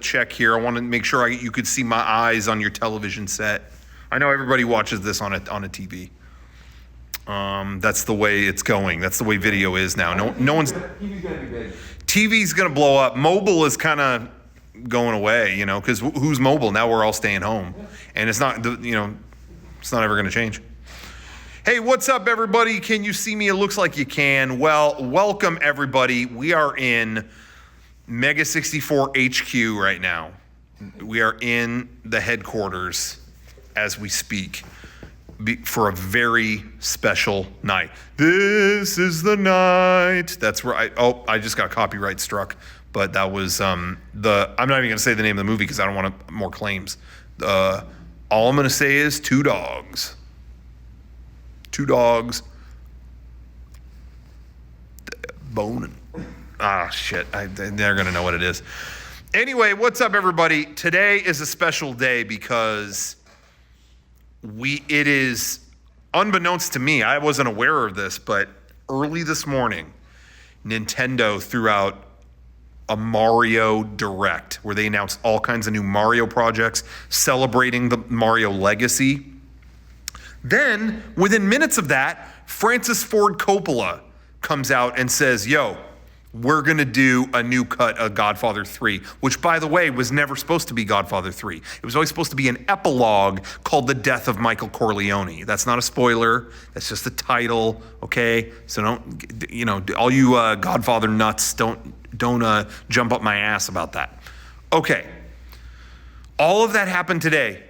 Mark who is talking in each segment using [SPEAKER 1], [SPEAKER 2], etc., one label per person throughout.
[SPEAKER 1] check here. I want to make sure you could see my eyes on your television set. I know everybody watches this on a TV. That's the way it's going. That's the way video is now. No one's.
[SPEAKER 2] TV's gonna be big.
[SPEAKER 1] TV's gonna blow up. Mobile is kind of going away, because who's mobile now? We're all staying home, and it's not, it's not ever gonna change. Hey, what's up, everybody? Can you see me? It looks like you can. Well, welcome everybody. We are in Mega 64 HQ right now. We are in the headquarters as we speak for a very special night. This is the night. That's where I just got copyright struck, but that was I'm not even gonna say the name of the movie because I don't want more claims. All I'm gonna say is Two Dogs. Boning. Ah, shit. They're gonna know what it is. Anyway, what's up, everybody? Today is a special day because it is, unbeknownst to me, I wasn't aware of this, but early this morning, Nintendo threw out a Mario Direct where they announced all kinds of new Mario projects celebrating the Mario legacy. Then, within minutes of that, Francis Ford Coppola comes out and says, yo, we're gonna do a new cut of Godfather 3, which, by the way, was never supposed to be Godfather 3. It was always supposed to be an epilogue called The Death of Michael Corleone. That's not a spoiler, that's just the title, okay? So don't, all you Godfather nuts, don't jump up my ass about that. Okay, all of that happened today.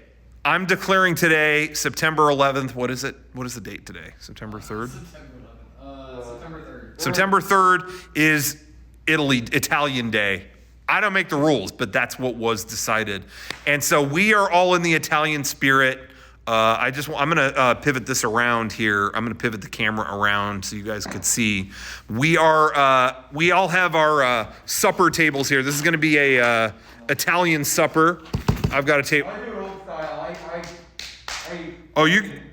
[SPEAKER 1] I'm declaring today, September 11th, what is it? What is the date today? September 3rd?
[SPEAKER 3] September 3rd.
[SPEAKER 1] September 3rd is Italian Day. I don't make the rules, but that's what was decided. And so we are all in the Italian spirit. I'm gonna pivot this around here. I'm gonna pivot the camera around so you guys could see. We all have our supper tables here. This is gonna be a Italian supper. I've got a table.
[SPEAKER 2] I do it old style.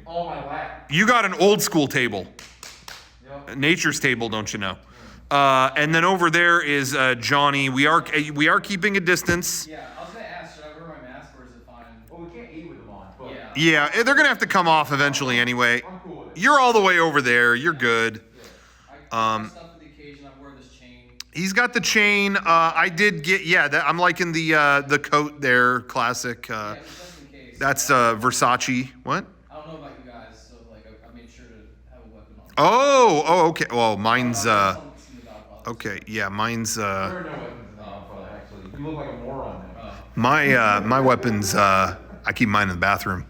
[SPEAKER 2] All my lap.
[SPEAKER 1] You got an old school table.
[SPEAKER 2] Yep.
[SPEAKER 1] Nature's table, don't you know? And then over there is Johnny. We are keeping a distance.
[SPEAKER 3] Yeah, I was gonna ask, should I wear my mask or is it fine?
[SPEAKER 2] Well, we can't eat with them on. But
[SPEAKER 3] Yeah.
[SPEAKER 1] Yeah, they're gonna have to come off eventually anyway.
[SPEAKER 2] I'm cool with it.
[SPEAKER 1] You're all the way over there. You're good.
[SPEAKER 3] I dressed up for the occasion. I wore this chain.
[SPEAKER 1] He's got the chain. I did get I'm liking the coat there, classic.
[SPEAKER 3] Yeah, just in case.
[SPEAKER 1] That's Versace. What?
[SPEAKER 3] I don't know about you guys, so I made sure to have a weapon on.
[SPEAKER 1] Oh, okay. Well, mine's
[SPEAKER 3] Some Godfather.
[SPEAKER 1] okay. Yeah, mine's
[SPEAKER 2] There are no weapons in the Godfather, actually. You look like a moron now.
[SPEAKER 1] my weapons. I keep mine in the bathroom.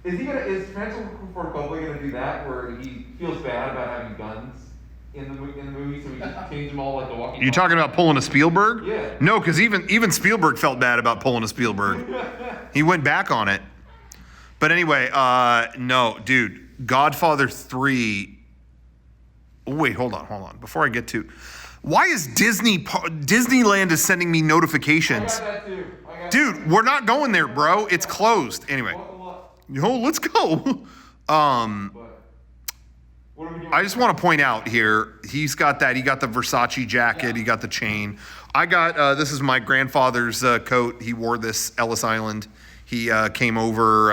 [SPEAKER 2] Is Francis Ford Coppola gonna do that where he feels bad about having guns in the movie, so he just change them all like the walkie?
[SPEAKER 1] You talking about pulling a Spielberg?
[SPEAKER 2] Yeah.
[SPEAKER 1] No, because even Spielberg felt bad about pulling a Spielberg. He went back on it. But anyway, no, dude, Godfather 3. Oh, wait, hold on. Before I get to, why is Disneyland is sending me notifications?
[SPEAKER 2] I got that too.
[SPEAKER 1] Dude, we're not going there, bro. It's closed. Anyway, let's go.
[SPEAKER 2] What are we doing?
[SPEAKER 1] I just want to point out here, he's got that. He got the Versace jacket. He got the chain. I got, this is my grandfather's coat. He wore this Ellis Island. He came over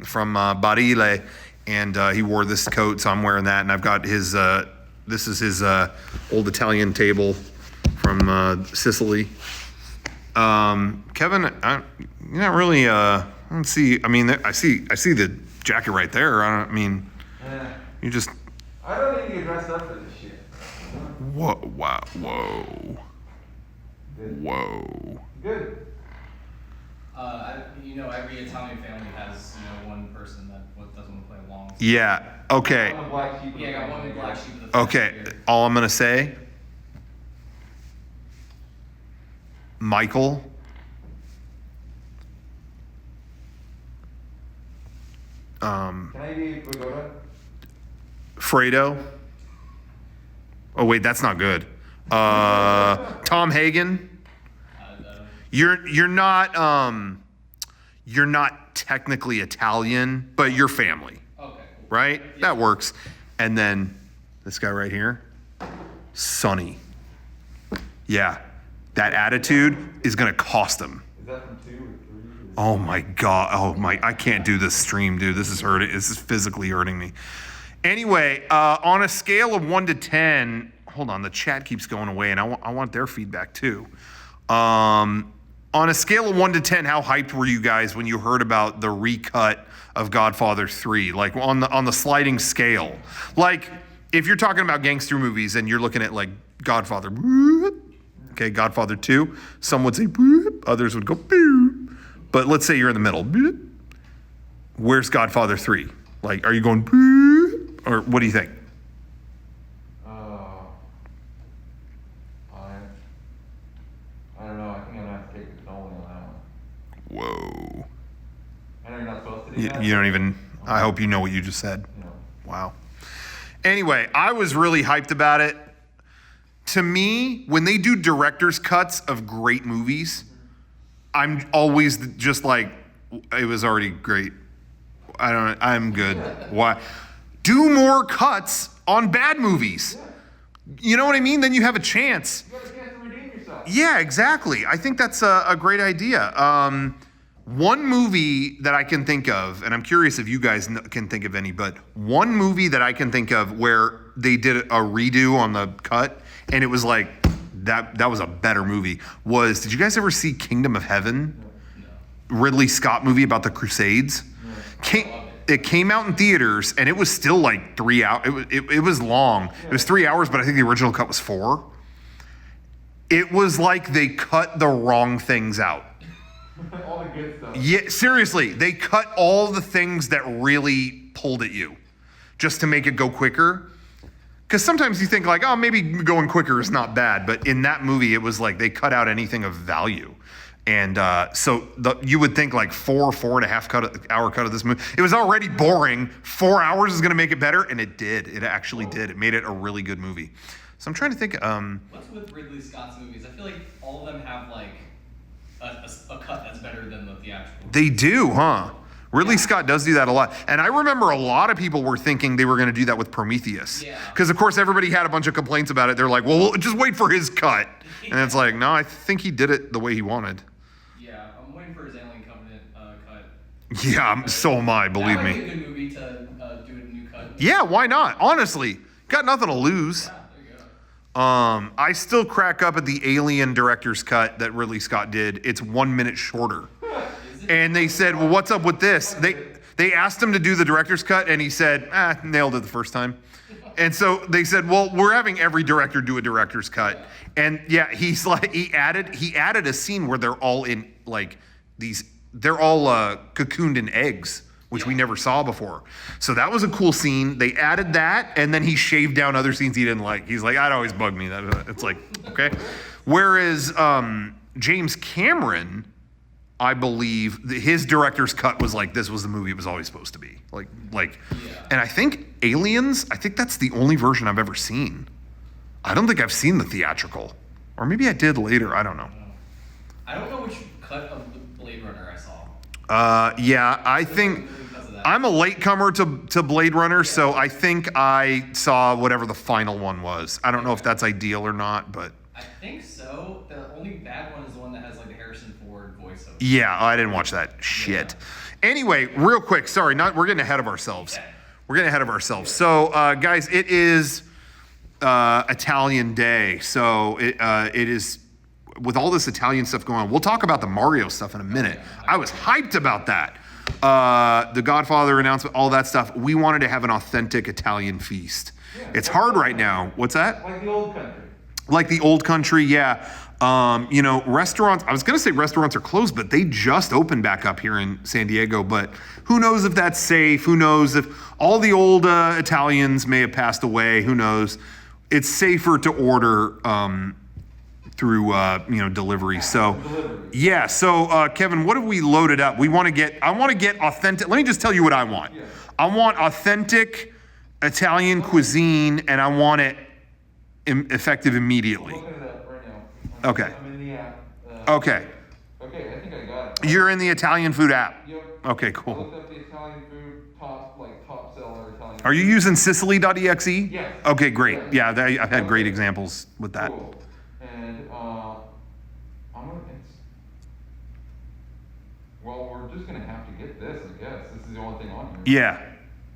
[SPEAKER 1] from Barile, and he wore this coat, so I'm wearing that. And I've got his, this is his old Italian table from Sicily. Kevin, you're not really, I don't see, I mean, I see the jacket right there. You just...
[SPEAKER 2] I don't need to get dressed up for this shit.
[SPEAKER 1] Whoa.
[SPEAKER 2] Good.
[SPEAKER 3] Every Italian family has one person that doesn't want to play along. So
[SPEAKER 1] Yeah, okay.
[SPEAKER 2] I'm a black sheep.
[SPEAKER 3] yeah, I got one big black sheep of the
[SPEAKER 1] Okay,
[SPEAKER 3] family.
[SPEAKER 1] all I'm gonna say, Michael,
[SPEAKER 2] Can I be Pagoda?
[SPEAKER 1] Fredo. Oh wait, that's not good. Tom Hagen. You're not technically Italian, but you're family,
[SPEAKER 3] Okay, cool.
[SPEAKER 1] right? That works. And then this guy right here, Sonny. Yeah, that attitude is going to cost him.
[SPEAKER 2] Is that from 2 or 3?
[SPEAKER 1] Oh my God. Oh my, I can't do this stream, dude. This is hurting. This is physically hurting me. Anyway, on a scale of 1 to 10, hold on, the chat keeps going away and I want their feedback too. On a scale of 1 to 10, how hyped were you guys when you heard about the recut of Godfather 3? Like on the sliding scale. Like if you're talking about gangster movies and you're looking at like Godfather, okay, Godfather 2, some would say, others would go, but let's say you're in the middle. Where's Godfather 3? Like, are you going, or what do you think?
[SPEAKER 2] I don't know. I think I'm gonna have to take the cannoli on that one.
[SPEAKER 1] Whoa.
[SPEAKER 2] I know you're not supposed to do that.
[SPEAKER 1] You don't even, I hope you know what you just said.
[SPEAKER 2] You know.
[SPEAKER 1] Wow. Anyway, I was really hyped about it. To me, when they do director's cuts of great movies, I'm always just like, it was already great. I'm good. Why? Do more cuts on bad movies. You know what I mean? Then you have a chance.
[SPEAKER 2] You got a chance to redeem yourself.
[SPEAKER 1] Yeah, exactly. I think that's a great idea. One movie that I can think of, and I'm curious if you guys can think of any, but one movie that I can think of where they did a redo on the cut, and it was like, that was a better movie, was, did you guys ever see Kingdom of Heaven? No. Ridley Scott movie about the Crusades? No. It came out in theaters, and it was still like 3 hours. It was long. It was 3 hours, but I think the original cut was 4. It was like they cut the wrong things out.
[SPEAKER 2] All the good stuff.
[SPEAKER 1] Yeah, seriously, they cut all the things that really pulled at you just to make it go quicker. Because sometimes you think like, oh, maybe going quicker is not bad. But in that movie, it was like they cut out anything of value. And so you would think like 4.5 hour cut of this movie. It was already boring. 4 hours is going to make it better. And it did. It actually did. It made it a really good movie. So I'm trying to think.
[SPEAKER 3] What's with Ridley Scott's movies? I feel like all of them have like a cut that's better than the theatrical.
[SPEAKER 1] They do, huh? Ridley Scott does do that a lot. And I remember a lot of people were thinking they were going to do that with Prometheus.
[SPEAKER 3] Yeah.
[SPEAKER 1] Because, of course, everybody had a bunch of complaints about it. They're like, well, just wait for his cut. And it's like, no, I think he did it the way he wanted.
[SPEAKER 3] Yeah, I'm waiting for his Alien Covenant cut.
[SPEAKER 1] Yeah, so am I, believe
[SPEAKER 3] That might
[SPEAKER 1] me.
[SPEAKER 3] be a good movie to do a new cut.
[SPEAKER 1] Yeah, why not? Honestly, got nothing to lose.
[SPEAKER 3] Yeah, there you go.
[SPEAKER 1] I still crack up at the Alien director's cut that Ridley Scott did. It's 1 minute shorter. And they said, well, what's up with this? They asked him to do the director's cut, and he said, nailed it the first time. And so they said, well, we're having every director do a director's cut. And yeah, he's like, he added a scene where they're all in like they're all cocooned in eggs, which we never saw before. So that was a cool scene. They added that, and then he shaved down other scenes he didn't like. He's like, that always bugged me. It's like, okay. Whereas James Cameron, I believe his director's cut was like, this was the movie it was always supposed to be. And I think Aliens, I think that's the only version I've ever seen. I don't think I've seen the theatrical. Or maybe I did later, I don't know.
[SPEAKER 3] I don't know which cut of the Blade Runner I saw.
[SPEAKER 1] Yeah, I think I'm a latecomer to Blade Runner, so I think I saw whatever the final one was. I don't know if that's ideal or not, but
[SPEAKER 3] I think so. The only bad one is the one that has like the Harrison Ford voiceover.
[SPEAKER 1] yeah, I didn't watch that shit. Anyway, real quick, sorry, we're getting ahead of ourselves.
[SPEAKER 3] Okay.
[SPEAKER 1] We're getting ahead of ourselves. So, guys, it is Italian Day. So it is, with all this Italian stuff going on, we'll talk about the Mario stuff in a minute. I was hyped about that. The Godfather announcement, all that stuff. We wanted to have an authentic Italian feast.
[SPEAKER 2] Yeah.
[SPEAKER 1] It's hard right now. What's that?
[SPEAKER 2] Like the old country.
[SPEAKER 1] Like the old country, yeah. Restaurants, I was going to say restaurants are closed, but they just opened back up here in San Diego. But who knows if that's safe? Who knows if all the old Italians may have passed away? Who knows? It's safer to order through delivery. So yeah. So Kevin, what have we loaded up? I want to get authentic. Let me just tell you what I want.
[SPEAKER 2] Yeah.
[SPEAKER 1] I want authentic Italian cuisine, and I want it effective immediately.
[SPEAKER 2] I'm looking it up right now.
[SPEAKER 1] Okay.
[SPEAKER 2] I'm in the app.
[SPEAKER 1] Okay.
[SPEAKER 2] Okay, I think I got it.
[SPEAKER 1] You're in the Italian food app.
[SPEAKER 2] Yep.
[SPEAKER 1] Okay,
[SPEAKER 2] I
[SPEAKER 1] cool.
[SPEAKER 2] looked up the Italian food top seller Italian.
[SPEAKER 1] Are you using Sicily.exe?
[SPEAKER 2] Yes.
[SPEAKER 1] Okay, great. Yeah, I've had great examples with that.
[SPEAKER 2] Cool. And well, we're just gonna have to get this, I guess. This is the only thing on here.
[SPEAKER 1] Yeah.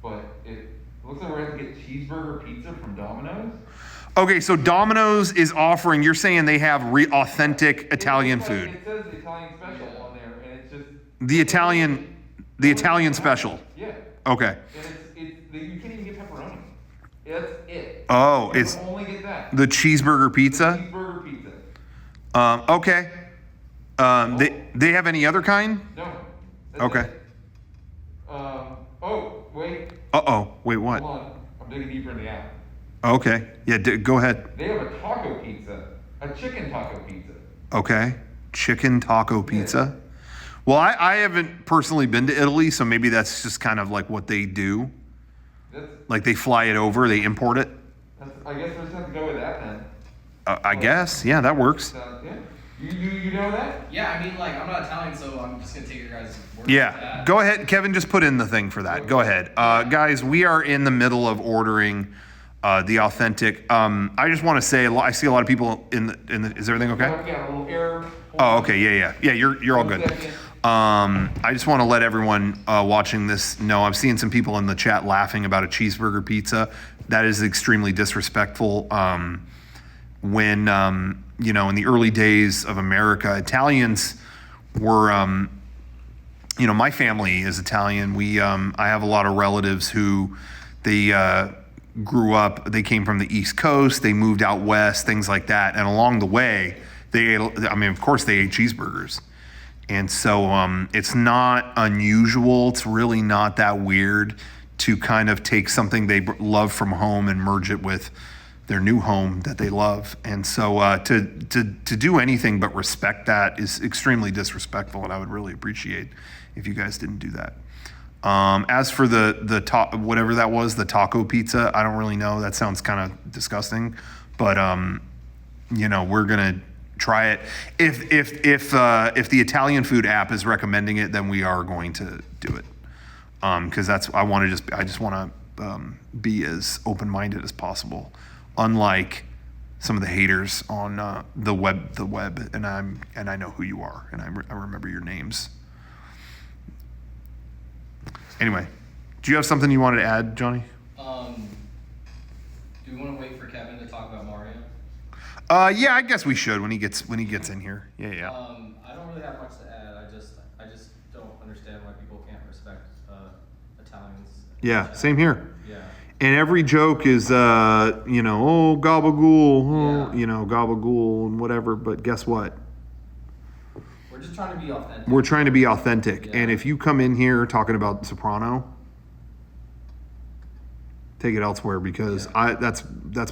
[SPEAKER 2] But it looks like we're gonna have to get cheeseburger pizza from Domino's.
[SPEAKER 1] Okay, so Domino's is offering. You're saying they have authentic Italian
[SPEAKER 2] It looks
[SPEAKER 1] food.
[SPEAKER 2] like it says the Italian special on there, and it's just
[SPEAKER 1] The Italian special.
[SPEAKER 2] Yeah.
[SPEAKER 1] Okay.
[SPEAKER 2] And you can't even get pepperoni. That's it.
[SPEAKER 1] Oh,
[SPEAKER 2] You
[SPEAKER 1] it's
[SPEAKER 2] can only get that.
[SPEAKER 1] the cheeseburger pizza.
[SPEAKER 2] Cheeseburger pizza.
[SPEAKER 1] Okay. They have any other kind?
[SPEAKER 2] No. That's
[SPEAKER 1] Okay.
[SPEAKER 2] it. Oh, wait.
[SPEAKER 1] Wait, what?
[SPEAKER 2] Hold on. I'm digging deeper in the app.
[SPEAKER 1] Okay. Yeah, go ahead.
[SPEAKER 2] They have a taco pizza. A chicken taco pizza.
[SPEAKER 1] Okay. Chicken taco pizza. Well, I haven't personally been to Italy, so maybe that's just kind of like what they do. Like they fly it over, they import it.
[SPEAKER 2] I guess we'll just have to go with that then.
[SPEAKER 1] I guess. Yeah, that works.
[SPEAKER 2] Yeah. You know that?
[SPEAKER 3] Yeah, I mean, like, I'm not Italian, so I'm just gonna take your guys' word for
[SPEAKER 1] Yeah.
[SPEAKER 3] that.
[SPEAKER 1] Go ahead. Kevin, just put in the thing for that. Go ahead. Guys, we are in the middle of ordering the authentic. I just want to say, I see a lot of people in the, is everything okay?
[SPEAKER 2] Yeah, a little error.
[SPEAKER 1] Oh, okay. Yeah. You're all good. I just want to let everyone watching this know I'm seeing some people in the chat laughing about a cheeseburger pizza. That is extremely disrespectful. When in the early days of America, Italians were, my family is Italian. I have a lot of relatives who they grew up. They came from the East Coast. They moved out west, things like that. And along the way, of course, they ate cheeseburgers. And so it's not unusual. It's really not that weird to kind of take something they love from home and merge it with their new home that they love. And so to do anything but respect that is extremely disrespectful, and I would really appreciate if you guys didn't do that. As for whatever that was, the taco pizza, I don't really know. That sounds kind of disgusting, but we're gonna try it. If the Italian food app is recommending it, then we are going to do it. Because I just want to be as open-minded as possible. Unlike some of the haters on the web, and I know who you are, and I remember your names. Anyway, do you have something you wanted to add, Johnny?
[SPEAKER 3] Do we want to wait for Kevin to talk about Mario?
[SPEAKER 1] Yeah, I guess we should when he gets in here. Yeah.
[SPEAKER 3] I don't really have much to add. I just don't understand why people can't respect Italians.
[SPEAKER 1] Yeah, same here.
[SPEAKER 3] Yeah.
[SPEAKER 1] And every joke is, gabagool, gabagool, and whatever. But guess what?
[SPEAKER 3] We're just trying to be authentic.
[SPEAKER 1] We're trying to be authentic.
[SPEAKER 3] Yeah.
[SPEAKER 1] And if you come in here talking about Soprano, take it elsewhere, because that's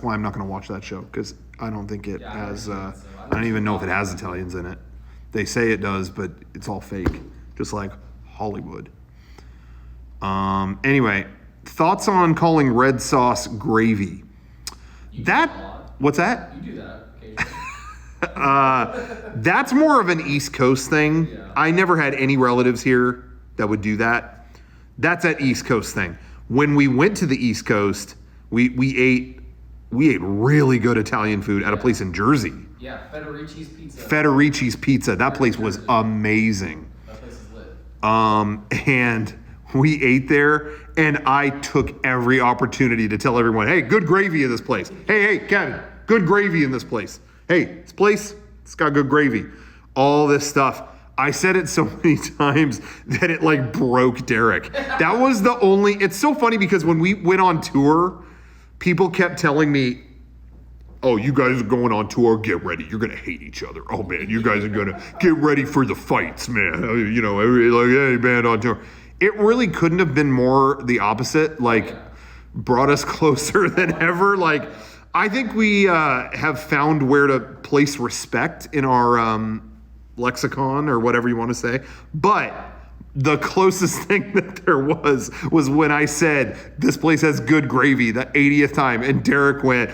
[SPEAKER 1] why I'm not going to watch that show, because I don't think it has. I don't even know if it has Italians in it. They say it does, but it's all fake, just like Hollywood. Anyway. Thoughts on calling red sauce gravy? What's that?
[SPEAKER 3] You do that occasionally.
[SPEAKER 1] That's more of an East Coast thing.
[SPEAKER 3] Yeah.
[SPEAKER 1] I never had any relatives here that would do that. That's an East Coast thing. When we went to the East Coast, we ate really good Italian food at a place in Jersey.
[SPEAKER 3] Yeah, Federici's Pizza.
[SPEAKER 1] Federici's Pizza. That place was amazing.
[SPEAKER 3] That place is lit.
[SPEAKER 1] And we ate there, and I took every opportunity to tell everyone, hey, good gravy in this place. Hey, Kevin, good gravy in this place. Hey, this place, it's got good gravy. All this stuff. I said it so many times that it like broke Derek. That was the only, it's so funny because when we went on tour, people kept telling me, oh, you guys are going on tour, get ready. You're going to hate each other. Oh, man, you guys are going to get ready for the fights, man. Like, hey, man, on tour. It really couldn't have been more the opposite, brought us closer than ever. Like, I think we have found where to place respect in our lexicon, or whatever you want to say. But the closest thing that there was when I said, this place has good gravy, the 80th time, and Derek went,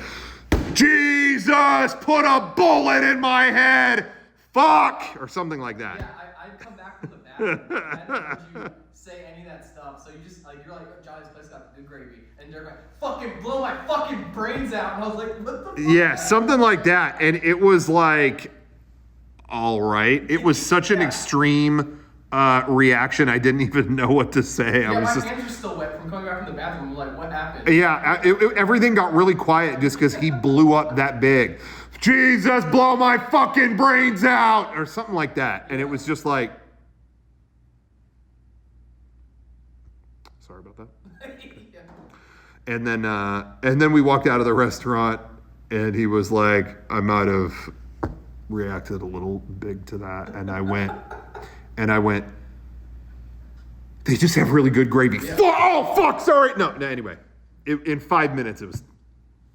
[SPEAKER 1] Jesus, put a bullet in my head, fuck, or something like that.
[SPEAKER 3] Yeah, I'd come back from the bathroom and I hadn't heard you say any of that stuff. So you just you're like, Johnny's place got good gravy, and they're like, fucking blow my fucking brains out. And I was like, what the fuck?
[SPEAKER 1] Yeah, something like that. And it was like, all right. It was such an extreme reaction. I didn't even know what to say. I
[SPEAKER 3] Yeah,
[SPEAKER 1] was
[SPEAKER 3] my
[SPEAKER 1] just.
[SPEAKER 3] hands are still wet from coming back from the bathroom. I'm like, what happened?
[SPEAKER 1] Yeah, everything got really quiet just because he blew up that big. Jesus, blow my fucking brains out, or something like that. And it was just like, sorry about that.
[SPEAKER 3] Yeah.
[SPEAKER 1] And then we walked out of the restaurant, and he was like, I might have reacted a little big to that. And I went, they just have really good gravy.
[SPEAKER 3] Yeah.
[SPEAKER 1] Oh, fuck, sorry. No, anyway, in 5 minutes, it was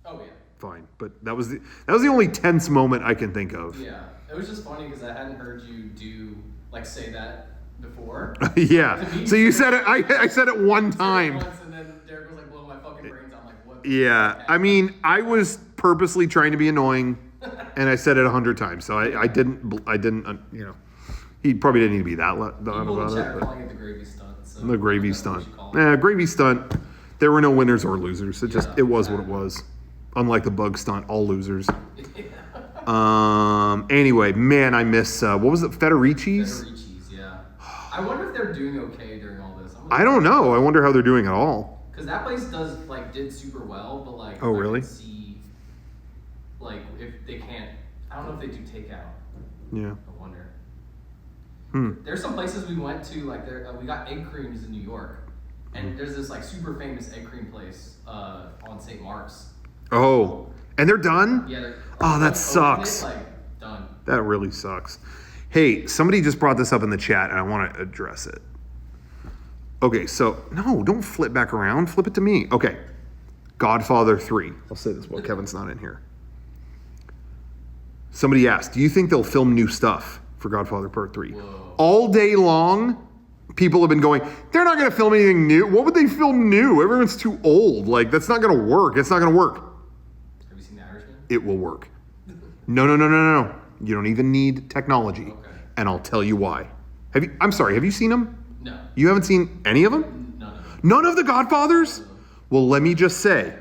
[SPEAKER 3] Oh yeah.
[SPEAKER 1] fine. But that was the only tense moment I can think of.
[SPEAKER 3] Yeah. It was just funny because I hadn't heard you say that before.
[SPEAKER 1] Yeah.
[SPEAKER 3] To me,
[SPEAKER 1] So you said it. I said it one
[SPEAKER 3] You said it
[SPEAKER 1] time.
[SPEAKER 3] once, and then Derek was like, blowing my fucking brains out. I'm like, what?
[SPEAKER 1] Yeah. I mean, I was purposely trying to be annoying, and I said it 100 times. So I didn't. He probably didn't need to be that loud
[SPEAKER 3] People in
[SPEAKER 1] about
[SPEAKER 3] the chat
[SPEAKER 1] it.
[SPEAKER 3] are
[SPEAKER 1] But
[SPEAKER 3] calling it the gravy stunt. So
[SPEAKER 1] the gravy
[SPEAKER 3] that's what we
[SPEAKER 1] stunt.
[SPEAKER 3] should call it.
[SPEAKER 1] Gravy stunt. There were no winners or losers. It
[SPEAKER 3] Yeah,
[SPEAKER 1] it was what it
[SPEAKER 3] exactly.
[SPEAKER 1] was. Unlike the bug stunt, all losers. Anyway, man, I miss what was it? Federici's?
[SPEAKER 3] Federici's, yeah. I wonder if they're doing okay during all this.
[SPEAKER 1] I don't know. I wonder how they're doing at all.
[SPEAKER 3] Because that place did super well, but
[SPEAKER 1] Oh, really?
[SPEAKER 3] I could see if they can't. I don't know if they do takeout.
[SPEAKER 1] Yeah.
[SPEAKER 3] I wonder.
[SPEAKER 1] Hmm.
[SPEAKER 3] There's some places we went to we got egg creams in New York, and there's this super famous egg cream place on St. Mark's.
[SPEAKER 1] Oh, and they're done?
[SPEAKER 3] Yeah.
[SPEAKER 1] Oh, that
[SPEAKER 3] opened
[SPEAKER 1] sucks.
[SPEAKER 3] it, done.
[SPEAKER 1] That really sucks. Hey, somebody just brought this up in the chat, and I want to address it. Okay, so no, don't flip back around. Flip it to me. Okay, Godfather 3. I'll say this while Kevin's not in here. Somebody asked, do you think they'll film new stuff for Godfather Part 3?
[SPEAKER 3] Whoa.
[SPEAKER 1] All day long, people have been going, they're not going to film anything new. What would they film new? Everyone's too old. That's not going to work. It's not going to work.
[SPEAKER 3] Have you seen The Irishman?
[SPEAKER 1] It will work. No. You don't even need technology.
[SPEAKER 3] Okay.
[SPEAKER 1] And I'll tell you why. I'm sorry, have you seen them?
[SPEAKER 3] No.
[SPEAKER 1] You haven't seen any of them?
[SPEAKER 3] None of them.
[SPEAKER 1] None of the Godfathers? Well, let me just say,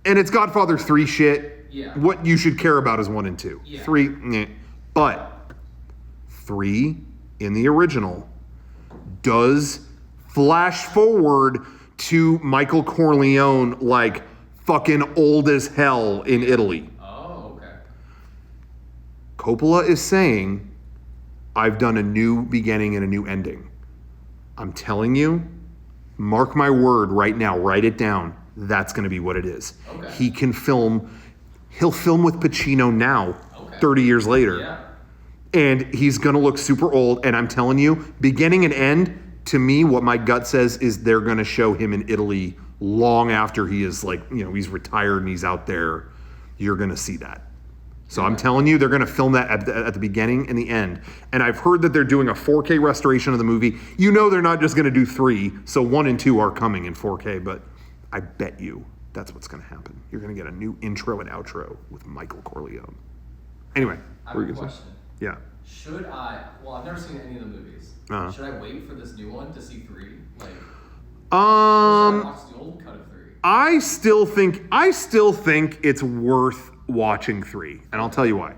[SPEAKER 1] and it's Godfather 3 shit.
[SPEAKER 3] Yeah.
[SPEAKER 1] What you should care about is 1 and 2.
[SPEAKER 3] Yeah.
[SPEAKER 1] 3, meh. But 3 in the original does flash forward to Michael Corleone fucking old as hell in Italy.
[SPEAKER 3] Oh, okay.
[SPEAKER 1] Coppola is saying, I've done a new beginning and a new ending. I'm telling you, mark my word right now, write it down. That's going to be what it is.
[SPEAKER 3] Okay.
[SPEAKER 1] He'll film with Pacino now,
[SPEAKER 3] Okay.
[SPEAKER 1] 30 years later.
[SPEAKER 3] Yeah.
[SPEAKER 1] And he's going to look super old. And I'm telling you, beginning and end, to me, what my gut says is they're going to show him in Italy long after he is he's retired and he's out there. You're going to see that. So I'm telling you, they're going to film that at the beginning and the end. And I've heard that they're doing a 4K restoration of the movie. They're not just going to do 3. So 1 and 2 are coming in 4K, but I bet you that's what's going to happen. You're going to get a new intro and outro with Michael Corleone. Anyway.
[SPEAKER 3] I
[SPEAKER 1] what were
[SPEAKER 3] have
[SPEAKER 1] you
[SPEAKER 3] a
[SPEAKER 1] gonna say?
[SPEAKER 3] question.
[SPEAKER 1] Yeah.
[SPEAKER 3] Should I? Well, I've never seen any of the movies.
[SPEAKER 1] Uh-huh.
[SPEAKER 3] Should I wait for this new one to see 3? Should
[SPEAKER 1] Um,
[SPEAKER 3] I watch the old cut of 3?
[SPEAKER 1] I still think it's worth watching 3, and I'll tell you why.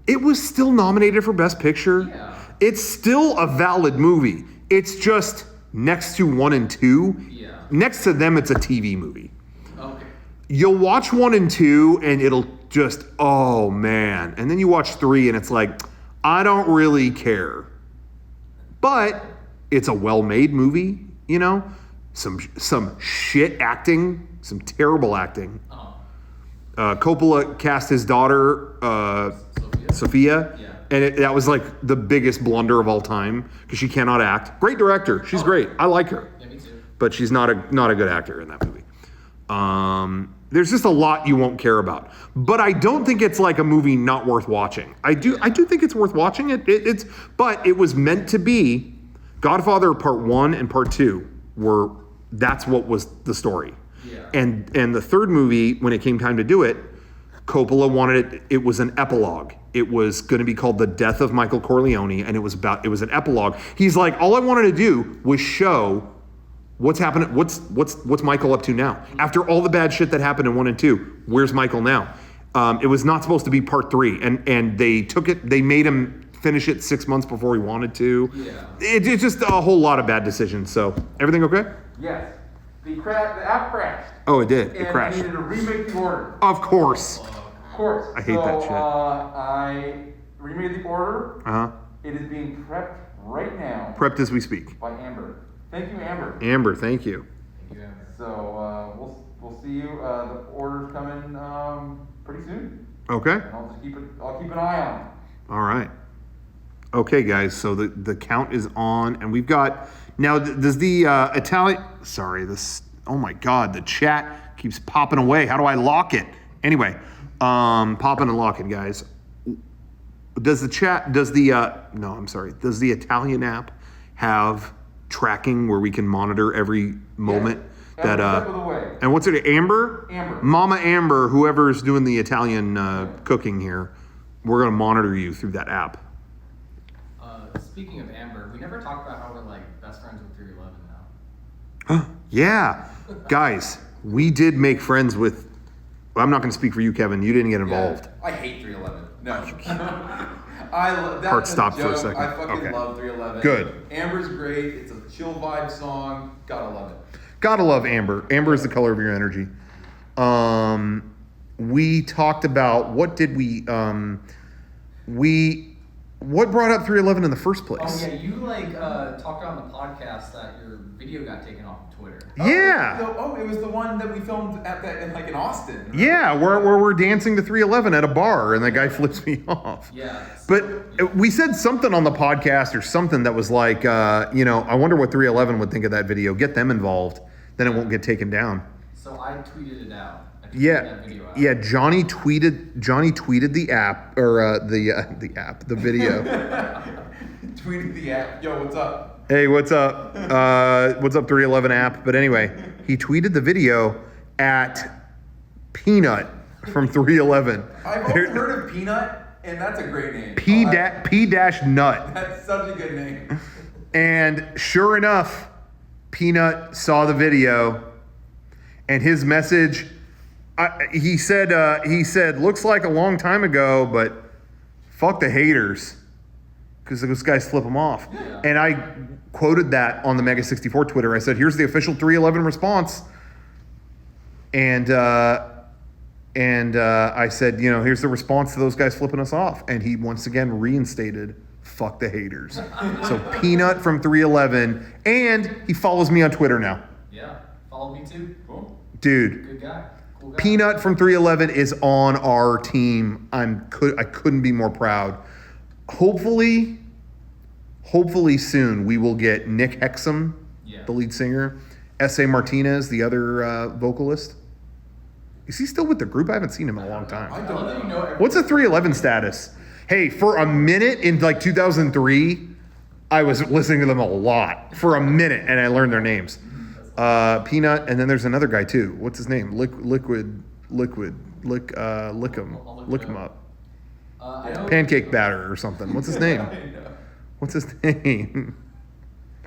[SPEAKER 1] It was still nominated for Best Picture.
[SPEAKER 3] Yeah.
[SPEAKER 1] It's still a valid movie. It's just next to 1 and 2.
[SPEAKER 3] Yeah.
[SPEAKER 1] Next to them, it's a TV movie.
[SPEAKER 3] Okay.
[SPEAKER 1] You'll watch 1 and 2, and it'll just, oh man. And then you watch 3, and it's like, I don't really care. But it's a well-made movie, Some shit acting, some terrible acting. Coppola cast his daughter, Sophia.
[SPEAKER 3] Yeah.
[SPEAKER 1] And that was the biggest blunder of all time because she cannot act. Great director. She's great. I like her.
[SPEAKER 3] Yeah, me too.
[SPEAKER 1] But she's not a good actor in that movie. There's just a lot you won't care about. But I don't think it's a movie not worth watching. I do think it's worth watching it. But it was meant to be. Godfather Part 1 and Part 2 that's what was the story.
[SPEAKER 3] Yeah.
[SPEAKER 1] And the third movie, when it came time to do it, Coppola wanted it was an epilogue. It was going to be called The Death of Michael Corleone, and it was an epilogue. He's like, all I wanted to do was show what's happening, what's Michael up to now? After all the bad shit that happened in 1 and 2, where's Michael now? It was not supposed to be Part 3, and they took it, they made him finish it 6 months before we wanted to.
[SPEAKER 3] Yeah.
[SPEAKER 1] It's just a whole lot of bad decisions. So everything okay?
[SPEAKER 2] Yes. The app crashed.
[SPEAKER 1] Oh, it did. It
[SPEAKER 2] And
[SPEAKER 1] crashed.
[SPEAKER 2] I needed to remake the order.
[SPEAKER 1] Of course.
[SPEAKER 2] Of course.
[SPEAKER 1] I hate that shit.
[SPEAKER 2] I remade the order.
[SPEAKER 1] Uh huh.
[SPEAKER 2] It is being prepped right now
[SPEAKER 1] Prepped as we speak.
[SPEAKER 2] by Amber. Thank you, Amber.
[SPEAKER 1] Amber, thank you.
[SPEAKER 3] Thank you, Amber.
[SPEAKER 2] So we'll see you. The order's coming pretty soon.
[SPEAKER 1] Okay.
[SPEAKER 2] And I'll keep an eye on it.
[SPEAKER 1] All right. Okay, guys. So the count is on, and we've got now. Does the Italian? Sorry, this. Oh my God, the chat keeps popping away. How do I lock it? Anyway, pop in and lock it, guys. Does the chat? Does the? No, I'm sorry. Does the Italian app have tracking where we can monitor every moment? That
[SPEAKER 2] Every step of the way.
[SPEAKER 1] And what's it? Amber?
[SPEAKER 2] Amber.
[SPEAKER 1] Mama Amber, whoever's doing the Italian cooking here, we're gonna monitor you through that app.
[SPEAKER 3] Speaking of Amber, we never talked about how we're like best friends with 311 now.
[SPEAKER 1] Yeah, guys, we did make friends with. Well, I'm not gonna speak for you, Kevin. You didn't get involved.
[SPEAKER 2] Yeah, I hate 311. No. I love that.
[SPEAKER 1] Heart stopped for a second.
[SPEAKER 2] I fucking
[SPEAKER 1] Okay.
[SPEAKER 2] love 311.
[SPEAKER 1] Good.
[SPEAKER 2] Amber's great. It's a chill vibe song. Gotta love it.
[SPEAKER 1] Gotta love Amber. Amber is the color of your energy. We talked about what did what brought up 311 in the first place?
[SPEAKER 3] Oh yeah, you like talked on the podcast that your video got taken off of Twitter.
[SPEAKER 1] Yeah.
[SPEAKER 2] It was the one that we filmed at that in Austin. Remember?
[SPEAKER 1] Yeah, where we're dancing to 311 at a bar and the guy flips me off.
[SPEAKER 3] Yeah.
[SPEAKER 1] But we said something on the podcast or something that was like, I wonder what 311 would think of that video. Get them involved, then it won't get taken down.
[SPEAKER 3] So I tweeted it out. I tweeted
[SPEAKER 1] Yeah,
[SPEAKER 3] that video out.
[SPEAKER 1] yeah. Johnny tweeted the app or the video.
[SPEAKER 2] Tweeted the app. Yo, what's up?
[SPEAKER 1] Hey, what's up? What's up, 311 app? But anyway, he tweeted the video at Peanut from 311.
[SPEAKER 2] I've always heard of Peanut, and that's a great name.
[SPEAKER 1] P-nut.
[SPEAKER 2] That's such a good name.
[SPEAKER 1] And sure enough, Peanut saw the video, and his message, he said, looks like a long time ago, but fuck the haters, because those guys flip them off.
[SPEAKER 3] Yeah.
[SPEAKER 1] And I quoted that on the Mega 64 Twitter. I said, here's the official 311 response. And I said, here's the response to those guys flipping us off. And he once again reinstated, fuck the haters. So Peanut from 311, and he follows me on Twitter now.
[SPEAKER 3] Yeah. Follow me too.
[SPEAKER 2] Cool.
[SPEAKER 1] Dude,
[SPEAKER 3] Good guy. Cool guy.
[SPEAKER 1] Peanut from 311 is on our team. I couldn't be more proud. Hopefully soon we will get Nick Hexum,
[SPEAKER 3] Yeah.
[SPEAKER 1] the lead singer, S.A. Martinez, the other vocalist. Is he still with the group? I haven't seen him in a long time.
[SPEAKER 2] I
[SPEAKER 3] I
[SPEAKER 2] don't
[SPEAKER 3] love that you know everything.
[SPEAKER 1] What's the 311 status? Hey, for a minute in like 2003, I was listening to them a lot for a minute, and I learned their names. Peanut, and then there's another guy too. What's his name? Lick him up.
[SPEAKER 3] I know.
[SPEAKER 1] Pancake batter or something. What's his name?
[SPEAKER 2] I know.
[SPEAKER 1] What's his name?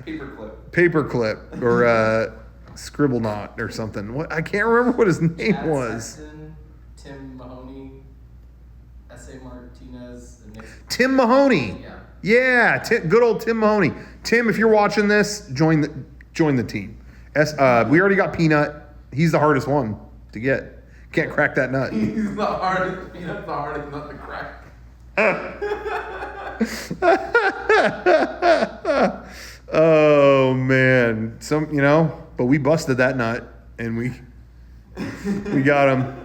[SPEAKER 2] Paperclip.
[SPEAKER 1] Paperclip or Scribble Knot or something. What? I can't remember what his name
[SPEAKER 3] Chad
[SPEAKER 1] was.
[SPEAKER 3] Sexton, Tim Mahoney, S.A. Martinez, and Nick.
[SPEAKER 1] Tim Mahoney.
[SPEAKER 3] Yeah.
[SPEAKER 1] Yeah, good old Tim Mahoney. Tim, if you're watching this, join the team. We already got Peanut. He's the hardest one to get. Can't crack that nut.
[SPEAKER 2] He's the hardest. Peanut's the hardest nut to crack.
[SPEAKER 1] Oh man, but we busted that nut and we got him.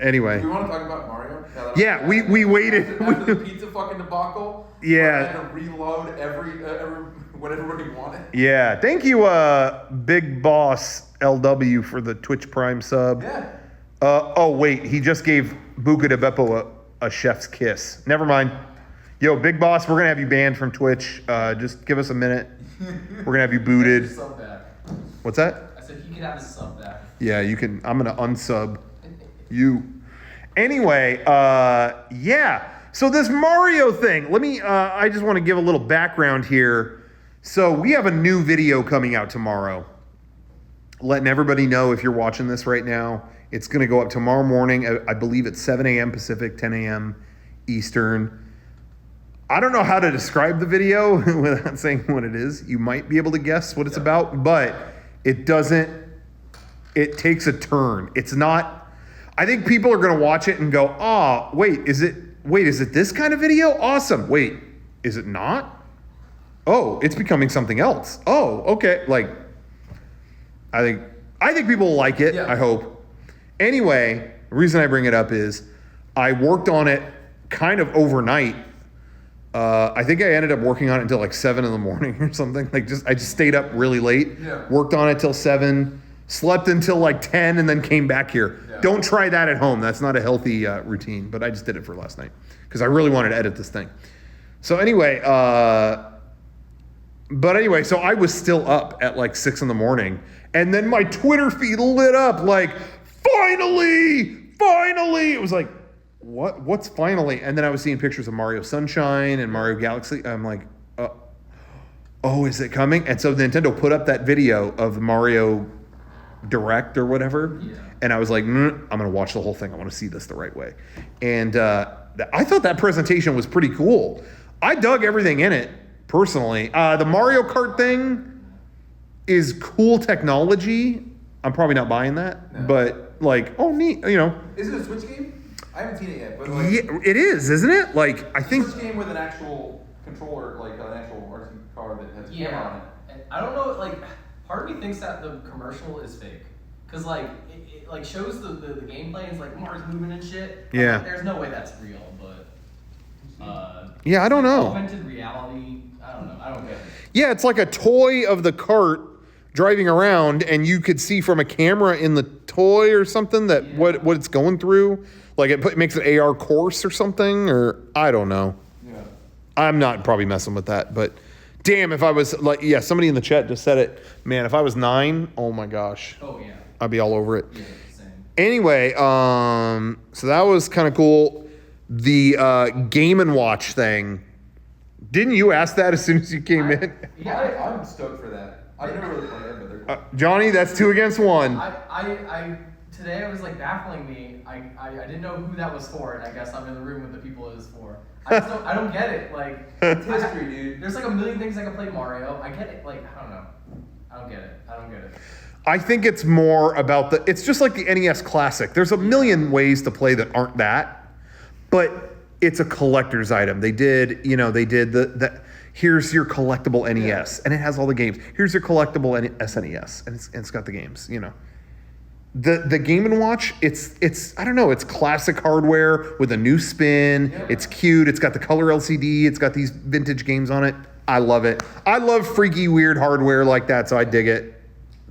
[SPEAKER 1] Anyway,
[SPEAKER 2] Do we want to talk about Mario?
[SPEAKER 1] yeah, we waited.
[SPEAKER 2] After the pizza fucking debacle.
[SPEAKER 1] Yeah.
[SPEAKER 2] I had to reload what everybody wanted.
[SPEAKER 1] Yeah, thank you, Big Boss LW for the Twitch Prime sub.
[SPEAKER 2] Yeah.
[SPEAKER 1] Oh wait, he just gave Buca de Beppo a chef's kiss. Never mind. Yo, Big Boss, we're gonna have you banned from Twitch. Just give us a minute. We're gonna have you booted.
[SPEAKER 3] Sub back.
[SPEAKER 1] What's that?
[SPEAKER 3] I said he could have his sub back.
[SPEAKER 1] Yeah, you can. I'm gonna unsub you. Anyway, yeah. So this Mario thing. Let me. I just want to give a little background here. So we have a new video coming out tomorrow. Letting everybody know, if you're watching this right now, it's going to go up tomorrow morning. I believe it's 7 a.m. Pacific, 10 a.m. Eastern. I don't know how to describe the video without saying what it is. You might be able to guess what it's about, but it doesn't. It takes a turn. It's not. I think people are going to watch it and go, "Oh, wait, is it this kind of video? Awesome. Wait, is it not? Oh, it's becoming something else. Oh, okay. Like, I think people will like it.
[SPEAKER 3] Yeah.
[SPEAKER 1] I hope. Anyway, the reason I bring it up is I worked on it kind of overnight. I think I ended up working on it until like 7 in the morning or something. Like I just stayed up really late.
[SPEAKER 3] Yeah.
[SPEAKER 1] Worked on it till 7, slept until like 10, and then came back here.
[SPEAKER 3] Yeah.
[SPEAKER 1] Don't try that at home. That's not a healthy routine. But I just did it for last night because I really wanted to edit this thing. So anyway, so I was still up at like 6 in the morning, and then my Twitter feed lit up like, finally. It was like, what's finally? And then I was seeing pictures of Mario Sunshine and Mario Galaxy. I'm like, oh, is it coming? And so Nintendo put up that video of the Mario Direct or whatever.
[SPEAKER 3] Yeah.
[SPEAKER 1] And I was like, I'm going to watch the whole thing. I want to see this the right way. And I thought that presentation was pretty cool. I dug everything in it, personally. The Mario Kart thing is cool technology. I'm probably not buying that.
[SPEAKER 2] No.
[SPEAKER 1] But, like, oh, neat, you know.
[SPEAKER 2] Is it a Switch game? I haven't seen it yet, but like,
[SPEAKER 1] Yeah, it is, isn't it? Like, I think.
[SPEAKER 2] Switch game with an actual controller, like an actual RC car that has a camera on
[SPEAKER 3] Yeah.
[SPEAKER 2] it.
[SPEAKER 3] And I don't know, like, part of me thinks that the commercial is fake. Cause like it like shows the gameplay and it's like Mario's moving and shit. I'm
[SPEAKER 1] Yeah.
[SPEAKER 3] like, there's no way that's real, but
[SPEAKER 1] Yeah, I don't know.
[SPEAKER 3] augmented reality, I don't know. I don't get it.
[SPEAKER 1] Yeah, it's like a toy of the cart driving around, and you could see from a camera in the toy or something that what it's going through. Like it makes an AR course or something, or I don't know.
[SPEAKER 2] Yeah.
[SPEAKER 1] I'm not probably messing with that, but damn, if I was like, yeah, somebody in the chat just said it. Man, if I was 9, oh my gosh,
[SPEAKER 3] Oh yeah.
[SPEAKER 1] I'd be all over it.
[SPEAKER 3] Yeah, same.
[SPEAKER 1] Anyway, so that was kind of cool. The Game & Watch thing. Didn't you ask that as soon as you came in?
[SPEAKER 3] Yeah.
[SPEAKER 2] I'm stoked for that. I've never really played it, but they're cool.
[SPEAKER 1] Johnny, that's 2 against 1.
[SPEAKER 3] I today it was like baffling me. I didn't know who that was for, and I guess I'm in the room with the people it was for. I don't get it. Like
[SPEAKER 2] It's history, dude.
[SPEAKER 3] There's like a million things I can play Mario. I get it. Like I don't know. I don't get it.
[SPEAKER 1] I think it's more about it's just like the NES Classic. There's a million ways to play that aren't that, but it's a collector's item. They did the here's your collectible NES, and it has all the games. Here's your collectible SNES, and it's got the games, you know. The Game & Watch, it's I don't know, it's classic hardware with a new spin.
[SPEAKER 2] Yeah.
[SPEAKER 1] It's cute. It's got the color LCD. It's got these vintage games on it. I love it. I love freaky weird hardware like that, so I dig it.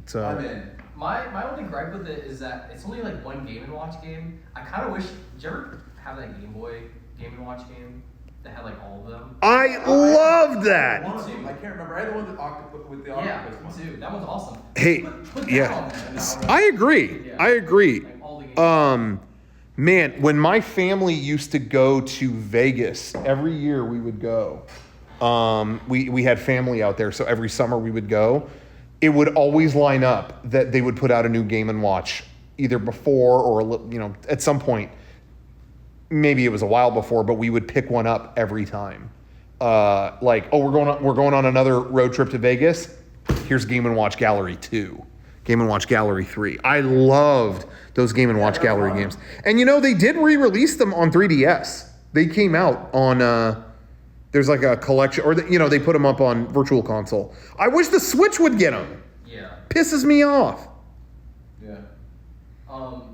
[SPEAKER 1] So
[SPEAKER 2] I'm in.
[SPEAKER 3] My only gripe with it is that it's only like one Game & Watch game. I kind of wish. Did you ever have that Game Boy Game & Watch game that had like all of them?
[SPEAKER 1] I love that.
[SPEAKER 2] One of them, I can't remember. I had the one with the
[SPEAKER 3] Yeah,
[SPEAKER 2] octopus one.
[SPEAKER 3] dude, that one's awesome.
[SPEAKER 1] Hey,
[SPEAKER 3] Put that
[SPEAKER 1] yeah.
[SPEAKER 3] on there now.
[SPEAKER 1] I agree.
[SPEAKER 3] Yeah.
[SPEAKER 1] I agree.
[SPEAKER 3] Like, all the games.
[SPEAKER 1] Man, when my family used to go to Vegas, every year we would go. We had family out there, so every summer we would go. It would always line up that they would put out a new Game & Watch either before or at some point. Maybe it was a while before, but we would pick one up every time. We're going on another road trip to Vegas. Here's Game & Watch Gallery 2, Game & Watch Gallery 3. I loved those Game & Watch Gallery games. And they did re-release them on 3DS. They came out on there's like a collection, or they put them up on Virtual Console. I wish the Switch would get them.
[SPEAKER 3] Yeah.
[SPEAKER 1] Pisses me off.
[SPEAKER 2] Yeah.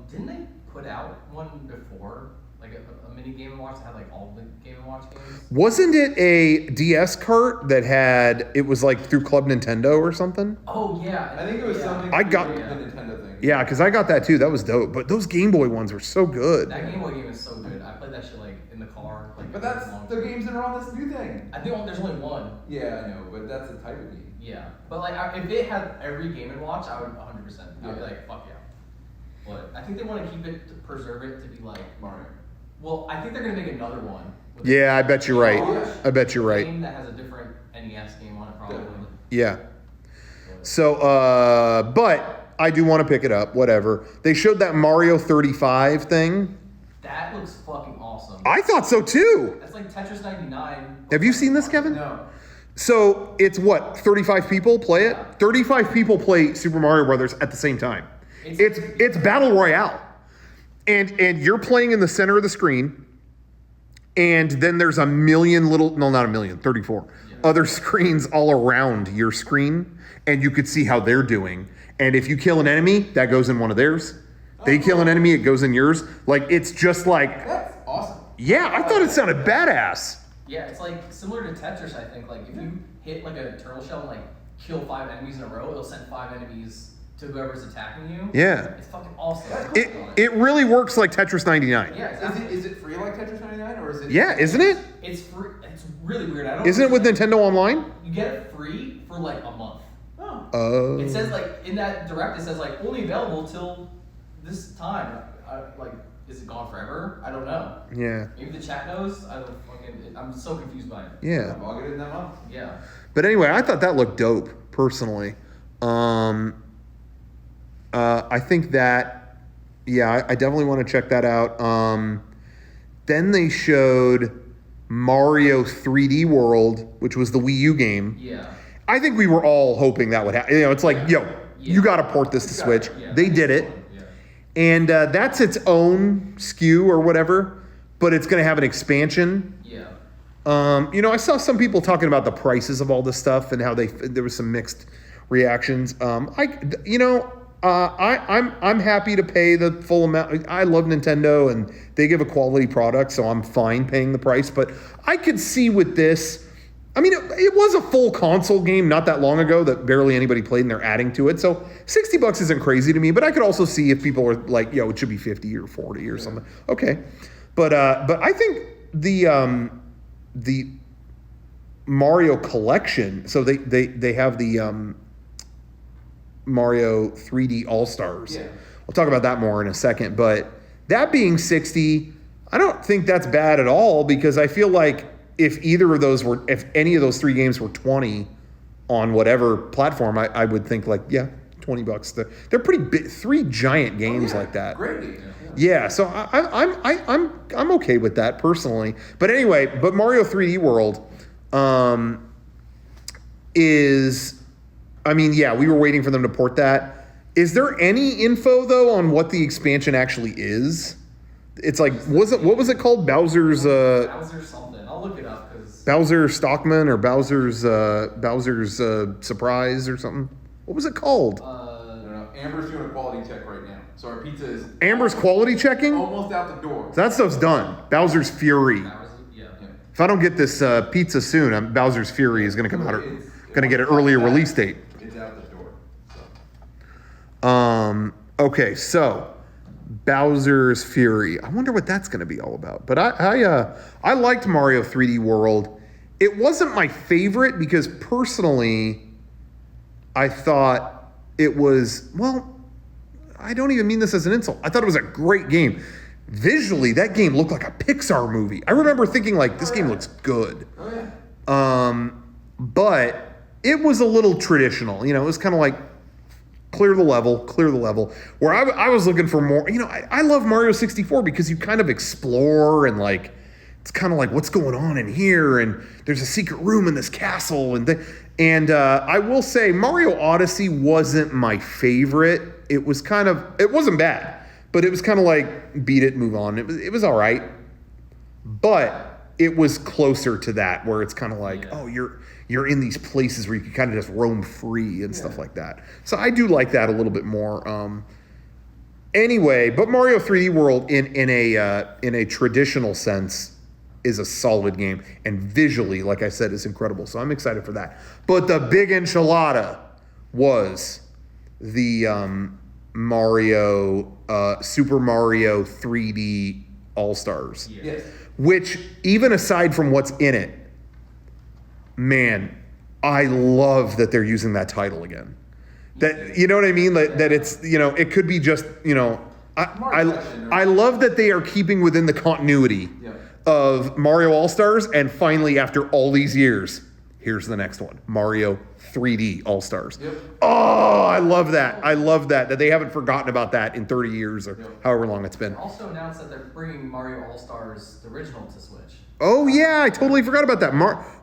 [SPEAKER 3] Didn't they put out one before, like a mini Game & Watch that had like all the Game & Watch games?
[SPEAKER 1] Wasn't it a DS cart that it was like through Club Nintendo or something?
[SPEAKER 3] Oh yeah.
[SPEAKER 2] I think it was something.
[SPEAKER 1] I got-
[SPEAKER 2] the Nintendo thing.
[SPEAKER 1] Yeah, because I got that too. That was dope. But those Game Boy ones were so good.
[SPEAKER 3] That Game Boy game is so good. I played that shit like in the car. Like,
[SPEAKER 2] But that's
[SPEAKER 3] long
[SPEAKER 2] the
[SPEAKER 3] time.
[SPEAKER 2] games that are on this new thing.
[SPEAKER 3] I think there's only one.
[SPEAKER 2] Yeah, I know, but that's a type of game.
[SPEAKER 3] Yeah, but like if it had every Game & Watch, I would 100%. I'd be
[SPEAKER 2] Yeah.
[SPEAKER 3] like, fuck yeah. But I think they want to keep it to preserve it to be like.
[SPEAKER 2] Mario.
[SPEAKER 3] Well, I think they're gonna make another one. with
[SPEAKER 1] Yeah, I bet you're right.
[SPEAKER 2] Yeah.
[SPEAKER 1] I bet you're
[SPEAKER 3] a
[SPEAKER 1] right.
[SPEAKER 3] Game that has a different NES game on it, probably.
[SPEAKER 2] Definitely.
[SPEAKER 1] Yeah. So, but I do want to pick it up. Whatever. They showed that Mario 35 thing.
[SPEAKER 3] That looks fucking awesome. awesome.
[SPEAKER 1] I thought so too.
[SPEAKER 3] That's like Tetris 99.
[SPEAKER 1] Have you seen this, Kevin?
[SPEAKER 3] No.
[SPEAKER 1] So it's what, 35 people play it? 35 people play Super Mario Brothers at the same time. It's battle royale, and you're playing in the center of the screen, and then there's a million little, no, not a million, 34 other screens all around your screen, and you could see how they're doing. And if you kill an enemy, that goes in one of theirs. They kill an enemy, it goes in yours. Like, it's just like,
[SPEAKER 2] That's awesome.
[SPEAKER 1] yeah, I thought it sounded badass.
[SPEAKER 3] Yeah, it's like similar to Tetris, I think. Like if you hit like a turtle shell and like kill 5 enemies in a row, it'll send 5 enemies to whoever's attacking you.
[SPEAKER 1] Yeah.
[SPEAKER 3] It's fucking awesome.
[SPEAKER 1] It really works like Tetris 99.
[SPEAKER 3] Yeah, exactly.
[SPEAKER 2] Is it free like Tetris 99 or is it?
[SPEAKER 1] Yeah, isn't it?
[SPEAKER 3] It's free. It's really weird. I don't.
[SPEAKER 1] Isn't it with Nintendo Online?
[SPEAKER 3] You get it free for like a month.
[SPEAKER 1] Oh.
[SPEAKER 3] It says like in that direct, it says like only available till this time. Like, is it gone forever? I don't know.
[SPEAKER 1] Yeah.
[SPEAKER 3] Maybe the chat knows. I don't fucking. I'm so confused by it.
[SPEAKER 1] Yeah.
[SPEAKER 2] I'll get it in that month.
[SPEAKER 3] Yeah.
[SPEAKER 1] But anyway, I thought that looked dope, personally. I think that, yeah, I definitely want to check that out. Then they showed Mario 3D World, which was the Wii U game.
[SPEAKER 3] Yeah.
[SPEAKER 1] I think we were all hoping that would happen. You know, it's like, you got to port this to Switch.
[SPEAKER 3] Yeah.
[SPEAKER 1] They did it.
[SPEAKER 3] Yeah.
[SPEAKER 1] And that's its own SKU or whatever, but it's going to have an expansion.
[SPEAKER 3] Yeah.
[SPEAKER 1] You know, I saw some people talking about the prices of all this stuff and how there was some mixed reactions. I'm happy to pay the full amount. I love Nintendo and they give a quality product, so I'm fine paying the price. But I could see with this, I mean, it was a full console game not that long ago that barely anybody played, and they're adding to it. So $60 isn't crazy to me, but I could also see if people were like, it should be 50 or 40 or something. Okay, but I think the Mario collection. So they have the Mario 3D All Stars.
[SPEAKER 2] Yeah.
[SPEAKER 1] We'll talk about that more in a second. But that being 60, I don't think that's bad at all, because I feel like if any of those 3 games were 20 on whatever platform, I would think like, yeah, $20. They're pretty big, 3 giant games like that.
[SPEAKER 2] Great game.
[SPEAKER 1] Yeah, so I'm okay with that personally. But anyway, Mario 3D World is, I mean, yeah, we were waiting for them to port that. Is there any info though on what the expansion actually is? It's like, what was it called? Bowser's
[SPEAKER 3] something. I'll look it up because
[SPEAKER 1] Bowser Stockman or Bowser's Surprise or something. What was it called?
[SPEAKER 2] No. Amber's doing a quality check right now, so our pizza is
[SPEAKER 1] Amber's quality checking?
[SPEAKER 2] almost out the door.
[SPEAKER 1] That stuff's done. Bowser's Fury.
[SPEAKER 3] yeah.
[SPEAKER 1] If I don't get this pizza soon, Bowser's Fury is going to come out. Going to get an earlier release date.
[SPEAKER 2] It's out the door. So.
[SPEAKER 1] Okay, so Bowser's Fury. I wonder what that's going to be all about. But I liked Mario 3D World. It wasn't my favorite because personally, I thought it was, well, I don't even mean this as an insult. I thought it was a great game. Visually, that game looked like a Pixar movie. I remember thinking like, this game looks good.
[SPEAKER 2] Oh yeah.
[SPEAKER 1] But it was a little traditional. You know, it was kind of like clear the level. Where I was looking for more. You know, I love Mario 64 because you kind of explore and like, it's kind of like what's going on in here, and there's a secret room in this castle, and I will say Mario Odyssey wasn't my favorite. It wasn't bad, but it was kind of like beat it, move on. It was all right, but it was closer to that where it's kind of like, oh, you're in these places where you can kind of just roam free and stuff like that. So I do like that a little bit more. Anyway, but Mario 3D World in a traditional sense is a solid game, and visually, like I said, is incredible. So I'm excited for that. But the big enchilada was the Super Mario 3D All Stars.
[SPEAKER 2] Yes.
[SPEAKER 1] Which, even aside from what's in it, man, I love that they're using that title again. That, you know what I mean? That it's, you know, it could be just, you know, I love that they are keeping within the continuity of Mario All-Stars, and finally, after all these years, Here's the next one. Mario 3D All-Stars.
[SPEAKER 2] Yep.
[SPEAKER 1] Oh, I love that. I love that they haven't forgotten about that in 30 years or however long it's been.
[SPEAKER 3] Also announced that they're bringing Mario All-Stars, the original, to Switch.
[SPEAKER 1] Oh, yeah. I totally forgot about that.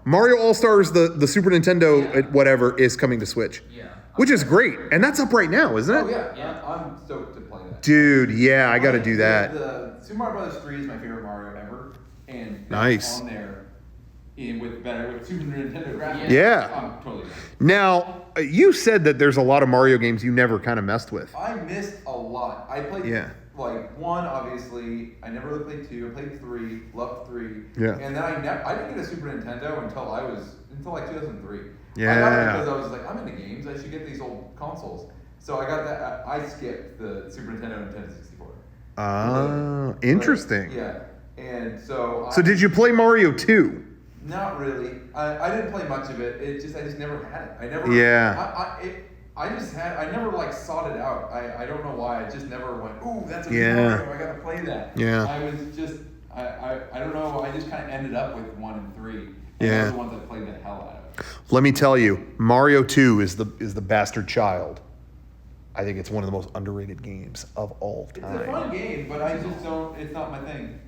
[SPEAKER 1] Mario All-Stars, the Super Nintendo, whatever, is coming to Switch.
[SPEAKER 3] Yeah.
[SPEAKER 1] Which is great. And that's up right now, isn't it?
[SPEAKER 2] Oh yeah,
[SPEAKER 3] Yeah.
[SPEAKER 2] I'm stoked to play that.
[SPEAKER 1] Dude, yeah, I got to do that.
[SPEAKER 2] The Super Mario Bros. 3 is my favorite Mario ever, and
[SPEAKER 1] Nice.
[SPEAKER 2] on there, with Super Nintendo graphics.
[SPEAKER 1] Yeah.
[SPEAKER 2] I'm totally in.
[SPEAKER 1] Now, you said that there's a lot of Mario games you never kind of messed with.
[SPEAKER 2] I missed a lot. I played like 1, obviously. I never really played 2. I played 3. Loved 3.
[SPEAKER 1] Yeah.
[SPEAKER 2] And then I didn't get a Super Nintendo until like 2003.
[SPEAKER 1] Yeah.
[SPEAKER 2] I got it because I was like, I'm into games. I should get these old consoles. So I got that. I skipped the Super Nintendo and Nintendo 64.
[SPEAKER 1] Oh, interesting.
[SPEAKER 2] Yeah. And so.
[SPEAKER 1] So did you play Mario 2?
[SPEAKER 2] Not really. I didn't play much of it. I just never had it. I never.
[SPEAKER 1] Yeah.
[SPEAKER 2] I never like sought it out. I don't know why. I just never went, ooh, that's a
[SPEAKER 1] Yeah.
[SPEAKER 2] Mario. I gotta play that.
[SPEAKER 1] Yeah.
[SPEAKER 2] I was just, I don't know. I just kind of ended up with 1 and 3. And
[SPEAKER 1] Yeah.
[SPEAKER 2] those are the ones I played the hell out of.
[SPEAKER 1] Let me tell you, Mario 2 is the bastard child. I think it's one of the most underrated games of all
[SPEAKER 2] It's
[SPEAKER 1] time.
[SPEAKER 2] a fun game, but I just don't. It's not my thing.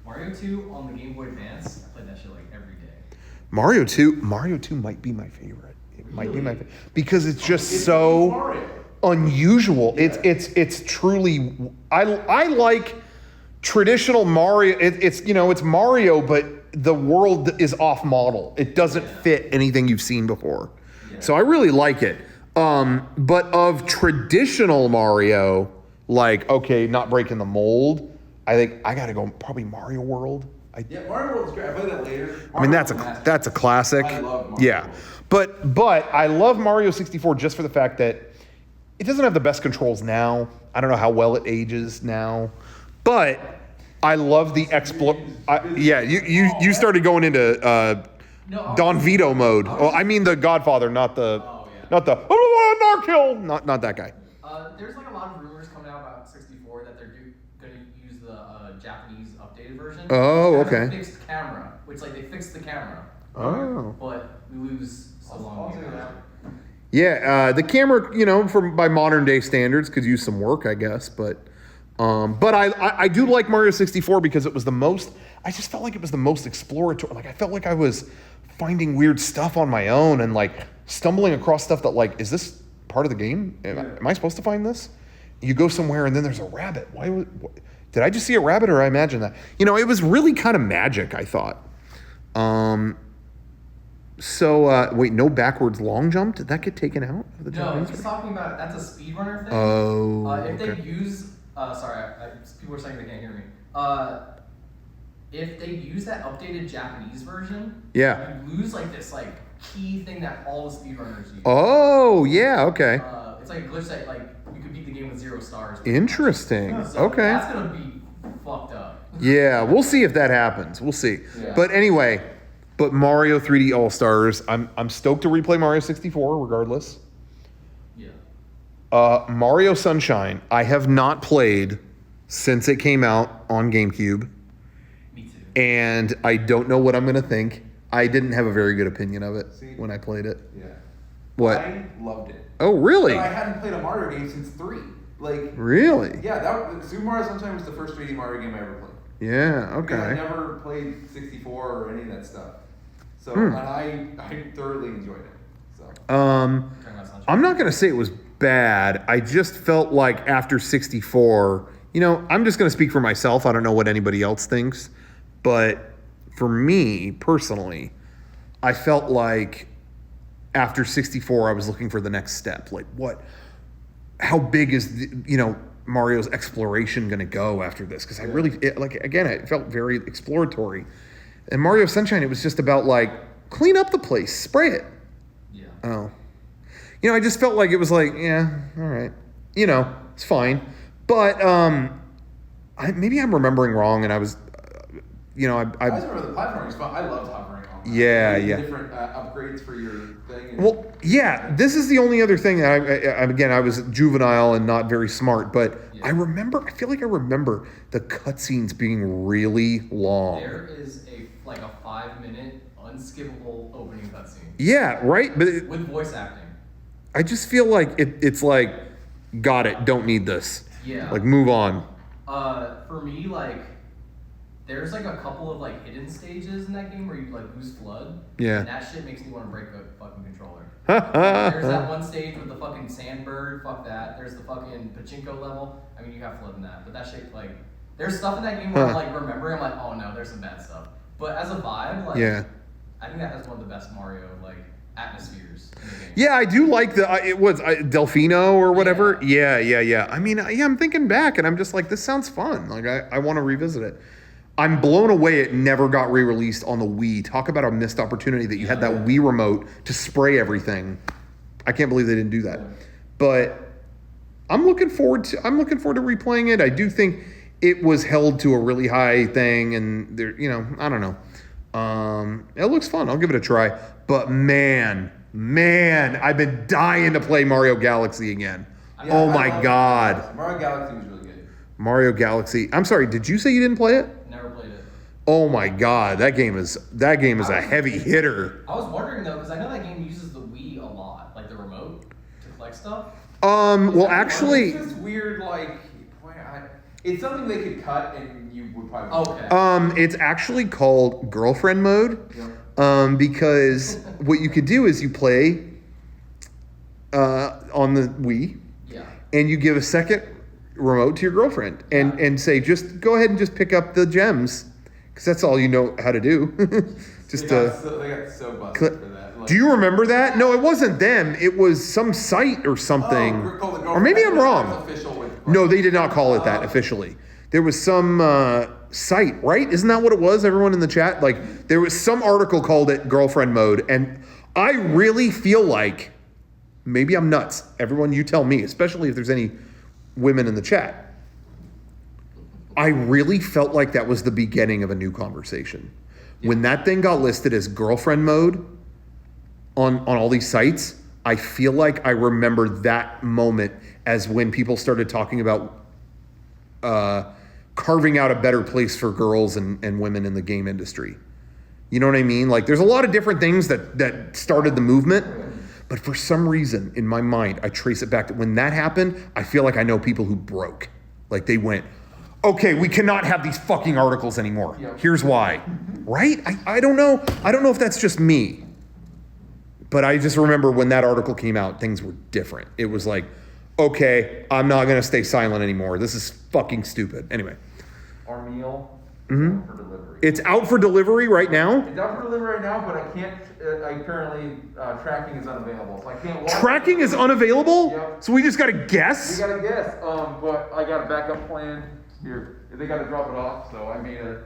[SPEAKER 3] Mario 2 on the Game Boy Advance, I played that shit like every day.
[SPEAKER 1] Mario 2 might be my favorite. It might be my favorite because it's just
[SPEAKER 2] It's
[SPEAKER 1] so
[SPEAKER 2] Mario.
[SPEAKER 1] unusual.
[SPEAKER 2] Yeah.
[SPEAKER 1] It's truly I like traditional Mario. It's Mario, but the world is off model. It doesn't fit anything you've seen before.
[SPEAKER 3] Yeah.
[SPEAKER 1] So I really like it. But of traditional Mario, like okay, not breaking the mold. I think I gotta go probably Mario World.
[SPEAKER 2] Yeah, Mario World's great. I played that later.
[SPEAKER 1] I mean that's a classic.
[SPEAKER 2] I love Mario
[SPEAKER 1] Yeah,
[SPEAKER 2] World.
[SPEAKER 1] but I love Mario 64 just for the fact that it doesn't have the best controls now. I don't know how well it ages now, but I love the Yeah, you started going into Don Vito mode. Oh, I mean the Godfather, not the Narkill, not that guy.
[SPEAKER 3] There's like a lot of rumors coming out about 64 that they're going to use the Japanese updated version.
[SPEAKER 1] Oh,
[SPEAKER 3] It has a
[SPEAKER 1] okay.
[SPEAKER 3] Fixed camera, which like they fixed the camera.
[SPEAKER 1] Oh.
[SPEAKER 3] But we lose so long.
[SPEAKER 2] I'll take that.
[SPEAKER 1] Yeah, the camera, by modern day standards, could use some work, I guess. But I do like Mario 64 because it was the most. I just felt like it was the most exploratory. Like I felt like I was finding weird stuff on my own and like stumbling across stuff that like, is this part of the game? Am I supposed to find this? You go somewhere and then there's a rabbit. Did I just see a rabbit or I imagine that? It was really kind of magic, I thought. So wait, no backwards long jump? Did that get taken out of the
[SPEAKER 3] No,
[SPEAKER 1] Japanese
[SPEAKER 3] he's
[SPEAKER 1] version?
[SPEAKER 3] talking about that's a speedrunner thing.
[SPEAKER 1] Oh,
[SPEAKER 3] If
[SPEAKER 1] okay.
[SPEAKER 3] they use, people are saying they can't hear me. If they use that updated Japanese version,
[SPEAKER 1] Yeah.
[SPEAKER 3] you lose like this like key thing that all the speedrunners use.
[SPEAKER 1] Oh, yeah, okay.
[SPEAKER 3] It's like a glitch that like you could beat the game with 0 stars.
[SPEAKER 1] Interesting.
[SPEAKER 3] So
[SPEAKER 1] Okay.
[SPEAKER 3] That's gonna be fucked up.
[SPEAKER 1] Yeah, we'll see if that happens. We'll see.
[SPEAKER 2] Yeah.
[SPEAKER 1] But anyway, Mario 3D All-Stars, I'm stoked to replay Mario 64 regardless.
[SPEAKER 3] Yeah.
[SPEAKER 1] Mario Sunshine, I have not played since it came out on GameCube,
[SPEAKER 3] Me too.
[SPEAKER 1] and I don't know what I'm going to think. I didn't have a very good opinion of it
[SPEAKER 2] See?
[SPEAKER 1] when I played it.
[SPEAKER 2] Yeah.
[SPEAKER 1] What?
[SPEAKER 2] I loved it.
[SPEAKER 1] Oh, really?
[SPEAKER 2] But I hadn't played a Mario game since 3. Like,
[SPEAKER 1] Really?
[SPEAKER 2] yeah, Super Mario Sunshine was the first 3D Mario game I ever played.
[SPEAKER 1] Yeah,
[SPEAKER 2] Because I
[SPEAKER 1] okay.
[SPEAKER 2] never played 64 or any of that stuff. So,
[SPEAKER 1] Hmm.
[SPEAKER 2] and I thoroughly enjoyed it. So,
[SPEAKER 3] Talking about Sunshine.
[SPEAKER 1] I'm not going to say it was bad. I just felt like after 64, I'm just going to speak for myself. I don't know what anybody else thinks. But for me personally, I felt like after 64, I was looking for the next step. Like, how big is, Mario's exploration going to go after this? Because it felt very exploratory. And Mario Sunshine, it was just about like, clean up the place, spray it.
[SPEAKER 3] Yeah.
[SPEAKER 1] Oh. I just felt like it was like, yeah, all right. It's fine. But maybe I'm remembering wrong and I was,
[SPEAKER 2] I just remember the platforming was fun. I loved hovering on that.
[SPEAKER 1] Yeah,
[SPEAKER 2] Like,
[SPEAKER 1] yeah.
[SPEAKER 2] Different upgrades for your thing. And
[SPEAKER 1] well, yeah, this is the only other thing that I was juvenile and not very smart, but
[SPEAKER 3] Yeah.
[SPEAKER 1] I feel like I remember the cutscenes being really long.
[SPEAKER 3] There is a 5-minute unskippable opening cutscene.
[SPEAKER 1] Yeah, right. But
[SPEAKER 3] With voice acting.
[SPEAKER 1] I just feel like it's like, got it. Don't need this.
[SPEAKER 3] Yeah.
[SPEAKER 1] Like, move on.
[SPEAKER 3] For me, like, there's like a couple of like hidden stages in that game where you like lose flood.
[SPEAKER 1] Yeah.
[SPEAKER 3] And that shit makes me want to break a fucking controller. There's that one stage with the fucking sandbird. Fuck that. There's the fucking pachinko level. I mean, you have flood in that, but that shit like, there's stuff in that game where I'm like remembering. I'm like, oh no, there's some bad stuff. But as a vibe, like,
[SPEAKER 1] Yeah.
[SPEAKER 3] I think that has one of the best Mario like atmospheres in the game.
[SPEAKER 1] Yeah, I do like it was Delfino or whatever. Yeah. I mean, yeah, I'm thinking back and I'm just like, this sounds fun. Like, I want to revisit it. I'm blown away it never got re-released on the Wii. Talk about a missed opportunity that you had that Wii remote to spray everything. I can't believe they didn't do that. But I'm looking forward to replaying it. I do think it was held to a really high thing, and there, I don't know. It looks fun. I'll give it a try. But man, I've been dying to play Mario Galaxy again.
[SPEAKER 4] Yeah,
[SPEAKER 1] oh my God.
[SPEAKER 4] Mario Galaxy was really good.
[SPEAKER 1] Mario Galaxy. I'm sorry, did you say you didn't play it?
[SPEAKER 3] Never played it.
[SPEAKER 1] Oh my God, that game is a heavy hitter.
[SPEAKER 3] I was wondering though, because I know that game uses the Wii a lot, like the remote, to collect stuff.
[SPEAKER 1] Well, actually,
[SPEAKER 4] It's just weird, like, it's something they could cut and you would probably.
[SPEAKER 3] Okay.
[SPEAKER 1] it's actually called girlfriend mode.
[SPEAKER 4] Yep.
[SPEAKER 1] Because what you could do is you play on the Wii,
[SPEAKER 3] Yeah.
[SPEAKER 1] and you give a second remote to your girlfriend, and say, just go ahead and just pick up the gems, because that's all you know how to do. Just
[SPEAKER 4] they got so busted for that. Like,
[SPEAKER 1] do you remember that? No, it wasn't them. It was some site or something. Or maybe I'm wrong. No, they did not call it that officially. There was some site, right? Isn't that what it was? Everyone in the chat? Like, there was some article called it girlfriend mode. And I really feel like, maybe I'm nuts. Everyone, you tell me, especially if there's any women in the chat. I really felt like that was the beginning of a new conversation. When that thing got listed as girlfriend mode on all these sites, I feel like I remember that moment as when people started talking about carving out a better place for girls and women in the game industry. You know what I mean? Like, there's a lot of different things that started the movement, but for some reason in my mind, I trace it back to when that happened. I feel like I know people who broke. Like, they went, okay, we cannot have these fucking articles anymore. Here's why. Right? I don't know. I don't know if that's just me. But I just remember when that article came out, things were different. It was like, okay, I'm not going to stay silent anymore. This is fucking stupid. Anyway.
[SPEAKER 2] Our meal is out for delivery.
[SPEAKER 1] It's out for delivery right now?
[SPEAKER 2] It's out for delivery right now, but I can't, apparently tracking is unavailable. So I can't watch
[SPEAKER 1] Tracking is unavailable?
[SPEAKER 2] Yep.
[SPEAKER 1] So we just got to guess?
[SPEAKER 2] We gotta guess, but I got a backup plan here. They gotta drop it off, so I made a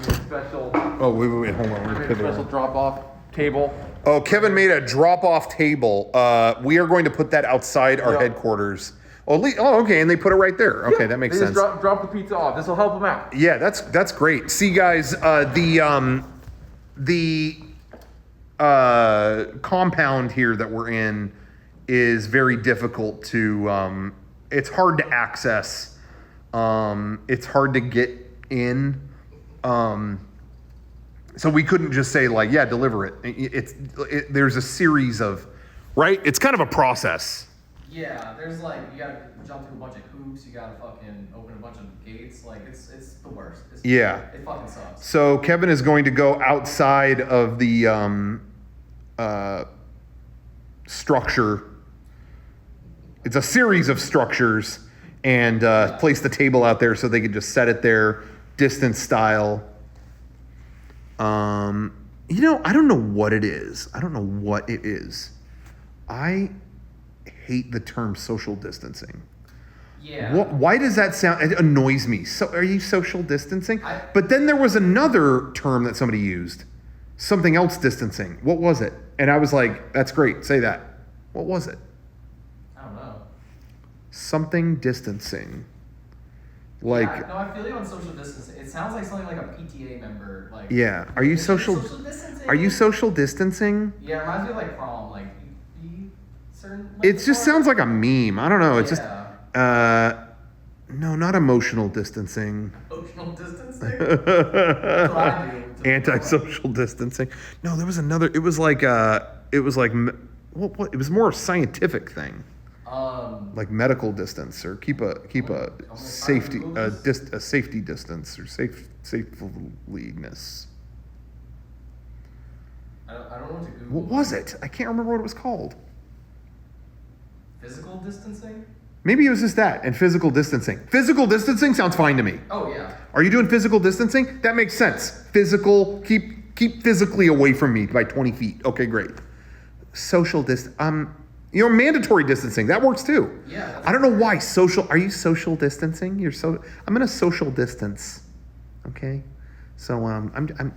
[SPEAKER 2] special.
[SPEAKER 1] Oh, wait, hold on.
[SPEAKER 2] I made a special drop off table.
[SPEAKER 1] Oh, Kevin made a drop-off table. We are going to put that outside our
[SPEAKER 2] Yep.
[SPEAKER 1] headquarters. Okay, and they put it right there. Okay, that makes
[SPEAKER 2] They
[SPEAKER 1] sense.
[SPEAKER 2] just drop the pizza off. This will help them out.
[SPEAKER 1] Yeah, that's great. See, guys, the compound here that we're in is very difficult to. It's hard to access. It's hard to get in. So we couldn't just say like, yeah, deliver it. There's a series of, right? It's kind of a process.
[SPEAKER 3] Yeah, there's like, you gotta jump through a bunch of hoops, you gotta fucking open a bunch of gates, like it's the worst.
[SPEAKER 1] Yeah.
[SPEAKER 3] It fucking sucks.
[SPEAKER 1] So Kevin is going to go outside of the structure. It's a series of structures, and place the table out there so they can just set it there, distance style. I don't know what it is. I hate the term social distancing.
[SPEAKER 3] Yeah.
[SPEAKER 1] Why does that sound? It annoys me. So, are you social distancing? But then there was another term that somebody used, something else distancing. What was it? And I was like, that's great. Say that. What was it?
[SPEAKER 3] I don't know.
[SPEAKER 1] Something distancing. Like,
[SPEAKER 3] Yeah, no, I feel you on social distancing. It sounds like something like a PTA member. Like,
[SPEAKER 1] yeah. Are you social?
[SPEAKER 3] distancing?
[SPEAKER 1] Are you social distancing?
[SPEAKER 3] Yeah, it reminds me of like prom. Like, be certain.
[SPEAKER 1] It just sounds like a meme. I don't know. It's just,
[SPEAKER 3] Yeah.
[SPEAKER 1] no, not emotional distancing.
[SPEAKER 3] Emotional distancing. That's what I do
[SPEAKER 1] Anti-social distancing. No, there was another. It was like what? It was more a scientific thing, like medical distance or keep a safety a safety distance or safeliness.
[SPEAKER 3] I don't know what to Google.
[SPEAKER 1] What was it? I can't remember what it was called.
[SPEAKER 3] Physical distancing?
[SPEAKER 1] Maybe it was just that and physical distancing. Physical distancing sounds fine to me.
[SPEAKER 3] Oh yeah.
[SPEAKER 1] Are you doing physical distancing? That makes sense. Physical, keep physically away from me by 20 feet. Okay, great. Social mandatory distancing, that works too.
[SPEAKER 3] Yeah.
[SPEAKER 1] I don't know why are you social distancing? I'm in a social distance. Okay? So I'm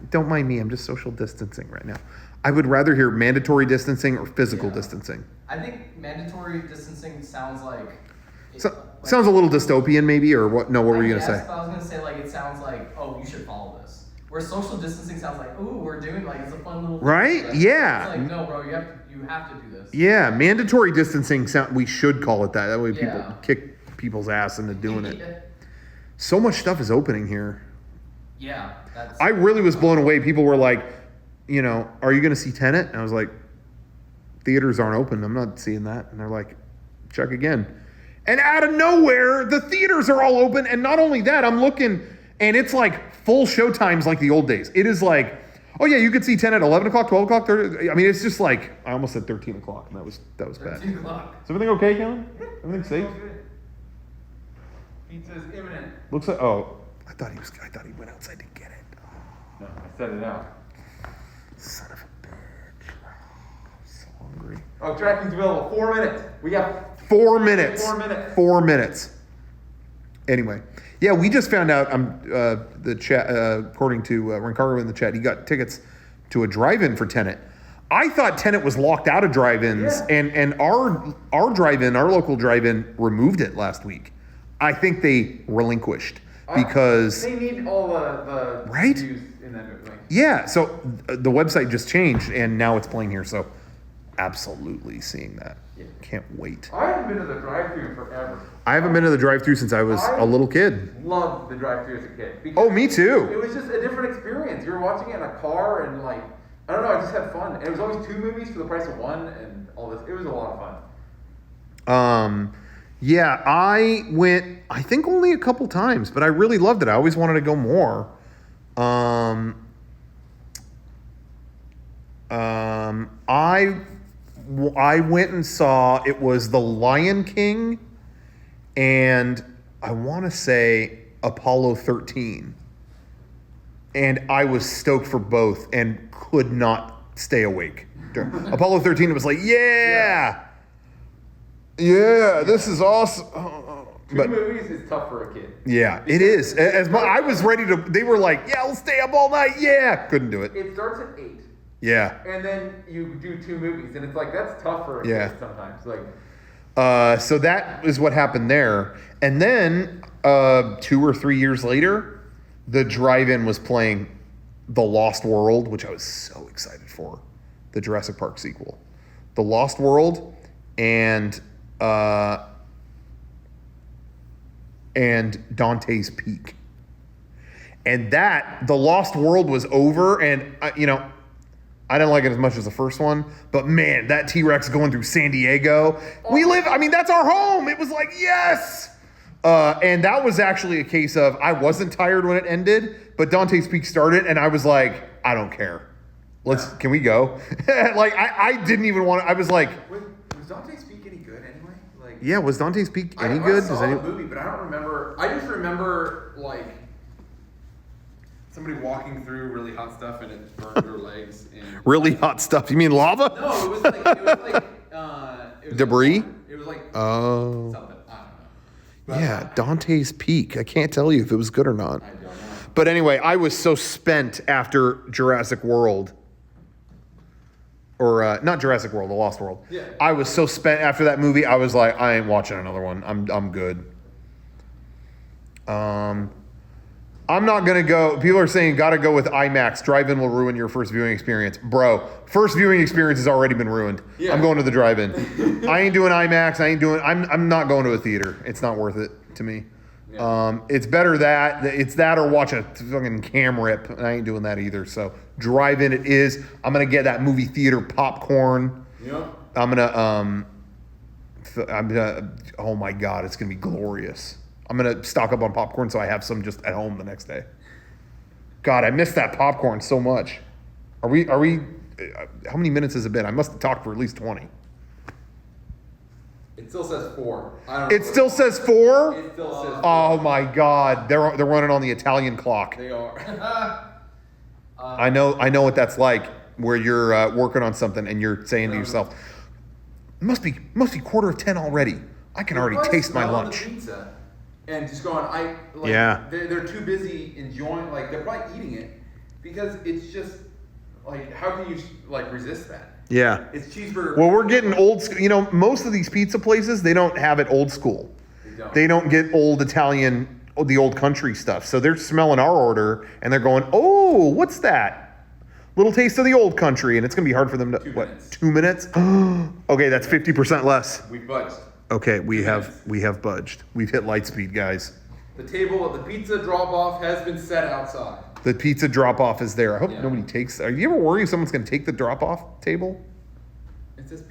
[SPEAKER 1] don't mind me, I'm just social distancing right now. I would rather hear mandatory distancing or physical distancing.
[SPEAKER 3] I think mandatory distancing sounds like
[SPEAKER 1] sounds a little dystopian maybe, or what? No, what were you going to say?
[SPEAKER 3] But I was going to say, like, it sounds like, oh, you should follow this. Where social distancing sounds like, ooh, we're doing, like, it's a fun little thing.
[SPEAKER 1] Right? Yeah.
[SPEAKER 3] It's like, no, bro, you have to do this.
[SPEAKER 1] Yeah, mandatory distancing we should call it that. That way people
[SPEAKER 3] Yeah.
[SPEAKER 1] kick people's ass into doing it. So much stuff is opening here.
[SPEAKER 3] Yeah.
[SPEAKER 1] I really was blown away. People were like, are you going to see Tenet? And I was like, theaters aren't open. I'm not seeing that. And they're like, check again. And out of nowhere, the theaters are all open. And not only that, I'm looking, and it's like full show times like the old days. It is like, oh yeah, you could see 10 at 11 o'clock, 12 o'clock, 30. I mean, it's just like, I almost said 13 o'clock, and that was bad.
[SPEAKER 3] 13 o'clock.
[SPEAKER 1] Is everything okay, Kellen? Everything safe?
[SPEAKER 4] Pizza's imminent.
[SPEAKER 1] Looks like, I thought he went outside to get it.
[SPEAKER 2] No, I set it out.
[SPEAKER 1] Son of a bitch. So hungry.
[SPEAKER 4] Oh, tracking's available. 4 minutes. We got
[SPEAKER 1] 4 minutes.
[SPEAKER 4] 4 minutes.
[SPEAKER 1] 4 minutes. Anyway, yeah, we just found out. The chat, according to Ricardo in the chat, he got tickets to a drive-in for Tenet. I thought Tenet was locked out of drive-ins, and our drive-in, our local drive-in, removed it last week. I think they relinquished because
[SPEAKER 4] they need all the
[SPEAKER 1] right
[SPEAKER 4] views in that movie.
[SPEAKER 1] Yeah, so the website just changed, and now it's playing here. So absolutely seeing that.
[SPEAKER 4] Yeah.
[SPEAKER 1] Can't wait.
[SPEAKER 4] I haven't been to the drive-thru in forever.
[SPEAKER 1] I haven't been to the drive-thru since I was a little kid.
[SPEAKER 4] Loved the drive-thru as a kid.
[SPEAKER 1] Oh, me too.
[SPEAKER 4] It was just a different experience. You were watching it in a car, and like, I don't know, I just had fun. And it was always 2 movies for the price of 1, and all this. It was a lot of fun.
[SPEAKER 1] Yeah, I went, I think only a couple times, but I really loved it. I always wanted to go more. I went and saw, it was The Lion King and I want to say Apollo 13. And I was stoked for both and could not stay awake. Apollo 13, it was like, yeah, this is awesome.
[SPEAKER 4] Two movies is tough for a kid.
[SPEAKER 1] Yeah, it is. I was ready to, they were like, yeah, I'll stay up all night. Yeah, couldn't do it.
[SPEAKER 4] It starts at 8.
[SPEAKER 1] Yeah.
[SPEAKER 4] And then you do 2 movies, and it's like, that's tough for a
[SPEAKER 1] Yeah.
[SPEAKER 4] kid sometimes. Like,
[SPEAKER 1] So that is what happened there. And then 2 or 3 years later, the drive-in was playing The Lost World, which I was so excited for. The Jurassic Park sequel. The Lost World and Dantes Peak. And The Lost World was over, and I didn't like it as much as the first one, but man, that T-Rex going through San Diego. That's our home. It was like, yes. And that was actually a case of, I wasn't tired when it ended, but Dante's Peak started, and I was like, I don't care. Can we go? I didn't even want to, I was like.
[SPEAKER 4] was Dante's Peak any good anyway? Like,
[SPEAKER 1] Yeah, was Dante's Peak any good?
[SPEAKER 4] I saw the movie, but I don't remember. I just remember, like, somebody walking through really hot stuff and it burned their legs. And
[SPEAKER 1] Really hot stuff. You mean lava?
[SPEAKER 4] no, it was like it was
[SPEAKER 1] Debris?
[SPEAKER 4] It was like
[SPEAKER 1] Oh.
[SPEAKER 4] something. I don't know. But
[SPEAKER 1] Yeah, Dante's Peak. I can't tell you if it was good or not.
[SPEAKER 4] I don't know.
[SPEAKER 1] But anyway, I was so spent after Jurassic World. Or not Jurassic World, The Lost World.
[SPEAKER 4] Yeah.
[SPEAKER 1] I was so spent after that movie. I was like, I ain't watching another one. I'm good. I'm not gonna go. People are saying gotta go with IMAX. Drive-in will ruin your first viewing experience, bro. First viewing experience has already been ruined.
[SPEAKER 4] Yeah.
[SPEAKER 1] I'm going to the drive-in. I ain't doing IMAX. I'm not going to a theater. It's not worth it to me.
[SPEAKER 4] Yeah.
[SPEAKER 1] It's better it's that or watch a fucking cam rip. And I ain't doing that either. So drive-in it is. I'm gonna get that movie theater popcorn.
[SPEAKER 4] Yep.
[SPEAKER 1] I'm gonna oh my god, it's gonna be glorious. I'm gonna stock up on popcorn so I have some just at home the next day. God, I miss that popcorn so much. Are we how many minutes has it been? I must have talked for at least 20.
[SPEAKER 4] It still says 4. I don't know.
[SPEAKER 1] It still says 4?
[SPEAKER 4] It still says 4.
[SPEAKER 1] Oh my god, they're running on the Italian clock.
[SPEAKER 4] They are.
[SPEAKER 1] I know what that's like, where you're working on something and you're saying to yourself, it must be 9:45 already. I can already taste my lunch.
[SPEAKER 4] The pizza and just going,
[SPEAKER 1] Yeah.
[SPEAKER 4] They're too busy enjoying, like they're probably eating it because it's just like, how can you like resist that?
[SPEAKER 1] Yeah.
[SPEAKER 4] It's cheeseburger.
[SPEAKER 1] Well, we're getting old school. You know, most of these pizza places, they don't have it old school. They don't get old Italian, the old country stuff. So they're smelling our order and they're going, oh, what's that? Little taste of the old country. And it's going to be hard for them to,
[SPEAKER 4] 2
[SPEAKER 1] what,
[SPEAKER 4] minutes.
[SPEAKER 1] 2 minutes? Okay, that's 50% less.
[SPEAKER 4] We budged.
[SPEAKER 1] Okay, we
[SPEAKER 4] 2
[SPEAKER 1] have
[SPEAKER 4] minutes.
[SPEAKER 1] budged. We've hit light speed, guys.
[SPEAKER 4] The table of the pizza drop off has been set outside.
[SPEAKER 1] The pizza drop off is there. I hope
[SPEAKER 4] Yeah.
[SPEAKER 1] nobody takes. Are you ever worried if someone's going to take the drop off table?
[SPEAKER 4] It says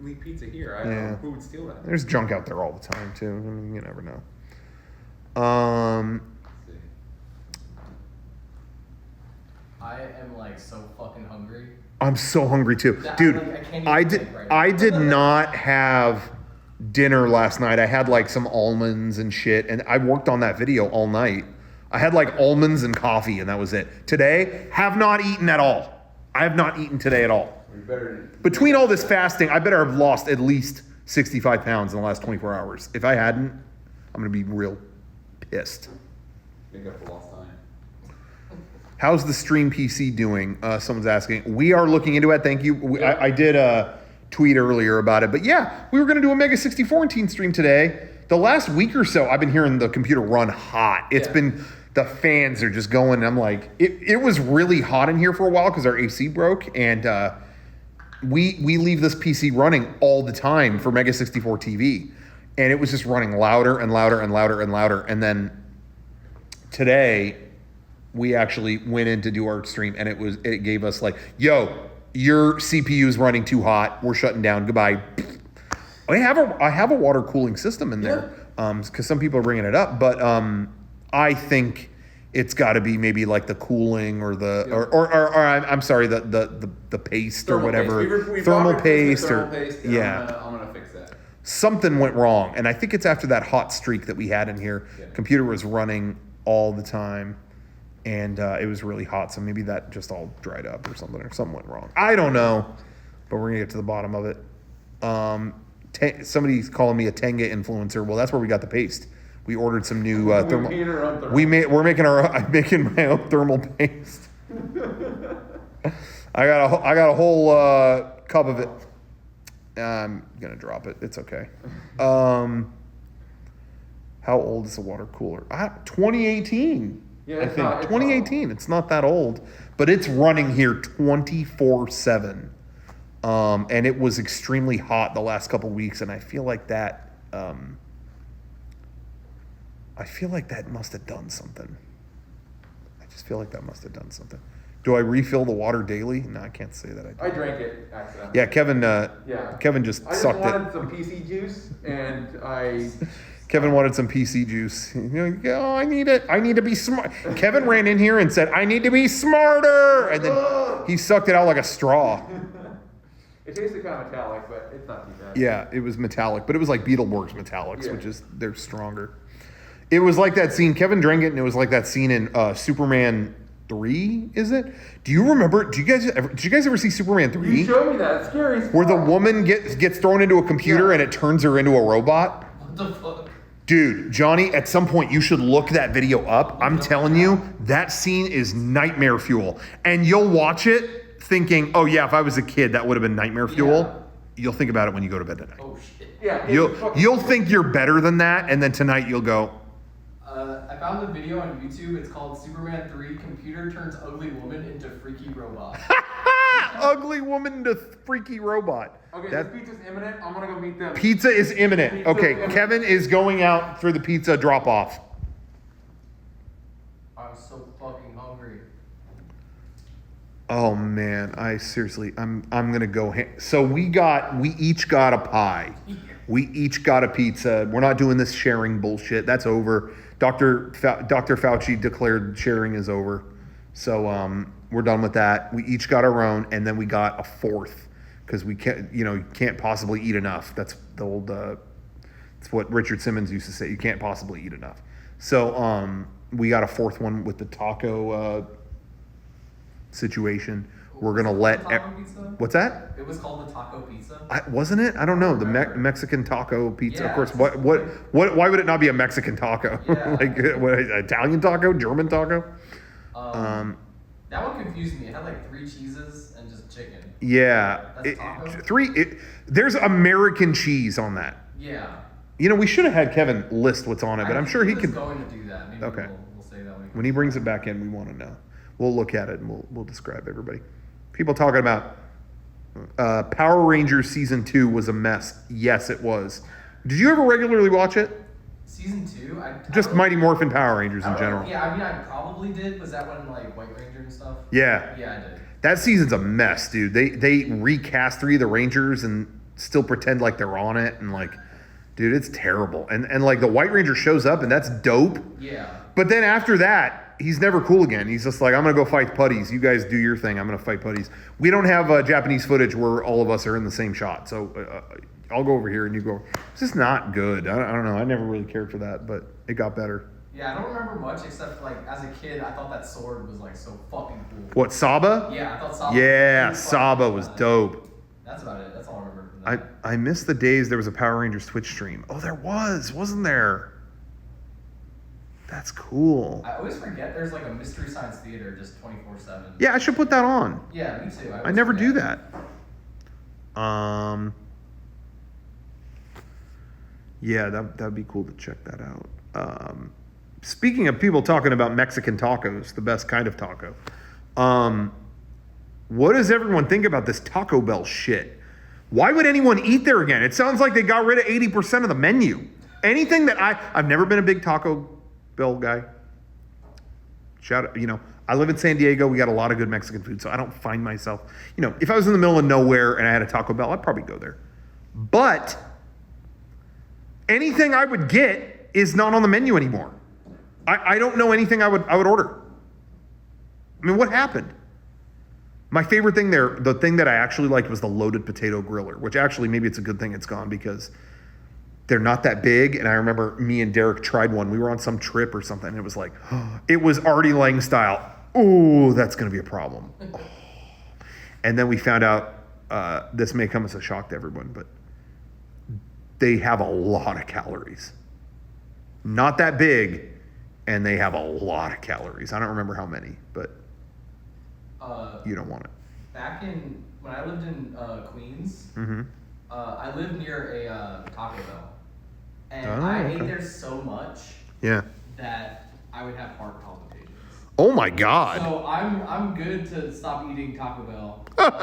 [SPEAKER 4] leave pizza here. I don't
[SPEAKER 1] Yeah.
[SPEAKER 4] know who would steal that.
[SPEAKER 1] There's junk out there all the time too. I mean, you never know.
[SPEAKER 4] Let's see.
[SPEAKER 3] I am like so fucking hungry.
[SPEAKER 1] I'm so hungry too,
[SPEAKER 3] That-
[SPEAKER 1] dude.
[SPEAKER 3] like, I can't even
[SPEAKER 1] I
[SPEAKER 3] think
[SPEAKER 1] did.
[SPEAKER 3] right
[SPEAKER 1] I
[SPEAKER 3] now.
[SPEAKER 1] did not have dinner last night. I had like some almonds and shit, and I worked on that video all night. I had like almonds and coffee, and that was it. Today, have not eaten at all. I have not eaten today at all.
[SPEAKER 4] We better.
[SPEAKER 1] Between all this fasting, I better have lost at least 65 pounds in the last 24 hours. If I hadn't, I'm gonna be real pissed.
[SPEAKER 4] Make up for lost time.
[SPEAKER 1] How's the stream PC doing? Someone's asking. We are looking into it. Thank you. I did a tweet earlier about it, but yeah, we were going to do a Mega 64 teen stream today. The last week or so, I've been hearing the computer run hot. It's been, the fans are just going. And I'm like, it was really hot in here for a while because our AC broke, and we leave this PC running all the time for Mega 64 TV, and it was just running louder and louder and louder and louder. And then today, we actually went in to do our stream, and it gave us like, yo, your CPU is running too hot. We're shutting down. Goodbye. I have a water cooling system in there because some people are bringing it up, but I think it's got to be maybe like the cooling or the or I'm sorry, the paste or whatever,
[SPEAKER 4] We
[SPEAKER 1] thermal
[SPEAKER 4] bought
[SPEAKER 1] paste
[SPEAKER 4] thermal
[SPEAKER 1] or
[SPEAKER 4] paste, and
[SPEAKER 1] yeah.
[SPEAKER 4] I'm gonna fix that.
[SPEAKER 1] Something went wrong, and I think it's after that hot streak that we had in here.
[SPEAKER 4] Yeah.
[SPEAKER 1] Computer was running all the time, and it was really hot, so maybe that just all dried up or something went wrong. I don't know, but we're gonna get to the bottom of it. Somebody's calling me a Tenga influencer. Well, that's where we got the paste. We ordered some new thermal. I'm making my own thermal paste. I got a whole cup of it. I'm gonna drop it. It's okay. How old is the water cooler? 2018.
[SPEAKER 4] Yeah,
[SPEAKER 1] I
[SPEAKER 4] it's
[SPEAKER 1] think
[SPEAKER 4] not- it's
[SPEAKER 1] 2018. It's not that old, but it's running here 24/7. And it was extremely hot the last couple weeks, and I feel like that. I feel like that must have done something. I just feel like that must have done something. Do I refill the water daily? No, I can't say that I do.
[SPEAKER 4] I drank it accidentally.
[SPEAKER 1] Yeah, Kevin.
[SPEAKER 4] Yeah.
[SPEAKER 1] Kevin just
[SPEAKER 4] I just
[SPEAKER 1] sucked
[SPEAKER 4] wanted
[SPEAKER 1] it.
[SPEAKER 4] some PC juice, and I.
[SPEAKER 1] Kevin wanted some PC juice. Oh, I need it. I need to be smart. Kevin ran in here and said, "I need to be smarter," and then he sucked it out like a straw.
[SPEAKER 4] It tasted kind of metallic, but it's not too bad.
[SPEAKER 1] Yeah, it was metallic, but it was like Beetleborgs metallics,
[SPEAKER 4] Yeah.
[SPEAKER 1] which is they're stronger. It was like that scene. Kevin drank it, and it was like that scene in Superman 3. Is it? Do you remember? Did you guys ever see Superman 3?
[SPEAKER 4] You showed me that. It's scary. as
[SPEAKER 1] Where the
[SPEAKER 4] fuck.
[SPEAKER 1] woman gets thrown into a computer
[SPEAKER 4] Yeah.
[SPEAKER 1] and it turns her into a robot?
[SPEAKER 3] What the fuck?
[SPEAKER 1] Dude, Johnny, at some point you should look that video up. I'm telling you, that scene is nightmare fuel. And you'll watch it thinking, oh yeah, if I was a kid, that would have been nightmare fuel.
[SPEAKER 3] Yeah.
[SPEAKER 1] You'll think about it when you go to bed tonight.
[SPEAKER 3] Oh shit.
[SPEAKER 4] Yeah. it's fucking-
[SPEAKER 1] You'll think you're better than that, and then tonight you'll go,
[SPEAKER 3] I found a video on YouTube. It's called Superman 3 Computer Turns Ugly Woman into Freaky Robot.
[SPEAKER 1] ugly woman to freaky robot.
[SPEAKER 4] Okay,
[SPEAKER 1] That
[SPEAKER 4] this pizza's imminent. I'm gonna go meet them.
[SPEAKER 1] pizza is imminent.
[SPEAKER 4] Pizza
[SPEAKER 1] Okay,
[SPEAKER 4] imminent.
[SPEAKER 1] Kevin is going out for the pizza drop off. Oh man, I'm gonna go. So we each got a pie. We each got a pizza. We're not doing this sharing bullshit. That's over. Dr. Fauci declared sharing is over. So we're done with that. We each got our own, and then we got a fourth because we can't, you can't possibly eat enough. That's the old. It's what Richard Simmons used to say. You can't possibly eat enough. So we got a fourth one with the taco situation. We're gonna let.
[SPEAKER 3] Taco pizza?
[SPEAKER 1] What's that?
[SPEAKER 3] It was called the taco pizza.
[SPEAKER 1] Wasn't it? I don't know. The Mexican taco pizza.
[SPEAKER 3] Yeah,
[SPEAKER 1] of course. What? Why would it not be a Mexican taco?
[SPEAKER 3] Yeah.
[SPEAKER 1] Like what? Italian taco? German taco?
[SPEAKER 3] That one confused me. It had like 3 cheeses and just chicken.
[SPEAKER 1] Yeah.
[SPEAKER 3] That's taco?
[SPEAKER 1] There's American cheese on that.
[SPEAKER 3] Yeah.
[SPEAKER 1] We should have had Kevin list what's on it, but I'm sure he
[SPEAKER 3] was
[SPEAKER 1] can.
[SPEAKER 3] going to do that. Maybe
[SPEAKER 1] Okay.
[SPEAKER 3] we'll say that
[SPEAKER 1] When he brings it back in, we want to know. We'll look at it and we'll describe everybody. People talking about Power Rangers season 2 was a mess. Yes, it was. Did you ever regularly watch it?
[SPEAKER 3] Season 2?
[SPEAKER 1] Just Mighty Morphin Power Rangers in general.
[SPEAKER 3] Yeah, I mean, I probably did. Was that when like White Ranger and stuff?
[SPEAKER 1] Yeah.
[SPEAKER 3] Yeah, I did.
[SPEAKER 1] That season's a mess, dude. They recast 3 of the Rangers and still pretend like they're on it, and like, dude, it's terrible. And like the White Ranger shows up and that's dope.
[SPEAKER 3] Yeah.
[SPEAKER 1] But then after that, he's never cool again. He's just like, I'm gonna go fight putties. You guys do your thing. I'm gonna fight putties. We don't have Japanese footage where all of us are in the same shot. So I'll go over here and you go. It's just not good. I don't know. I never really cared for that, but it got better.
[SPEAKER 3] Yeah, I don't remember much except like as a kid, I thought that sword was like so fucking cool.
[SPEAKER 1] What, Saba?
[SPEAKER 3] Yeah, I thought Saba.
[SPEAKER 1] Yeah,
[SPEAKER 3] was
[SPEAKER 1] Saba was dope.
[SPEAKER 3] That's about it. That's all I remember from that.
[SPEAKER 1] I missed the days there was a Power Rangers Twitch stream. Oh, there was, wasn't there? That's cool.
[SPEAKER 3] I always forget there's like a Mystery Science Theater just 24/7.
[SPEAKER 1] Yeah, I should put that on.
[SPEAKER 3] Yeah, me too.
[SPEAKER 1] I never do that. Yeah, that'd be cool to check that out. Speaking of people talking about Mexican tacos, the best kind of taco. What does everyone think about this Taco Bell shit? Why would anyone eat there again? It sounds like they got rid of 80% of the menu. Anything that I've never been a big Taco Bell guy. Shout out, I live in San Diego. We got a lot of good Mexican food, so I don't find myself, if I was in the middle of nowhere and I had a Taco Bell, I'd probably go there. But anything I would get is not on the menu anymore. I don't know anything I would order. I mean, what happened? My favorite thing there, the thing that I actually liked was the loaded potato griller, which actually maybe it's a good thing it's gone because they're not that big. And I remember me and Derek tried one. We were on some trip or something. And it was like, it was Artie Lang style. Ooh, that's going to be a problem. Oh. And then we found out, this may come as a shock to everyone, but they have a lot of calories. Not that big, and they have a lot of calories. I don't remember how many, but you don't want it.
[SPEAKER 3] Back when I lived in Queens,
[SPEAKER 1] Mm-hmm.
[SPEAKER 3] I lived near a Taco Bell, and
[SPEAKER 1] Oh,
[SPEAKER 3] I
[SPEAKER 1] okay.
[SPEAKER 3] ate there so much
[SPEAKER 1] Yeah.
[SPEAKER 3] that I would have heart palpitations.
[SPEAKER 1] Oh my God.
[SPEAKER 3] So I'm good to stop eating Taco Bell. But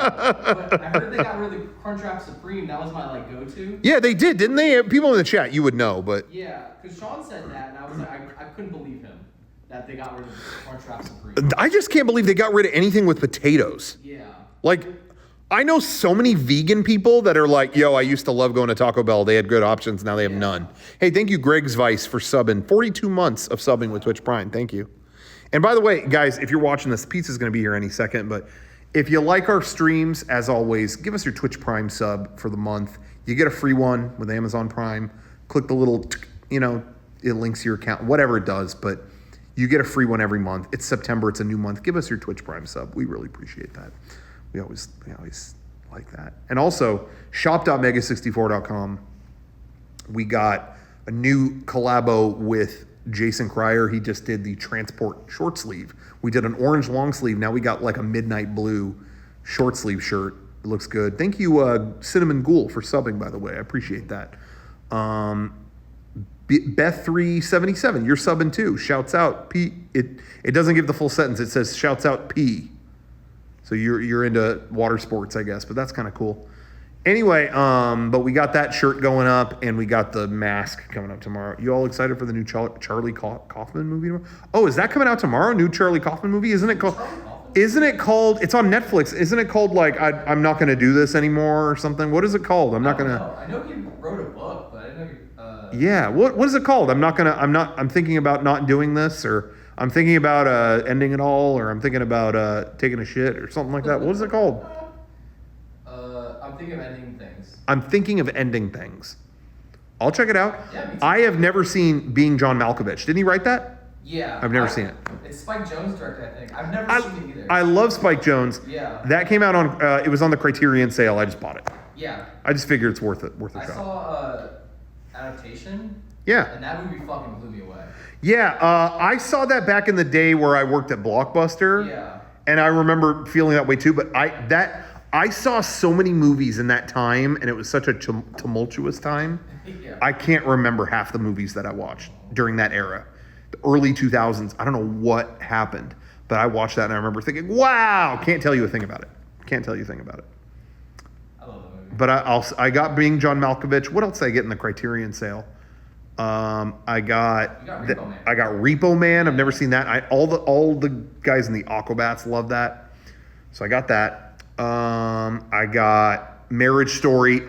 [SPEAKER 3] I heard they got rid of the Crunchwrap Supreme. That was my go-to.
[SPEAKER 1] Yeah, they did, didn't they? People in the chat, you would know, but
[SPEAKER 3] Yeah, because Sean said that, and I was like, I couldn't believe him that they got rid of Crunchwrap Supreme.
[SPEAKER 1] I just can't believe they got rid of anything with potatoes.
[SPEAKER 3] Yeah.
[SPEAKER 1] Like, I know so many vegan people that are like, yo, I used to love going to Taco Bell. They had good options. Now they have none. Hey, thank you, Greg's Vice, for subbing. 42 months of subbing with Twitch Prime. Thank you. And by the way, guys, if you're watching this, pizza's going to be here any second. But if you like our streams, as always, give us your Twitch Prime sub for the month. You get a free one with Amazon Prime. Click the little, it links your account, whatever it does. But you get a free one every month. It's September. It's a new month. Give us your Twitch Prime sub. We really appreciate that. We always like that. And also, shop.mega64.com. We got a new collabo with Jason Cryer. He just did the Transport short sleeve. We did an orange long sleeve. Now we got like a midnight blue short sleeve shirt. It looks good. Thank you, Cinnamon Ghoul, for subbing, by the way. I appreciate that. Beth377, you're subbing too. Shouts out P. It doesn't give the full sentence. It says shouts out P. So you're into water sports, I guess, but that's kind of cool. Anyway, but we got that shirt going up, and we got the mask coming up tomorrow. You all excited for the new Charlie Kaufman movie tomorrow? Oh, is that coming out tomorrow? New Charlie Kaufman movie? Isn't it called? Isn't it called? It's on Netflix. Isn't it called like I'm not going to do this anymore or something? What is it called? I'm not going to.
[SPEAKER 3] I know he wrote a book, but I didn't know.
[SPEAKER 1] Yeah. What is it called? I'm thinking about not doing this, or I'm thinking about ending it all, or I'm thinking about taking a shit or something like that. What is it called?
[SPEAKER 3] I'm thinking of ending things.
[SPEAKER 1] I'm thinking of ending things. I'll check it out.
[SPEAKER 3] Yeah, me too.
[SPEAKER 1] I have never seen Being John Malkovich. Didn't he write that?
[SPEAKER 3] Yeah.
[SPEAKER 1] I've never seen it.
[SPEAKER 3] It's Spike Jonze directed, I think. I've never seen it either.
[SPEAKER 1] I love Spike Jonze.
[SPEAKER 3] Yeah.
[SPEAKER 1] That came out on. It was on the Criterion sale. I just bought it.
[SPEAKER 3] Yeah.
[SPEAKER 1] I just figured it's worth a
[SPEAKER 3] I
[SPEAKER 1] shot.
[SPEAKER 3] saw adaptation.
[SPEAKER 1] Yeah.
[SPEAKER 3] And that movie fucking blew me away.
[SPEAKER 1] Yeah, I saw that back in the day where I worked at Blockbuster.
[SPEAKER 3] Yeah.
[SPEAKER 1] And I remember feeling that way too. But I saw so many movies in that time, and it was such a tumultuous time.
[SPEAKER 3] Yeah.
[SPEAKER 1] I can't remember half the movies that I watched during that era. The early 2000s, I don't know what happened, but I watched that and I remember thinking, wow, can't tell you a thing about it. Can't tell you a thing about it.
[SPEAKER 3] I love that movie.
[SPEAKER 1] But I got Being John Malkovich. What else did I get in the Criterion sale? I got
[SPEAKER 3] Repo Man.
[SPEAKER 1] I got Repo Man. I've never seen that. All the guys in the Aquabats love that. So I got that. I got Marriage Story.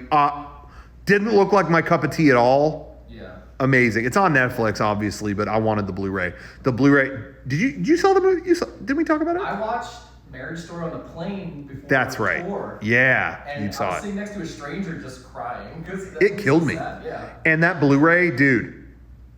[SPEAKER 1] Didn't look like my cup of tea at all.
[SPEAKER 3] Yeah.
[SPEAKER 1] Amazing. It's on Netflix, obviously, but I wanted the Blu-ray. The Blu-ray. Did you saw the movie? Didn't we talk about it?
[SPEAKER 3] I watched Marriage Story on the plane before
[SPEAKER 1] That's
[SPEAKER 3] the
[SPEAKER 1] right.
[SPEAKER 3] tour.
[SPEAKER 1] Yeah,
[SPEAKER 3] And
[SPEAKER 1] you
[SPEAKER 3] I
[SPEAKER 1] saw
[SPEAKER 3] was
[SPEAKER 1] it.
[SPEAKER 3] sitting next to a stranger just crying because
[SPEAKER 1] It killed me.
[SPEAKER 3] Yeah.
[SPEAKER 1] And that Blu-ray, dude,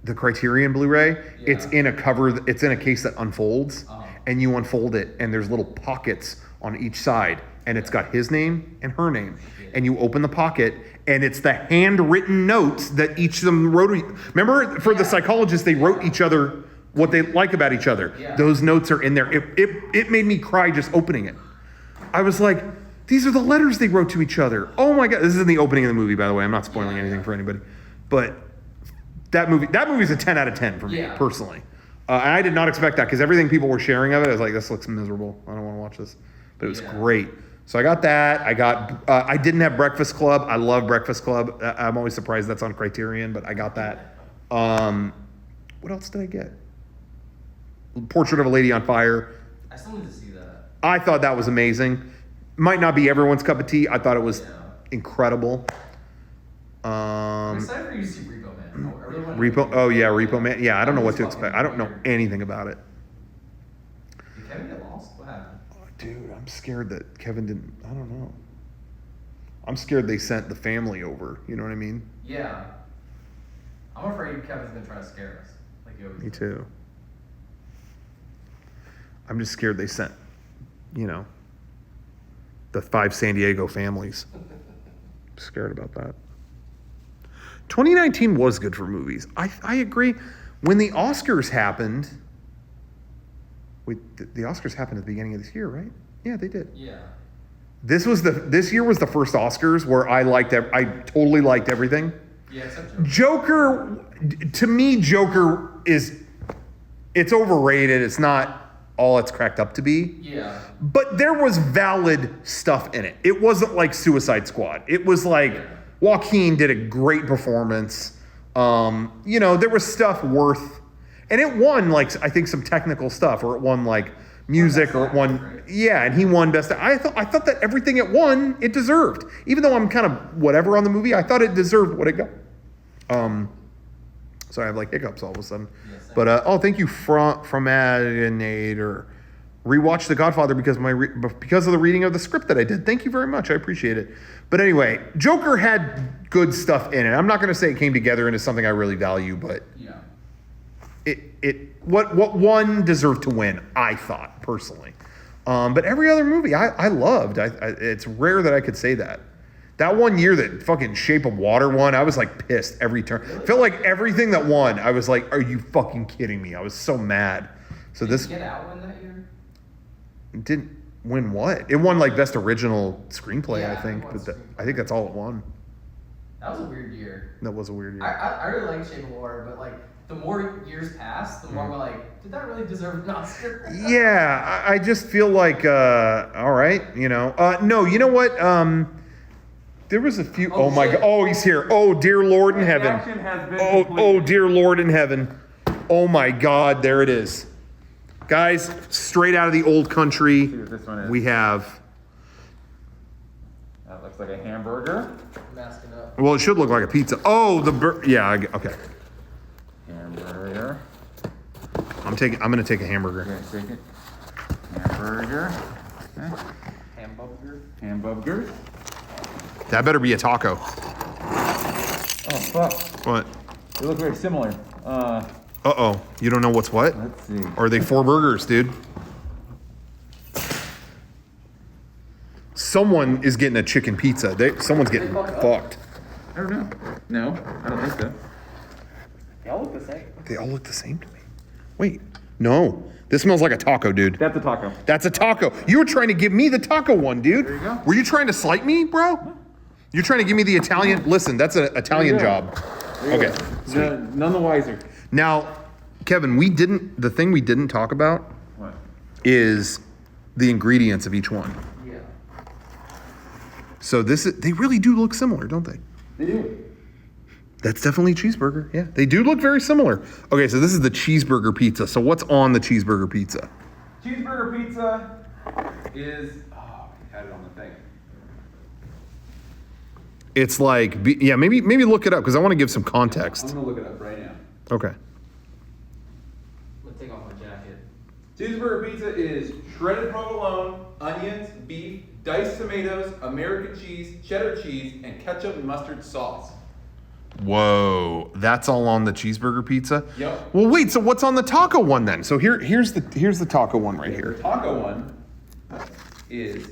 [SPEAKER 1] the Criterion Blu-ray,
[SPEAKER 3] Yeah.
[SPEAKER 1] it's in a cover. It's in a case that unfolds,
[SPEAKER 3] Uh-huh.
[SPEAKER 1] and you unfold it, and there's little pockets on each side, and it's got his name and her name. And you open the pocket, and it's the handwritten notes that each of them wrote. Remember, for the psychologists, they wrote each other what they like about each other.
[SPEAKER 3] Yeah.
[SPEAKER 1] Those notes are in there. It made me cry just opening it. I was like, these are the letters they wrote to each other. Oh my God. This is in the opening of the movie, by the way. I'm not spoiling anything for anybody. But that movie's a 10 out of 10 for me,
[SPEAKER 3] Yeah.
[SPEAKER 1] personally. And I did not expect that because everything people were sharing of it, I was like, this looks miserable. I don't want to watch this. But it was great. So I got that. I didn't have Breakfast Club. I love Breakfast Club. I'm always surprised that's on Criterion, but I got that. What else did I get? Portrait of a Lady on Fire.
[SPEAKER 3] I still need to see that.
[SPEAKER 1] I thought that was amazing. Might not be everyone's cup of tea. I thought it was incredible.
[SPEAKER 3] I'm excited for you to see Repo Man. I really want to
[SPEAKER 1] Repo Man. Yeah, I don't know what to expect. I don't know anything about it.
[SPEAKER 3] Did Kevin get lost? What happened?
[SPEAKER 1] Dude, I'm scared that Kevin didn't. I don't know. I'm scared they sent the family over. You know what I mean?
[SPEAKER 3] Yeah. I'm afraid Kevin's gonna try to scare us, like he always
[SPEAKER 1] Me
[SPEAKER 3] does.
[SPEAKER 1] too. I'm just scared they sent, the 5 San Diego families. Scared about that. 2019 was good for movies. I agree. When the Oscars happened, the Oscars happened at the beginning of this year, right? Yeah, they did.
[SPEAKER 3] Yeah.
[SPEAKER 1] This year was the first Oscars where I totally liked everything.
[SPEAKER 3] Yeah, except Joker.
[SPEAKER 1] To me, Joker it's overrated. It's not all it's cracked up to be.
[SPEAKER 3] Yeah.
[SPEAKER 1] But there was valid stuff in it. It wasn't like Suicide Squad. It was like Joaquin did a great performance. There was stuff worth, and it won I think some technical stuff, or it won music, or it won, and he won best. I thought that everything it won, it deserved. Even though I'm kind of whatever on the movie, I thought it deserved what it got. So I have hiccups all of a sudden.
[SPEAKER 3] Yes,
[SPEAKER 1] But thank you from Adinator. Rewatched The Godfather because of the reading of the script that I did. Thank you very much. I appreciate it. But anyway, Joker had good stuff in it. I'm not going to say it came together into something I really value, but what one deserved to win, I thought personally. But every other movie I loved. It's rare that I could say that. That one year that fucking Shape of Water won, I was pissed every turn.
[SPEAKER 3] Really?
[SPEAKER 1] Felt like everything that won, I was like, are you fucking kidding me? I was so mad. So
[SPEAKER 3] Did Get Out win that year?
[SPEAKER 1] Didn't win what? It won Best Original Screenplay,
[SPEAKER 3] Yeah,
[SPEAKER 1] I think.
[SPEAKER 3] it won
[SPEAKER 1] But
[SPEAKER 3] screenplay.
[SPEAKER 1] I think that's all it won.
[SPEAKER 3] That was a weird year.
[SPEAKER 1] That was a weird year.
[SPEAKER 3] I really like Shape of Water, but the more years pass, the more we're did that really deserve an Oscar?
[SPEAKER 1] Yeah, I just feel all right, no, you know what? There was a few. Oh my
[SPEAKER 3] shit.
[SPEAKER 1] God! Oh, he's here. Oh dear Lord in
[SPEAKER 4] The
[SPEAKER 1] heaven.
[SPEAKER 4] action has been
[SPEAKER 1] Oh
[SPEAKER 4] completed.
[SPEAKER 1] dear Lord in heaven. Oh my God! There it is. Guys, straight out of the old country,
[SPEAKER 4] See what this one is.
[SPEAKER 1] we have.
[SPEAKER 4] That looks like a hamburger.
[SPEAKER 3] Masking up.
[SPEAKER 1] Well, it should look like a pizza. Oh, okay.
[SPEAKER 4] Hamburger.
[SPEAKER 1] I'm gonna take a hamburger.
[SPEAKER 4] Okay, take it. Hamburger. Okay.
[SPEAKER 3] Hamburger.
[SPEAKER 4] Hamburger.
[SPEAKER 1] That better be a taco.
[SPEAKER 4] Oh fuck.
[SPEAKER 1] What?
[SPEAKER 4] They look very similar.
[SPEAKER 1] Uh-oh. You don't know what's what?
[SPEAKER 4] Let's see.
[SPEAKER 1] Or are they 4 burgers, dude? Someone is getting a chicken pizza. Someone's getting fucked.
[SPEAKER 4] I don't know. No, I don't think so.
[SPEAKER 3] They all look the same.
[SPEAKER 1] They all look the same to me. Wait. No. This smells like a taco, dude.
[SPEAKER 4] That's a taco.
[SPEAKER 1] That's a taco. You were trying to give me the taco one, dude.
[SPEAKER 4] There you go.
[SPEAKER 1] Were you trying to slight me, bro? You're trying to give me the Italian. Listen, that's an Italian
[SPEAKER 4] go.
[SPEAKER 1] job.
[SPEAKER 4] There you
[SPEAKER 1] Okay.
[SPEAKER 4] go. None the wiser.
[SPEAKER 1] Now, Kevin, the thing we didn't talk about
[SPEAKER 4] What?
[SPEAKER 1] is the ingredients of each one.
[SPEAKER 3] Yeah.
[SPEAKER 1] So they really do look similar, don't they?
[SPEAKER 4] They do.
[SPEAKER 1] That's definitely a cheeseburger. Yeah, they do look very similar. Okay, so this is the cheeseburger pizza. So what's on the cheeseburger pizza?
[SPEAKER 4] Cheeseburger pizza is. Oh, I had it on the thing.
[SPEAKER 1] It's like, maybe look it up because I want to give some context.
[SPEAKER 4] I'm gonna look it up right now.
[SPEAKER 1] Okay.
[SPEAKER 3] I'm gonna take off my jacket.
[SPEAKER 4] Cheeseburger pizza is shredded provolone, onions, beef, diced tomatoes, American cheese, cheddar cheese, and ketchup and mustard sauce.
[SPEAKER 1] Whoa, that's all on the cheeseburger pizza?
[SPEAKER 4] Yep.
[SPEAKER 1] Well, wait. So what's on the taco one then? So here's the taco one right
[SPEAKER 4] The
[SPEAKER 1] here.
[SPEAKER 4] taco one is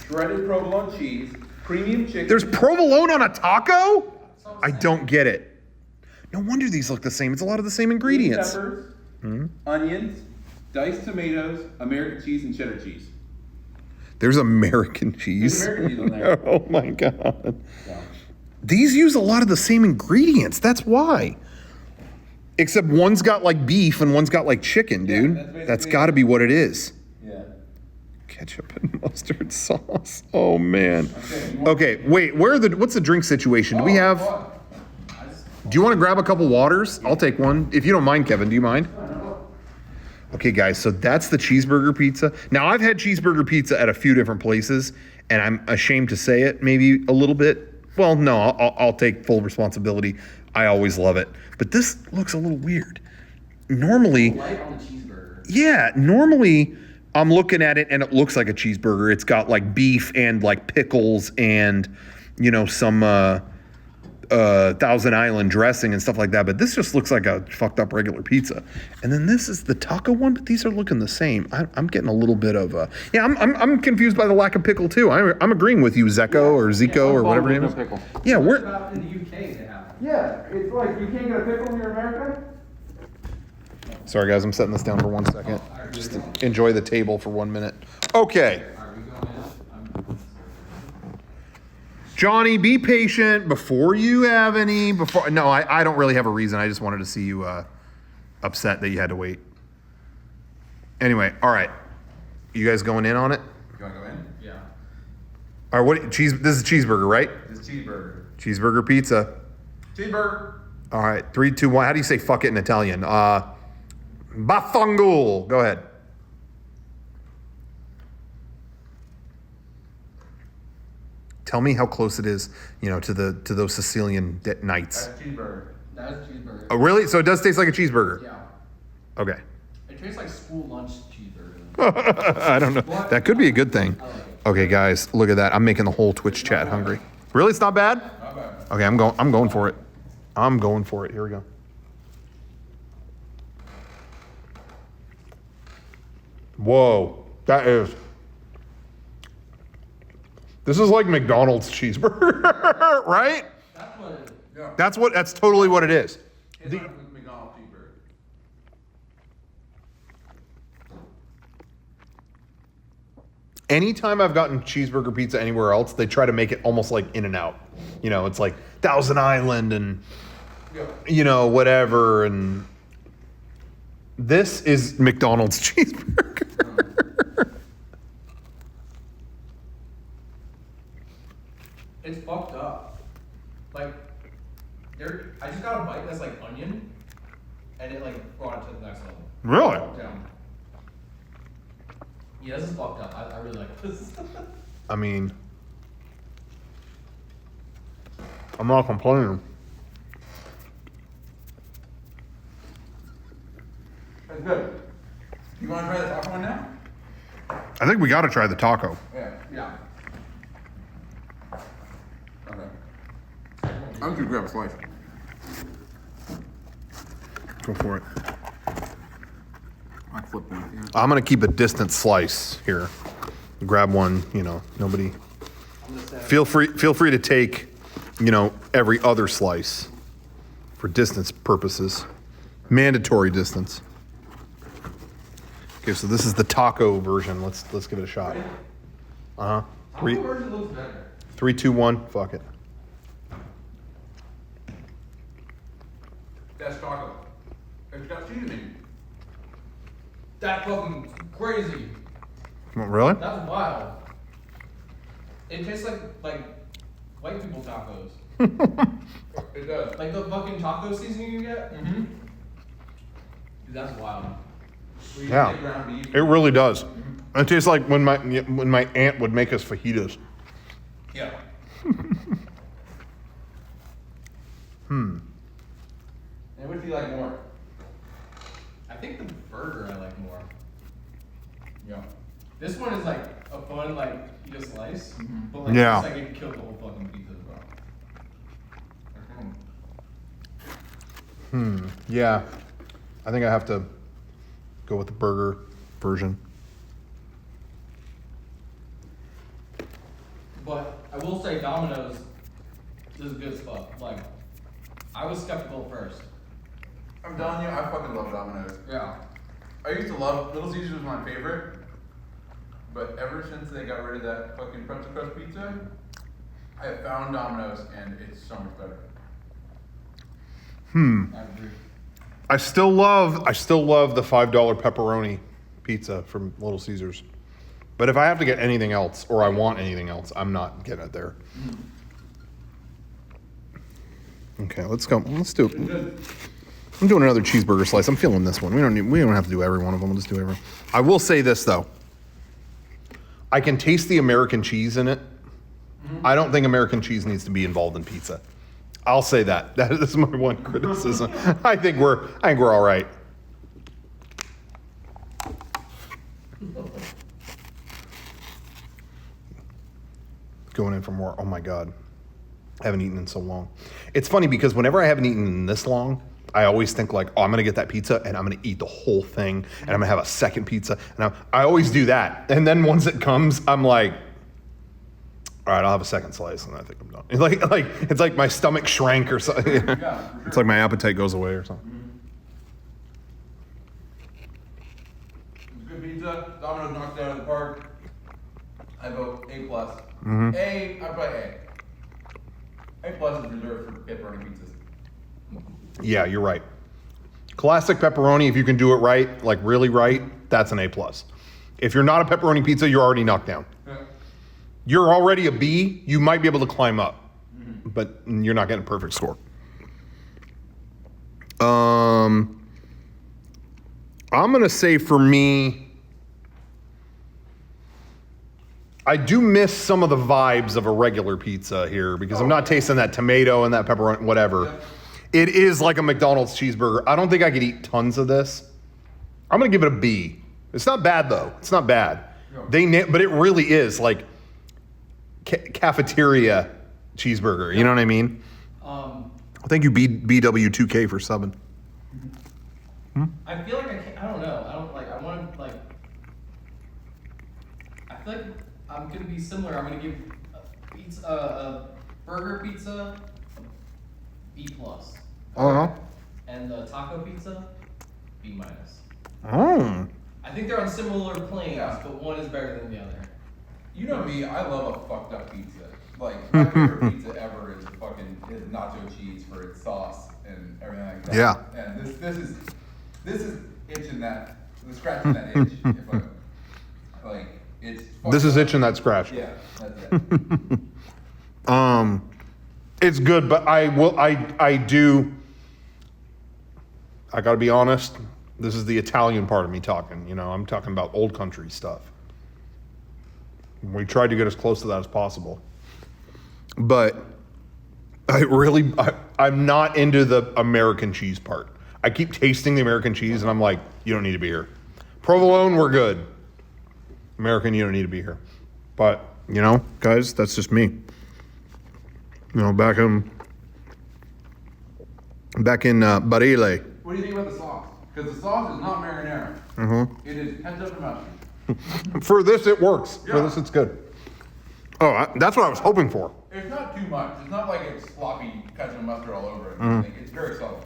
[SPEAKER 4] shredded provolone cheese, premium chicken.
[SPEAKER 1] There's provolone on a taco? I don't get it. No wonder these look the same. It's a lot of the same
[SPEAKER 4] green
[SPEAKER 1] ingredients.
[SPEAKER 4] peppers, onions, diced tomatoes, American cheese, and cheddar cheese.
[SPEAKER 1] There's American cheese.
[SPEAKER 4] There's American cheese on there.
[SPEAKER 1] Oh my god.
[SPEAKER 4] Yeah.
[SPEAKER 1] These use a lot of the same ingredients. That's why. Except one's got like beef and one's got like chicken,
[SPEAKER 4] Yeah,
[SPEAKER 1] dude.
[SPEAKER 4] that's basically
[SPEAKER 1] That's got to be what it is.
[SPEAKER 4] Yeah.
[SPEAKER 1] Ketchup and mustard sauce. Oh man.
[SPEAKER 4] Okay, you want-
[SPEAKER 1] Okay, wait. What's the drink situation? Do we have?
[SPEAKER 4] What?
[SPEAKER 1] Do you want to grab a couple waters? I'll take one. If you don't mind, Kevin. Do you mind? Okay, guys. So that's the cheeseburger pizza. Now I've had cheeseburger pizza at a few different places, and I'm ashamed to say it. Maybe a little bit. Well, no. I'll take full responsibility. I always love it. But this looks a little weird. Normally,
[SPEAKER 3] Light on the cheeseburger.
[SPEAKER 1] yeah, normally I'm looking at it and it looks like a cheeseburger. It's got like beef and like pickles and, some Thousand Island dressing and stuff like that. But this just looks like a fucked up regular pizza. And then this is the taco one, but these are looking the same. I'm getting a little bit of I'm confused by the lack of pickle too. I'm agreeing with you, Zeko or Zico or whatever your name is.
[SPEAKER 4] Pickle.
[SPEAKER 1] Yeah,
[SPEAKER 3] What
[SPEAKER 1] we're
[SPEAKER 3] about in the UK they have it?
[SPEAKER 4] Yeah, it's like you can't get a pickle in your America.
[SPEAKER 1] sorry guys. I'm setting this down for 1 second. Just to enjoy the table for 1 minute. Okay.
[SPEAKER 3] Are we going in?
[SPEAKER 1] Johnny, be patient before you have any. No, I don't really have a reason. I just wanted to see you upset that you had to wait. Anyway, all right. You guys going in on it?
[SPEAKER 4] You want to go in?
[SPEAKER 3] Yeah.
[SPEAKER 1] All right. This is cheeseburger, right?
[SPEAKER 4] This is cheeseburger.
[SPEAKER 1] Cheeseburger pizza.
[SPEAKER 4] Cheeseburger.
[SPEAKER 1] All right. 3, 2, 1. How do you say fuck it in Italian? Bafangul. Go ahead. Tell me how close it is, to those Sicilian nights.
[SPEAKER 4] That's cheeseburger.
[SPEAKER 3] That is cheeseburger.
[SPEAKER 1] Oh, really? So it does taste like a cheeseburger.
[SPEAKER 3] Yeah.
[SPEAKER 1] Okay.
[SPEAKER 3] It tastes like school lunch cheeseburger.
[SPEAKER 1] I don't know. That could be a good thing.
[SPEAKER 3] I like it.
[SPEAKER 1] Okay, guys, look at that. I'm making the whole Twitch chat hungry. Really? It's not bad?
[SPEAKER 4] Not bad.
[SPEAKER 1] Okay, I'm going for it. I'm going for it. Here we go. Whoa. This is like McDonald's cheeseburger, right?
[SPEAKER 3] That's what it is.
[SPEAKER 4] Yeah.
[SPEAKER 1] That's totally what it is.
[SPEAKER 4] It's like McDonald's cheeseburger.
[SPEAKER 1] Anytime I've gotten cheeseburger pizza anywhere else, they try to make it almost like In-N-Out. It's like Thousand Island and, whatever. And this is McDonald's cheeseburger.
[SPEAKER 3] It's fucked up. Like, I just got a bite that's like onion. and it like brought it to the next level.
[SPEAKER 1] Really?
[SPEAKER 3] Yeah, this is fucked up. I really like this.
[SPEAKER 1] I mean, I'm not complaining.
[SPEAKER 4] That's good. You want to try the taco one now?
[SPEAKER 1] I think we got to try the taco.
[SPEAKER 4] Yeah. Okay. I'm gonna grab a slice.
[SPEAKER 1] Go for it.
[SPEAKER 4] I flip one. Yeah.
[SPEAKER 1] I'm gonna keep a distant slice here. Grab one. You know, nobody. Feel free to take, you know, every other slice for distance purposes. Mandatory distance. Okay, so this is the taco version. Let's give it a shot. Uh huh.
[SPEAKER 2] Taco version looks better.
[SPEAKER 1] 3, 2, 1. Fuck it.
[SPEAKER 4] That's taco. It's got seasoning.
[SPEAKER 3] That's fucking crazy.
[SPEAKER 1] Oh, really?
[SPEAKER 3] That's wild. It tastes like white people tacos.
[SPEAKER 4] It does.
[SPEAKER 3] Like the fucking taco seasoning you get.
[SPEAKER 4] Mm-hmm.
[SPEAKER 3] Dude, that's wild.
[SPEAKER 1] Yeah.
[SPEAKER 4] Ground beef.
[SPEAKER 1] It really does. It tastes like when my aunt would make us fajitas.
[SPEAKER 4] Yeah.
[SPEAKER 1] Hmm.
[SPEAKER 4] And which do you like more?
[SPEAKER 3] I think the burger I like more.
[SPEAKER 4] Yeah.
[SPEAKER 3] This one is like a fun like eat a slice, but like
[SPEAKER 1] Yeah.
[SPEAKER 3] it's like it killed the whole fucking pizza as well.
[SPEAKER 1] Yeah. I think I have to go with the burger version.
[SPEAKER 3] But I will say Domino's is good stuff. Like I was skeptical at first.
[SPEAKER 4] I'm telling you, I fucking love Domino's.
[SPEAKER 3] Yeah.
[SPEAKER 4] I used to love Little Caesars was my favorite, but ever since they got rid of that fucking pretzel crust pizza, I have found Domino's and it's so much better.
[SPEAKER 3] I agree.
[SPEAKER 1] I still love the $5 pepperoni pizza from Little Caesars. But if I have to get anything else or I want anything else, I'm not getting it there. Okay, let's go. Let's do it. I'm doing another cheeseburger slice. I'm feeling this one. We don't have to do every one of them. We'll just do every. I will say this though. I can taste the American cheese in it. I don't think American cheese needs to be involved in pizza. I'll say that. That is my one criticism. I think we're all right. Going in for more. Oh my God. I haven't eaten in so long. It's funny because whenever I haven't eaten in this long, I always think like, oh, I'm gonna get that pizza and I'm gonna eat the whole thing and I'm gonna have a second pizza. And I always do that. And then once it comes, I'm like, all right, I'll have a second slice and I think I'm done. It's like my stomach shrank or something.
[SPEAKER 4] Yeah, for sure.
[SPEAKER 1] It's like my appetite goes away or something.
[SPEAKER 4] It's good pizza. Domino's knocked it out of the park. I vote A+. A, I play A. A+ is reserved for pepperoni pizzas.
[SPEAKER 1] Yeah, you're right. Classic pepperoni, if you can do it right, like really right, that's an A+. If you're not a pepperoni pizza, you're already knocked down.
[SPEAKER 4] Yeah.
[SPEAKER 1] You're already a B, you might be able to climb up, but you're not getting a perfect score. I'm gonna say for me, I do miss some of the vibes of a regular pizza here because I'm not tasting that tomato and that pepperoni, whatever.
[SPEAKER 4] Yeah.
[SPEAKER 1] It is like a McDonald's cheeseburger. I don't think I could eat tons of this. I'm gonna give it a B. It's not bad though. It's not bad.
[SPEAKER 4] Yeah.
[SPEAKER 1] But it really is like cafeteria cheeseburger. You know what I mean? Thank you, BW2K for subbing.
[SPEAKER 3] I feel like I can't. I don't know. I want to like. I feel like I'm gonna be similar. I'm gonna give a burger pizza B+. And the taco pizza B-.
[SPEAKER 1] Oh.
[SPEAKER 3] I think they're on similar planes, but one is better than the other.
[SPEAKER 5] You know me, I love a fucked up pizza. Like, my favorite pizza ever is nacho cheese for its sauce and everything like that.
[SPEAKER 1] Yeah.
[SPEAKER 5] And this is itching that, scratching that itch. If I, like, it's fucked
[SPEAKER 1] This is
[SPEAKER 5] up.
[SPEAKER 1] itching that scratch.
[SPEAKER 5] Yeah, that's it.
[SPEAKER 1] It's good, but I do. I got to be honest. This is the Italian part of me talking. You know, I'm talking about old country stuff. We tried to get as close to that as possible. But I'm not into the American cheese part. I keep tasting the American cheese and I'm like, you don't need to be here. Provolone, we're good. American, you don't need to be here. But, you know, guys, that's just me. You know, back in Barile.
[SPEAKER 5] What do you think about the sauce? Because the sauce is not marinara.
[SPEAKER 1] Mm-hmm.
[SPEAKER 5] It is ketchup and mustard.
[SPEAKER 1] For this, it works. For
[SPEAKER 5] Yeah.
[SPEAKER 1] this, it's good. Oh, that's what I was hoping for.
[SPEAKER 5] It's not too much. It's not like it's sloppy ketchup and mustard all over it. Like, it's very subtle.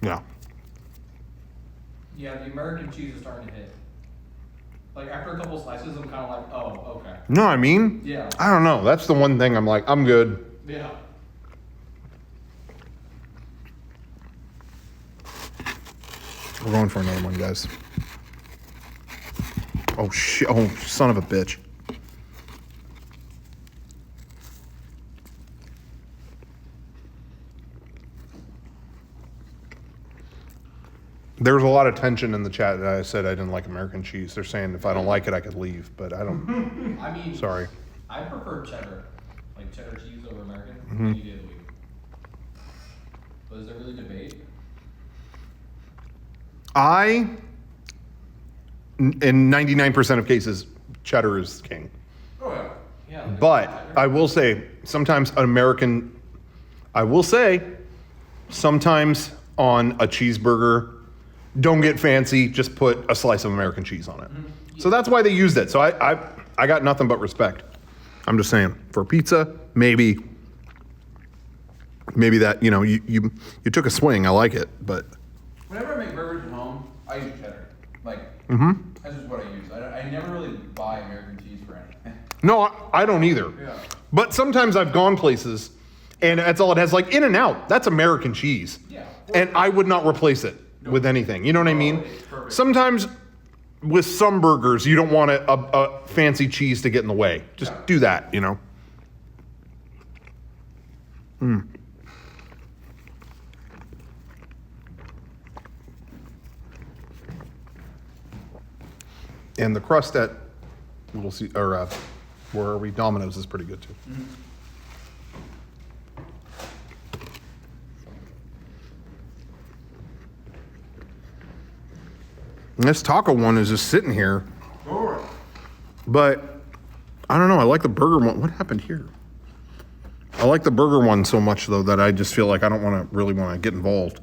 [SPEAKER 1] Yeah.
[SPEAKER 3] Yeah, the American cheese is starting to hit. Like after a couple slices, I'm kind of like, oh, okay.
[SPEAKER 1] No, I mean,
[SPEAKER 3] Yeah.
[SPEAKER 1] I don't know. That's the one thing I'm like, I'm good.
[SPEAKER 3] Yeah.
[SPEAKER 1] We're going for another one, guys. Oh, shit. Oh, son of a bitch. There's a lot of tension in the chat that I said I didn't like American cheese. They're saying if I don't like it, I could leave, but I don't.
[SPEAKER 3] I mean,
[SPEAKER 1] Sorry.
[SPEAKER 3] I prefer cheddar, like cheddar cheese over American any day of the week. But is there really debate?
[SPEAKER 1] In 99% of cases, cheddar is king.
[SPEAKER 5] Oh, yeah.
[SPEAKER 3] Yeah. like
[SPEAKER 1] But
[SPEAKER 3] cheddar.
[SPEAKER 1] I will say, sometimes sometimes on a cheeseburger, don't get fancy, just put a slice of American cheese on it. So that's why they used it. So I got nothing but respect. I'm just saying, for pizza, maybe that, you know, you took a swing, I like it, but
[SPEAKER 5] Whenever I make burgers at home, I use cheddar. Like, that's just what I use. I never really buy American cheese for anything.
[SPEAKER 1] no, I don't either.
[SPEAKER 5] Yeah.
[SPEAKER 1] But sometimes I've gone places and that's all it has, like In-N-Out, that's American cheese.
[SPEAKER 5] Yeah.
[SPEAKER 1] And I would not replace it with anything. You know what I mean?
[SPEAKER 5] it's perfect.
[SPEAKER 1] Sometimes with some burgers, you don't want a fancy cheese to get in the way. Just
[SPEAKER 5] Yeah.
[SPEAKER 1] do that, you know? And the crust at Little C or where are we? Domino's is pretty good too. And this taco one is just sitting here,
[SPEAKER 5] Sure.
[SPEAKER 1] but I don't know. I like the burger one. What happened here? I like the burger one so much though that I just feel like I don't really want to get involved.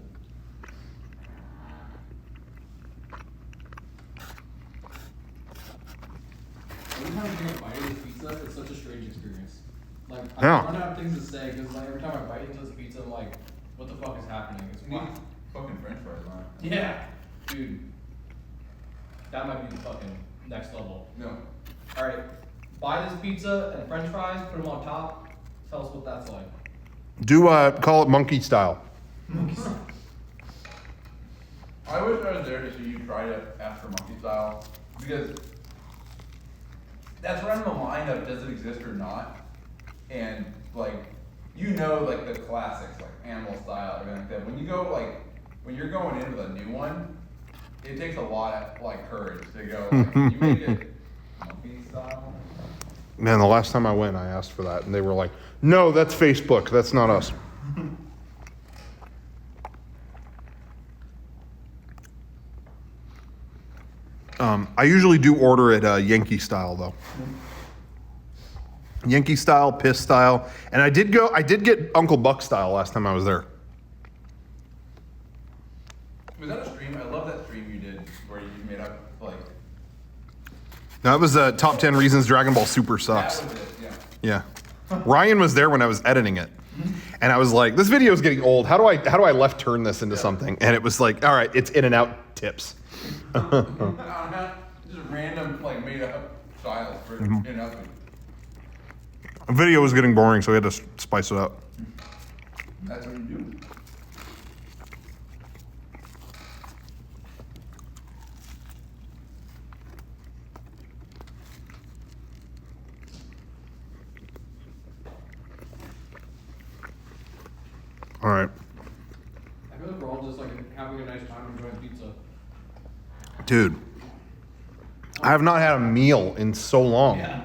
[SPEAKER 3] Every time I take a bite of this pizza, it's such a strange experience. Like,
[SPEAKER 1] Yeah.
[SPEAKER 3] I don't have things to say because like every time I bite into this pizza, I'm like, what the fuck is happening? It's
[SPEAKER 5] Need
[SPEAKER 3] wow.
[SPEAKER 5] fucking French fries on it.
[SPEAKER 3] Yeah, dude. That might be the fucking next level.
[SPEAKER 5] No.
[SPEAKER 3] All right, buy this pizza and French fries, put them on top. Tell us what that's like.
[SPEAKER 1] Do call it monkey style.
[SPEAKER 5] I wish I was there to see you try to ask for monkey style, because that's right on the line of does it exist or not, and like, you know, like the classics like animal style, everything like that. When you go like, when you're going in with a new one, it takes a lot of like courage to go. Like, can you make it monkey style?
[SPEAKER 1] Man, the last time I went, I asked for that, and they were like, "No, that's Facebook. That's not us." I usually do order it Yankee style though. Yankee style, piss style, and I did get Uncle Buck style last time I was there.
[SPEAKER 5] Was that a stream? I love that stream you did where you made up like.
[SPEAKER 1] That was top 10 reasons Dragon Ball Super sucks.
[SPEAKER 5] That was it. Yeah.
[SPEAKER 1] Yeah. Ryan was there when I was editing it. And I was like, this video is getting old. How do I left turn this into something? And it was like, all right, it's In-N-Out tips.
[SPEAKER 5] Just random like made up styles for nothing.
[SPEAKER 1] The video was getting boring, so we had to spice it up.
[SPEAKER 5] That's what you do.
[SPEAKER 1] All right.
[SPEAKER 3] I feel like we're all just like having a nice time
[SPEAKER 1] Dude, I have not had a meal in so long.
[SPEAKER 3] Yeah.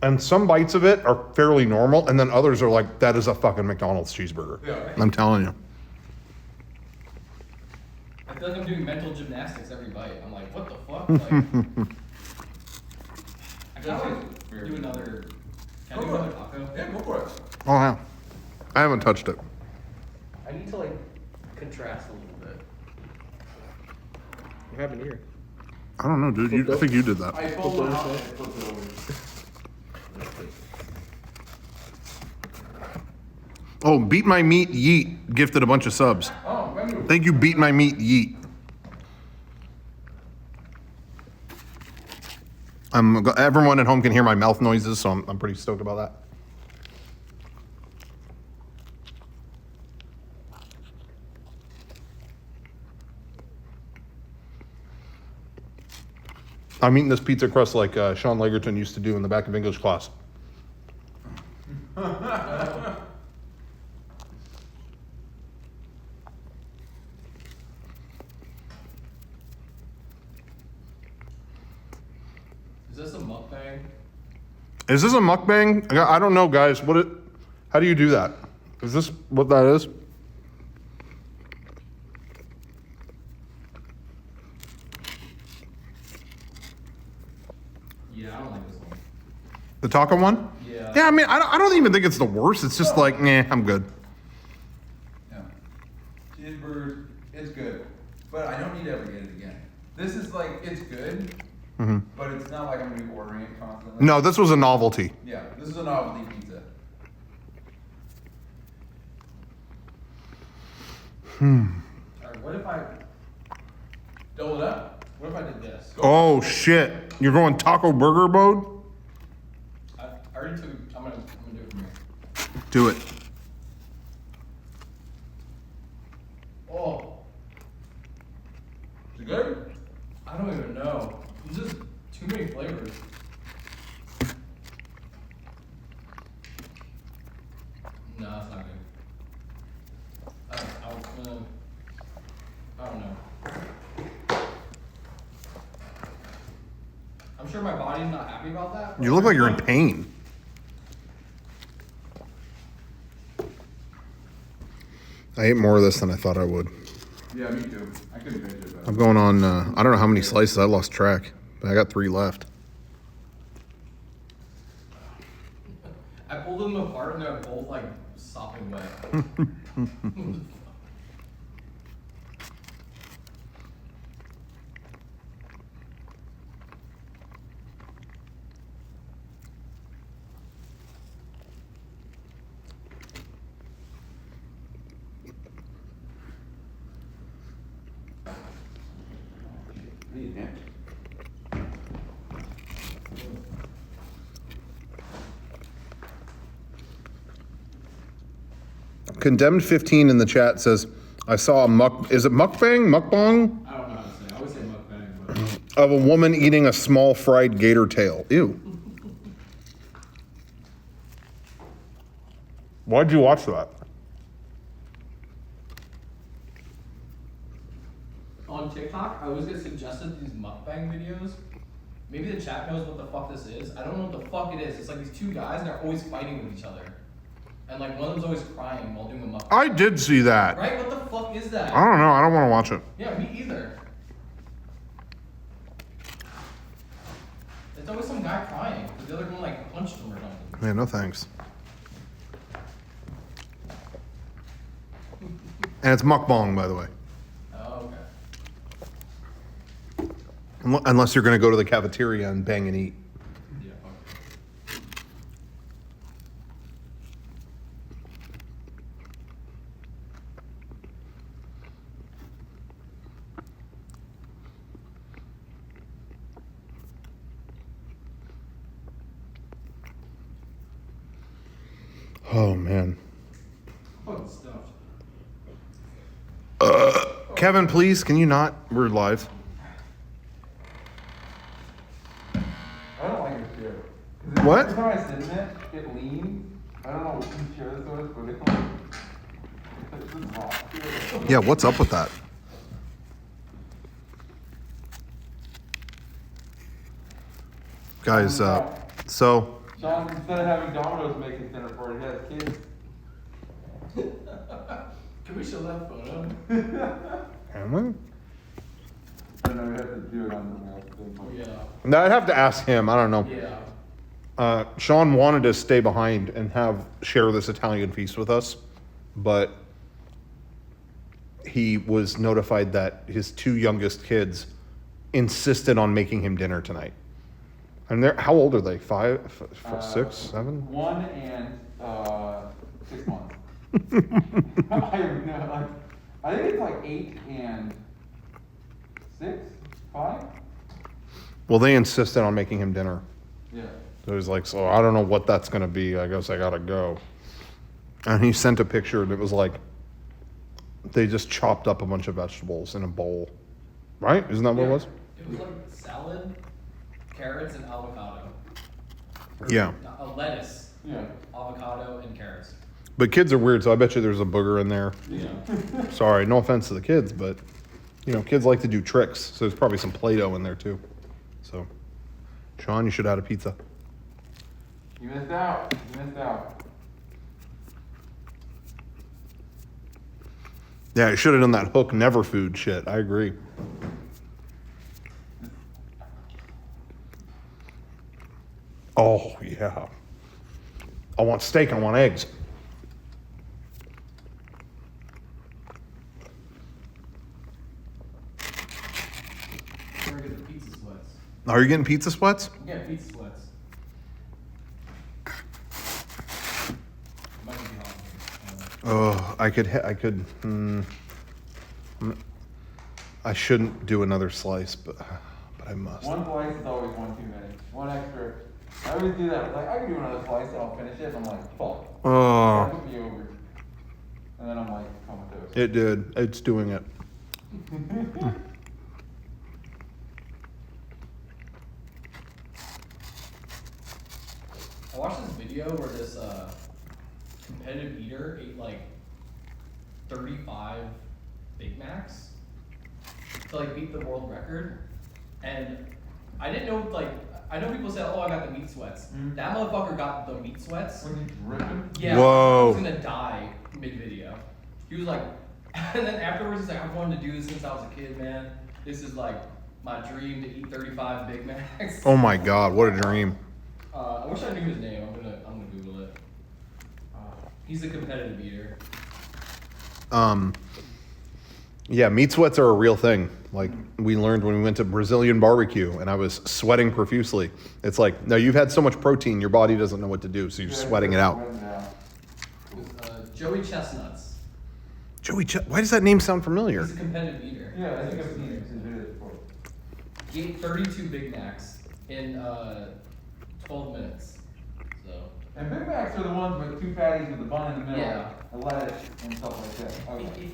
[SPEAKER 1] And some bites of it are fairly normal, and then others are like, that is a fucking McDonald's cheeseburger.
[SPEAKER 5] Yeah.
[SPEAKER 1] I'm telling you.
[SPEAKER 3] I feel like I'm doing mental gymnastics every bite. I'm like, what the fuck? Like, I kind of like do another. Can I do another taco?
[SPEAKER 5] Yeah, go for it.
[SPEAKER 1] Oh, yeah. I haven't touched it.
[SPEAKER 3] I need to like contrast a little bit. What happened here?
[SPEAKER 1] I don't know, dude. I think you did that.
[SPEAKER 5] I pulled one out and flipped it over.
[SPEAKER 1] Oh, Beat My Meat Yeet gifted a bunch of subs.
[SPEAKER 5] Oh, thank you.
[SPEAKER 1] Thank you, Beat My Meat Yeet. Everyone at home can hear my mouth noises, so I'm pretty stoked about that. I'm eating this pizza crust like Sean Legerton used to do in the back of English class.
[SPEAKER 3] Is this a mukbang?
[SPEAKER 1] Is this a mukbang? I don't know, guys. How do you do that? Is this what that is?
[SPEAKER 3] Yeah, I don't like this one.
[SPEAKER 1] The taco one?
[SPEAKER 3] Yeah.
[SPEAKER 1] Yeah, I mean, I don't even think it's the worst. It's just like, nah, I'm good.
[SPEAKER 5] Yeah. Cheeseburgers, it's good. But I don't need to ever get it again. This is like, it's good, but it's not like I'm gonna be ordering it constantly.
[SPEAKER 1] No, this was a novelty.
[SPEAKER 5] Yeah, this is a novelty pizza.
[SPEAKER 3] Alright, what if I
[SPEAKER 5] Double it up.
[SPEAKER 3] what if I did this?
[SPEAKER 1] Oh, shit. You're going taco burger mode?
[SPEAKER 3] I already took. I'm gonna do it from here.
[SPEAKER 1] Do it.
[SPEAKER 3] Oh,
[SPEAKER 5] Is it good?
[SPEAKER 3] I don't even know. There's just too many flavors. No, that's not good. I don't know. I'm sure my body's not happy about that.
[SPEAKER 1] You look like you're in pain. I ate more of this than I thought I would.
[SPEAKER 5] Yeah, me too. I couldn't finish it, but.
[SPEAKER 1] I'm going on, I don't know how many slices. I lost track. But I got 3 left.
[SPEAKER 3] I pulled them apart and they're both like sopping wet.
[SPEAKER 1] Condemned 15 in the chat says, I saw is it mukbang? Mukbang?
[SPEAKER 3] I don't know how to say it. I always say mukbang, but
[SPEAKER 1] Of a woman eating a small fried gator tail. Ew. Why'd you watch that?
[SPEAKER 3] on TikTok, I always get suggested these mukbang videos. Maybe the chat knows what the fuck this is. I don't know what the fuck it is. It's like these two guys and they're always fighting with each other. And like one of them's always crying while doing a mukbang.
[SPEAKER 1] I did see that.
[SPEAKER 3] Right? What the fuck is that?
[SPEAKER 1] I don't know. I don't want to watch it.
[SPEAKER 3] Yeah, me either. It's always some guy crying, because the other one like punched him or something.
[SPEAKER 1] Yeah, no thanks. And it's mukbang, by the way.
[SPEAKER 3] Oh, okay.
[SPEAKER 1] Unless you're going to go to the cafeteria and bang and eat.
[SPEAKER 3] Yeah, fuck.
[SPEAKER 1] Oh, man.
[SPEAKER 3] Fucking stuffed.
[SPEAKER 1] Kevin, please, can you not? We're live.
[SPEAKER 2] I don't like it too. 'Cause
[SPEAKER 1] What?
[SPEAKER 2] Every time I sit in it, it leans,
[SPEAKER 1] Yeah, what's up with that? Guys, so
[SPEAKER 2] Sean, instead of having Domino's make his dinner for it, he has kids.
[SPEAKER 3] Can we show that photo?
[SPEAKER 1] am we?
[SPEAKER 2] I know we have to do it on the thing.
[SPEAKER 3] Yeah.
[SPEAKER 1] No, I'd have to ask him. I don't know.
[SPEAKER 3] Yeah.
[SPEAKER 1] Sean wanted to stay behind and share this Italian feast with us, but he was notified that his two youngest kids insisted on making him dinner tonight. And how old are they? 5, 6, 7?
[SPEAKER 2] 1 and 6 months. I think it's like 8 and 6, 5.
[SPEAKER 1] Well, they insisted on making him dinner.
[SPEAKER 2] Yeah.
[SPEAKER 1] So he's like, so I don't know what that's going to be. I guess I got to go. And he sent a picture and it was like, they just chopped up a bunch of vegetables in a bowl. Right? Isn't that what it was?
[SPEAKER 3] It was like salad, carrots, and avocado.
[SPEAKER 1] Yeah.
[SPEAKER 3] A lettuce,
[SPEAKER 2] Yeah.
[SPEAKER 3] avocado, and carrots.
[SPEAKER 1] But kids are weird, so I bet you there's a booger in there.
[SPEAKER 3] Yeah.
[SPEAKER 1] Sorry, no offense to the kids, but kids like to do tricks, so there's probably some Play-Doh in there too. So, Sean, you should have had a pizza.
[SPEAKER 2] You missed out. You missed out.
[SPEAKER 1] Yeah, you should have done that hook never food shit. I agree. Oh yeah. I want steak. I want eggs.
[SPEAKER 3] We're gonna get the pizza sweats.
[SPEAKER 1] Are you getting pizza sweats?
[SPEAKER 3] I'm getting pizza sweats. Might be hot.
[SPEAKER 1] Oh, I could. I shouldn't do another slice, but I must.
[SPEAKER 2] One slice is always one too many. One extra. I always do that. Like, I can do another slice and I'll finish it. And I'm like, fuck.
[SPEAKER 1] Oh,
[SPEAKER 2] Put me over. And then I'm like, comatose.
[SPEAKER 1] it did. It's doing it.
[SPEAKER 3] I watched this video where this competitive eater ate like 35 Big Macs to like beat the world record, and I didn't know, like, I know people say, oh, I got the meat sweats. That motherfucker got the meat sweats.
[SPEAKER 2] When he's dripping.
[SPEAKER 3] Yeah,
[SPEAKER 1] Whoa.
[SPEAKER 3] I was gonna die mid-video. He was like, and then afterwards he's like, I've wanted to do this since I was a kid, man. This is like my dream to eat 35 Big Macs.
[SPEAKER 1] Oh my God, what a dream.
[SPEAKER 3] I wish I knew his name. I'm gonna Google it. He's a competitive eater.
[SPEAKER 1] Yeah, meat sweats are a real thing. Like we learned when we went to Brazilian barbecue and I was sweating profusely. It's like, no, you've had so much protein, your body doesn't know what to do, so you're sweating it out.
[SPEAKER 3] Joey Chestnuts.
[SPEAKER 1] Why does that name sound familiar?
[SPEAKER 3] He's a competitive eater.
[SPEAKER 2] Yeah, I think I've seen his videos before.
[SPEAKER 3] He ate 32 Big Macs in 12 minutes. So.
[SPEAKER 2] And Big Macs are the ones with 2 patties with the bun in the middle,
[SPEAKER 3] Yeah.
[SPEAKER 2] a lettuce, and stuff like that. Okay.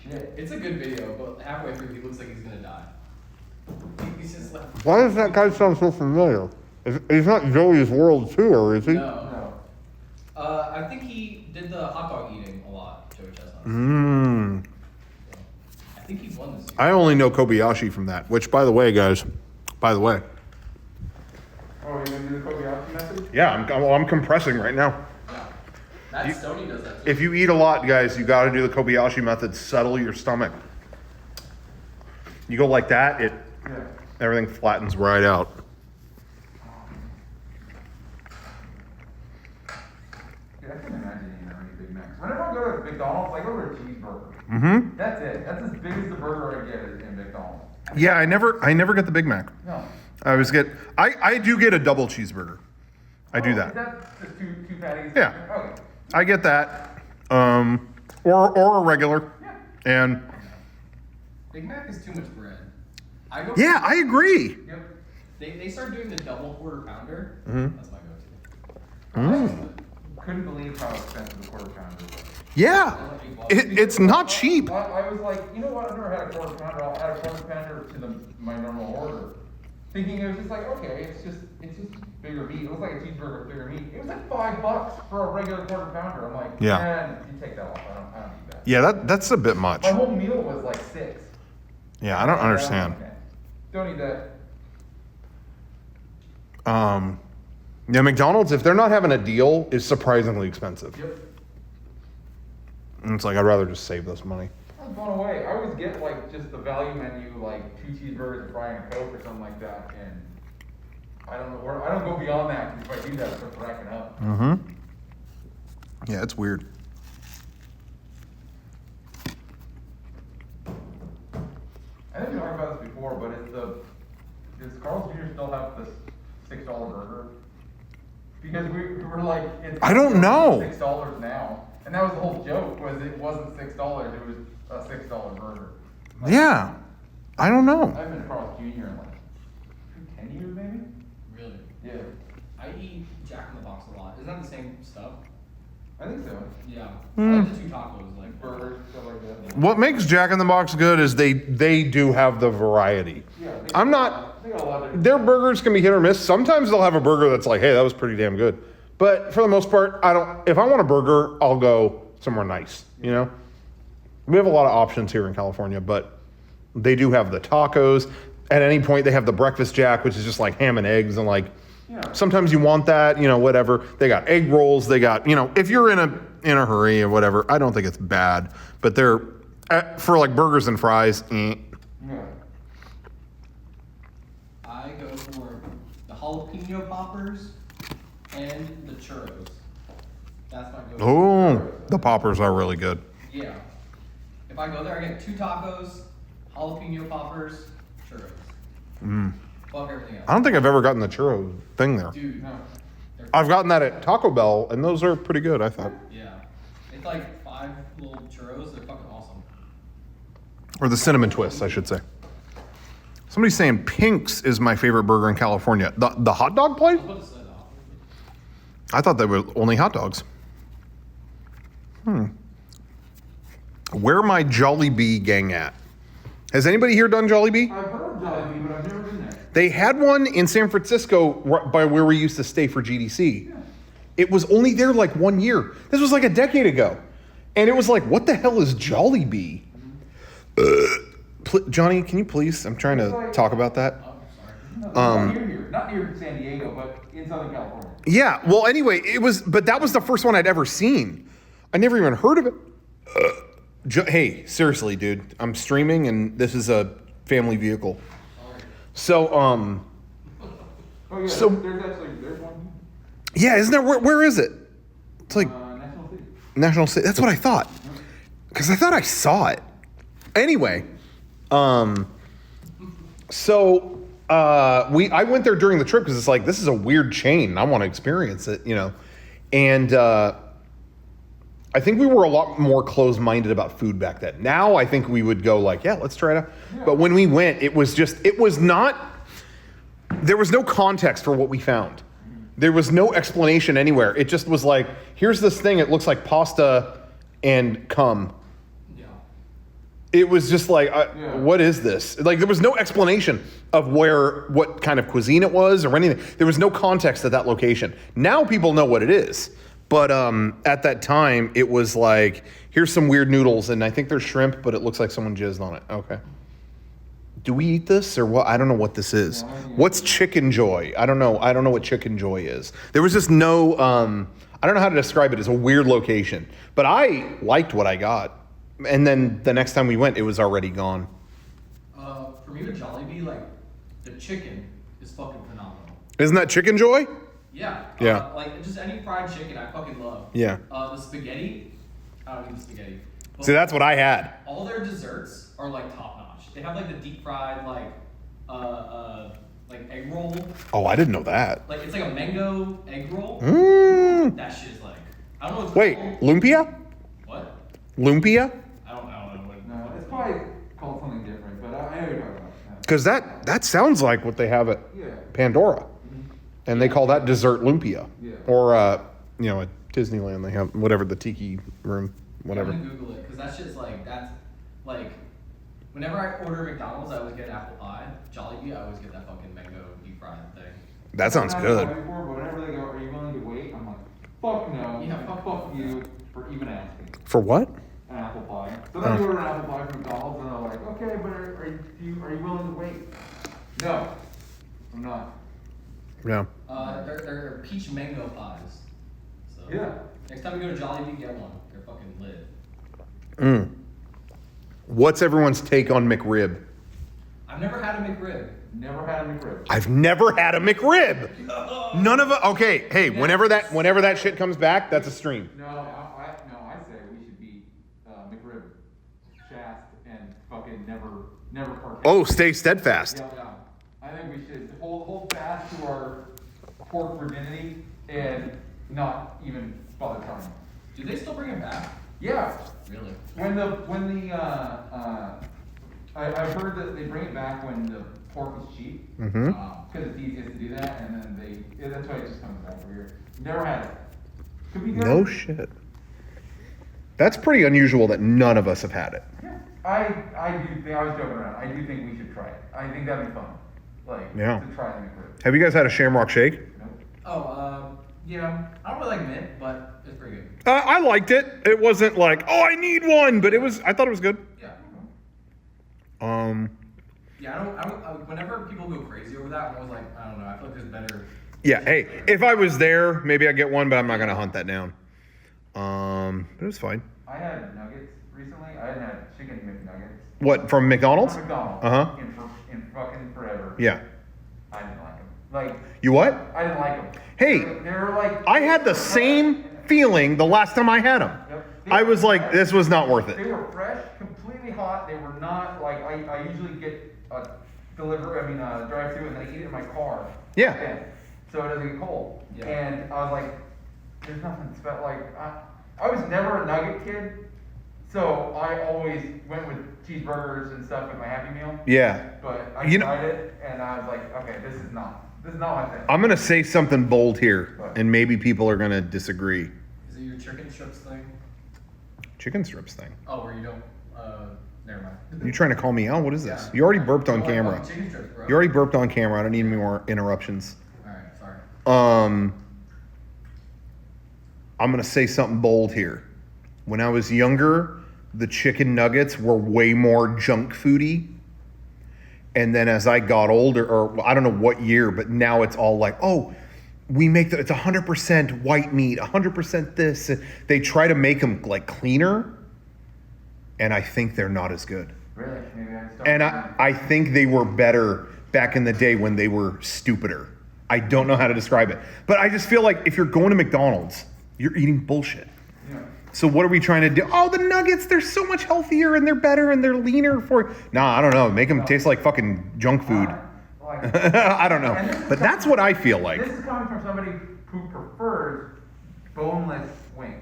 [SPEAKER 2] Shit.
[SPEAKER 3] It's a good video, but halfway through he looks like he's gonna die. He's just like.
[SPEAKER 1] Why does that guy sound so familiar? He's not Joey's World Tour, is he?
[SPEAKER 3] No. I think he did the hot dog eating a lot, Joey Chestnuts.
[SPEAKER 1] Mmm.
[SPEAKER 3] I think he's won this year.
[SPEAKER 1] I only know Kobayashi from that, which, by the way, guys,
[SPEAKER 2] Oh, you're gonna do the Kobayashi method?
[SPEAKER 1] yeah, I'm compressing right now.
[SPEAKER 3] Yeah. That Stoney does that too.
[SPEAKER 1] If you eat a lot, guys, you got to do the Kobayashi method. Settle your stomach. You go like that,
[SPEAKER 2] Yeah.
[SPEAKER 1] everything flattens right out.
[SPEAKER 2] Dude, I couldn't imagine eating that many Big Macs. Whenever I go to McDonald's, I go to a cheeseburger.
[SPEAKER 1] Mm-hmm.
[SPEAKER 2] That's it. That's as big as the burger I get in McDonald's.
[SPEAKER 1] Yeah, I never get the Big Mac.
[SPEAKER 2] No.
[SPEAKER 1] I do get a double cheeseburger. I do
[SPEAKER 2] Is
[SPEAKER 1] that.
[SPEAKER 2] that just two patties?
[SPEAKER 1] Yeah.
[SPEAKER 2] Okay.
[SPEAKER 1] I get that. Or a regular.
[SPEAKER 2] Yeah.
[SPEAKER 1] And
[SPEAKER 3] Big Mac is too much bread. I go.
[SPEAKER 1] yeah, I agree.
[SPEAKER 2] Yep.
[SPEAKER 3] They started doing the double quarter pounder.
[SPEAKER 1] Mhm.
[SPEAKER 3] That's my go-to.
[SPEAKER 2] Couldn't believe how expensive the quarter pounder was.
[SPEAKER 1] Yeah, it's not cheap.
[SPEAKER 2] I was like, you know what? I've never had a quarter pounder. I'll add a quarter pounder to my normal order. Thinking it was just like, okay, it's just bigger meat. It looks like a cheeseburger with bigger meat. It was like $5 for a regular quarter pounder. I'm like,
[SPEAKER 1] Yeah.
[SPEAKER 2] man, you take that off. I don't need that.
[SPEAKER 1] Yeah, that's a bit much.
[SPEAKER 2] My whole meal was like 6.
[SPEAKER 1] Yeah, I don't understand.
[SPEAKER 2] Okay. Don't eat that.
[SPEAKER 1] Yeah, McDonald's, if they're not having a deal, is surprisingly expensive.
[SPEAKER 2] Yep.
[SPEAKER 1] And it's like, I'd rather just save this money.
[SPEAKER 2] I was blown away. I always get like just the value menu, like 2 cheeseburgers, a fry, and a Coke or something like that, and I don't know. I don't go beyond that because if I do that, it starts racking up.
[SPEAKER 1] Mm-hmm. Yeah, it's weird.
[SPEAKER 2] I think we talked about this before, but does Carl's Jr. still have this $6 burger? Because we were like,
[SPEAKER 1] I don't know.
[SPEAKER 2] $6 now, and that was the whole joke. Was it wasn't $6? It was a $6 burger. Like,
[SPEAKER 1] Yeah, I don't know.
[SPEAKER 2] I've been to Carl's Jr. in like 10 years, maybe.
[SPEAKER 3] Really?
[SPEAKER 2] Yeah,
[SPEAKER 3] I eat Jack in the Box a lot. Isn't that the same stuff?
[SPEAKER 2] I think so.
[SPEAKER 3] Yeah.
[SPEAKER 1] Hmm.
[SPEAKER 3] I like the 2 tacos, like
[SPEAKER 2] Burgers, stuff like that.
[SPEAKER 1] What makes Jack in the Box good is they do have the variety.
[SPEAKER 2] Yeah,
[SPEAKER 1] I'm not.
[SPEAKER 2] They got a lot of
[SPEAKER 1] Their burgers can be hit or miss. Sometimes they'll have a burger that's like, hey, that was pretty damn good. But for the most part, I don't. If I want a burger, I'll go somewhere nice. You know, we have a lot of options here in California, but they do have the tacos. At any point, they have the breakfast Jack, which is just like ham and eggs, and like sometimes you want that, you know, whatever. They got egg rolls. They got, you know, if you're in a hurry or whatever, I don't think it's bad. But they're for like burgers and fries.
[SPEAKER 2] Yeah.
[SPEAKER 3] I go for the jalapeno poppers and the churros. That's my go.
[SPEAKER 1] Oh, the poppers are really good.
[SPEAKER 3] Yeah. If I go there, I get 2 tacos, jalapeno poppers, churros. Fuck everything else.
[SPEAKER 1] I don't think I've ever gotten the churro thing there.
[SPEAKER 3] Dude,
[SPEAKER 2] No.
[SPEAKER 3] they're-
[SPEAKER 1] I've gotten that at Taco Bell, and those are pretty good, I thought.
[SPEAKER 3] yeah. It's like 5 little churros. They're fucking awesome.
[SPEAKER 1] Or the cinnamon twists, I should say. Somebody's saying Pink's is my favorite burger in California. The hot dog place?
[SPEAKER 3] I was about to say that.
[SPEAKER 1] I thought they were only hot dogs. Where my Jollibee gang at? Has anybody here done Jollibee?
[SPEAKER 2] I've heard of Jollibee, but I've never been there.
[SPEAKER 1] They had one in San Francisco right by where we used to stay for GDC. It was only there like 1 year. This was like a decade ago. And it was like, what the hell is Jollibee? Johnny, can you please? I'm trying to talk about that.
[SPEAKER 3] Oh, sorry.
[SPEAKER 2] Not near here. Not near San Diego, but in Southern California.
[SPEAKER 1] Yeah, well, anyway, but that was the first one I'd ever seen. I never even heard of it. Hey, seriously, dude, I'm streaming and this is a family vehicle. So,
[SPEAKER 2] Oh yeah,
[SPEAKER 1] So-
[SPEAKER 2] there's one.
[SPEAKER 1] yeah, isn't there, where is it? It's like
[SPEAKER 2] National City.
[SPEAKER 1] National City. That's what I thought. Because I thought I saw it. Anyway, so I went there during the trip because it's like, this is a weird chain. I want to experience it, you know. And I think we were a lot more closed-minded about food back then. Now I think we would go like, yeah, let's try it out. But when we went, there was no context for what we found. There was no explanation anywhere. It just was like, here's this thing. It looks like pasta and cum.
[SPEAKER 3] Yeah.
[SPEAKER 1] It was just like, what is this? Like, there was no explanation of what kind of cuisine it was or anything. There was no context at that location. Now people know what it is. But at that time, it was like, here's some weird noodles, and I think they're shrimp, but it looks like someone jizzed on it. Okay. Do we eat this or what? I don't know what this is. What's Chicken Joy? I don't know. I don't know what Chicken Joy is. There was just no, I don't know how to describe it. It's a weird location. But I liked what I got. And then the next time we went, it was already gone.
[SPEAKER 3] For me with Jollibee, like, the chicken is fucking phenomenal.
[SPEAKER 1] Isn't that Chicken Joy?
[SPEAKER 3] Yeah.
[SPEAKER 1] Yeah.
[SPEAKER 3] Like, just any fried chicken I fucking love.
[SPEAKER 1] Yeah.
[SPEAKER 3] The spaghetti, I don't eat the spaghetti. But
[SPEAKER 1] See, that's what I had.
[SPEAKER 3] all their desserts are, like, top notch. They have, like, the deep fried, like egg roll.
[SPEAKER 1] Oh, I didn't know that.
[SPEAKER 3] Like, it's like a mango egg roll. That shit is like, I don't know what's
[SPEAKER 1] Wait,
[SPEAKER 3] called.
[SPEAKER 1] lumpia?
[SPEAKER 3] What?
[SPEAKER 1] Lumpia?
[SPEAKER 3] I don't know what.
[SPEAKER 2] No, it's probably called something different, but I know what you're talking about.
[SPEAKER 1] Because that sounds like what they have at
[SPEAKER 2] Yeah.
[SPEAKER 1] Pandora. And they call that dessert lumpia.
[SPEAKER 2] Yeah.
[SPEAKER 1] Or, you know, at Disneyland, they have whatever, the tiki room, whatever.
[SPEAKER 3] I'm gonna Google it because that shit's like that's like whenever I order McDonald's, I always get apple pie. Jollibee, I always get that fucking mango deep fried thing.
[SPEAKER 1] That sounds
[SPEAKER 2] I've
[SPEAKER 1] good.
[SPEAKER 2] tried before, but whenever they go, are you willing to wait? I'm like, fuck no.
[SPEAKER 3] Yeah, fuck
[SPEAKER 2] you for even asking.
[SPEAKER 1] For what?
[SPEAKER 2] An apple pie. So then you order an apple pie from McDonald's, and I'm like, okay, but are you willing to wait? No, I'm not.
[SPEAKER 1] Yeah.
[SPEAKER 3] They're peach mango pies. So
[SPEAKER 2] Yeah.
[SPEAKER 3] next time you go to Jollibee, get one. They're fucking lit.
[SPEAKER 1] What's everyone's take on McRib?
[SPEAKER 3] I've never had a McRib.
[SPEAKER 2] Never had a McRib.
[SPEAKER 1] I've never had a McRib. None of it. Okay, hey, whenever that shit comes back, that's a stream.
[SPEAKER 2] No, I say we should be McRib, Shast, and fucking never partake.
[SPEAKER 1] Oh, stay steadfast.
[SPEAKER 2] Yeah. I think we should hold fast to our pork virginity and not even bother trying.
[SPEAKER 3] Do they still bring it back?
[SPEAKER 2] Yeah.
[SPEAKER 3] Really?
[SPEAKER 2] I've heard that they bring it back when the pork is cheap.
[SPEAKER 1] Mm-hmm.
[SPEAKER 2] Because it's easiest to do that, and then that's why it just comes back over here. Never had it. Could be good.
[SPEAKER 1] No shit. That's pretty unusual that none of us have had it.
[SPEAKER 2] Yeah. I do think, I was joking around. I do think we should try it. I think that'd be fun.
[SPEAKER 1] Yeah.
[SPEAKER 2] To try the McRib.
[SPEAKER 1] Have you guys had a Shamrock Shake?
[SPEAKER 2] Nope.
[SPEAKER 3] Oh, yeah. I don't really like mint, but it's pretty good.
[SPEAKER 1] I liked it. It wasn't like, oh, I need one, but I thought it was good.
[SPEAKER 3] Yeah.
[SPEAKER 1] Yeah,
[SPEAKER 3] whenever people go crazy over that, I'm always like, I don't know. I feel like there's better.
[SPEAKER 1] Yeah, hey, if I was there, maybe I'd get one, but I'm not gonna hunt that down. But it was fine.
[SPEAKER 2] I had nuggets recently. I hadn't had chicken McNuggets.
[SPEAKER 1] What, from McDonald's?
[SPEAKER 2] From McDonald's.
[SPEAKER 1] Uh-huh.
[SPEAKER 2] In fucking forever.
[SPEAKER 1] Yeah.
[SPEAKER 2] I didn't like them. Like,
[SPEAKER 1] You what?
[SPEAKER 2] I didn't like them.
[SPEAKER 1] Hey,
[SPEAKER 2] They were like.
[SPEAKER 1] I had the same feeling the last time I had them.
[SPEAKER 2] Yep.
[SPEAKER 1] I was like, this was not worth
[SPEAKER 2] They
[SPEAKER 1] it.
[SPEAKER 2] were fresh, completely hot. They were not like I usually get a drive-through and then I eat it in my car.
[SPEAKER 1] Yeah.
[SPEAKER 2] Again, so it doesn't get cold.
[SPEAKER 3] Yeah.
[SPEAKER 2] And I was like, there's nothing special. Like I was never a nugget kid, so I always went with cheeseburgers and stuff with my Happy Meal.
[SPEAKER 1] Yeah.
[SPEAKER 2] But I
[SPEAKER 1] You know-
[SPEAKER 2] tried it and I was like, okay, this is not my thing.
[SPEAKER 1] I'm gonna say something bold here,
[SPEAKER 2] What?
[SPEAKER 1] and maybe people are gonna disagree.
[SPEAKER 3] Is it your chicken strips thing?
[SPEAKER 1] Chicken strips thing.
[SPEAKER 3] Oh, where you don't. Never mind.
[SPEAKER 1] You trying to call me out? What is this?
[SPEAKER 3] Yeah.
[SPEAKER 1] You already burped on
[SPEAKER 3] Oh, I
[SPEAKER 1] camera.
[SPEAKER 3] love chicken strips, bro.
[SPEAKER 1] You already burped on camera. I don't need any more interruptions.
[SPEAKER 3] All right, sorry.
[SPEAKER 1] I'm gonna say something bold here. When I was younger, the chicken nuggets were way more junk foody. And then as I got older, or I don't know what year, but now it's all like, oh, it's 100% white meat, 100% this. They try to make them like cleaner, and I think they're not as good.
[SPEAKER 2] Really? Maybe I started.
[SPEAKER 1] And I think they were better back in the day when they were stupider. I don't know how to describe it. But I just feel like if you're going to McDonald's, you're eating bullshit.
[SPEAKER 2] Yeah.
[SPEAKER 1] So what are we trying to do? Oh, the nuggets, they're so much healthier and they're better and they're leaner for... Nah, I don't know. Make them taste like fucking junk food.
[SPEAKER 2] Like,
[SPEAKER 1] I don't know. But that's what I feel like.
[SPEAKER 2] this is coming from somebody who prefers boneless wings.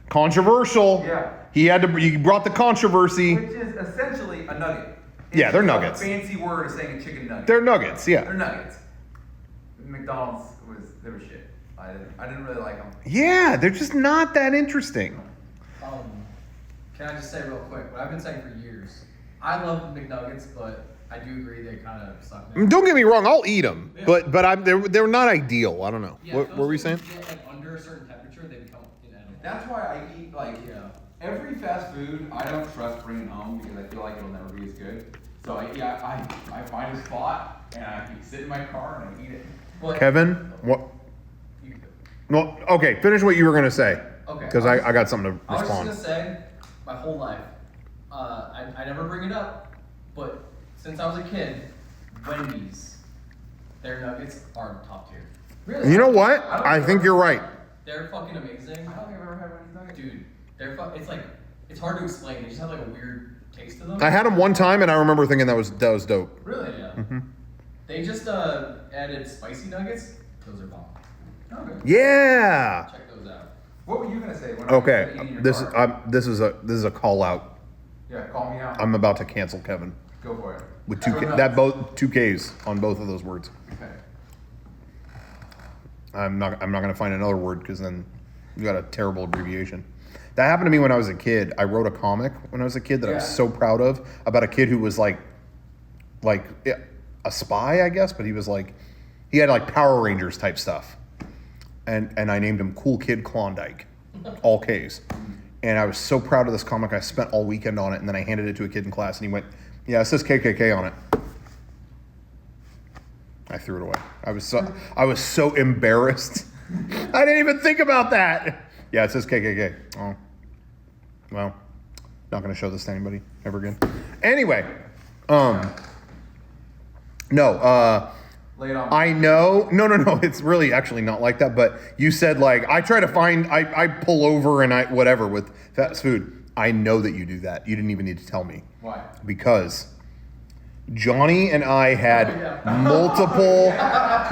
[SPEAKER 1] Controversial.
[SPEAKER 2] Yeah.
[SPEAKER 1] He brought the controversy.
[SPEAKER 5] Which is essentially a nugget.
[SPEAKER 1] Yeah, they're
[SPEAKER 5] just
[SPEAKER 1] nuggets.
[SPEAKER 5] A fancy word of saying a chicken nugget.
[SPEAKER 1] They're nuggets, yeah.
[SPEAKER 5] They're nuggets. McDonald's they were shit. I didn't really like them.
[SPEAKER 1] Yeah, they're just not that interesting.
[SPEAKER 3] Can I just say real quick what I've been saying for years? I love McNuggets, but I do agree they kind of suck.
[SPEAKER 1] I mean, don't get me wrong, I'll eat them,
[SPEAKER 3] Yeah.
[SPEAKER 1] but they're not ideal. I don't know.
[SPEAKER 3] Yeah,
[SPEAKER 1] What were we saying?
[SPEAKER 3] Get, like, under a certain temperature, they become inedible.
[SPEAKER 5] That's why I eat
[SPEAKER 3] Yeah.
[SPEAKER 5] every fast food. I don't trust bringing home because I feel like it'll never be as good. So I find a spot and I sit in my car and I eat it.
[SPEAKER 3] But
[SPEAKER 1] Kevin, what?
[SPEAKER 3] You,
[SPEAKER 1] Well, okay, finish what you were gonna say.
[SPEAKER 3] Okay.
[SPEAKER 1] Because I got something to
[SPEAKER 3] I was just
[SPEAKER 1] respond.
[SPEAKER 3] gonna say, my whole life, I never bring it up, but since I was a kid, Wendy's, their nuggets are top tier. Really?
[SPEAKER 1] You know what?
[SPEAKER 3] don't
[SPEAKER 1] I think you're right.
[SPEAKER 3] They're fucking amazing.
[SPEAKER 5] I don't think I've ever had Wendy's nuggets.
[SPEAKER 3] Dude, it's like, it's hard to explain. They just have like a weird taste to them.
[SPEAKER 1] I had them one time, and I remember thinking that was dope.
[SPEAKER 3] Really? Yeah.
[SPEAKER 1] Mm-hmm.
[SPEAKER 3] They just added spicy nuggets. Those are bomb.
[SPEAKER 5] Okay.
[SPEAKER 1] Yeah.
[SPEAKER 3] Check those out.
[SPEAKER 5] What were you gonna say? When
[SPEAKER 1] Okay.
[SPEAKER 5] I was eating your
[SPEAKER 1] This
[SPEAKER 5] car?
[SPEAKER 1] this is a call out.
[SPEAKER 2] Yeah, call me out.
[SPEAKER 1] I'm about to cancel Kevin
[SPEAKER 2] Go for it.
[SPEAKER 1] with
[SPEAKER 5] Go nuts.
[SPEAKER 1] two K's on both of those words.
[SPEAKER 5] Okay.
[SPEAKER 1] I'm not gonna find another word because then you got a terrible abbreviation. That happened to me when I was a kid. I wrote a comic when I was a kid that I was
[SPEAKER 5] Yeah.
[SPEAKER 1] so proud of about a kid who was like a spy, I guess, but he had like Power Rangers type stuff. And I named him Cool Kid Klondike, all K's. And I was so proud of this comic. I spent all weekend on it, and then I handed it to a kid in class, and he went, "Yeah, it says KKK on it." I threw it away. I was so embarrassed. I didn't even think about that. Yeah, it says KKK. Oh, well, not going to show this to anybody ever again. Anyway, no.
[SPEAKER 5] Lay it on.
[SPEAKER 1] I know. No. It's really actually not like that. But you said like I try to find. I pull over and I whatever with fast food. I know that you do that. You didn't even need to tell me.
[SPEAKER 5] Why?
[SPEAKER 1] Because Johnny and I had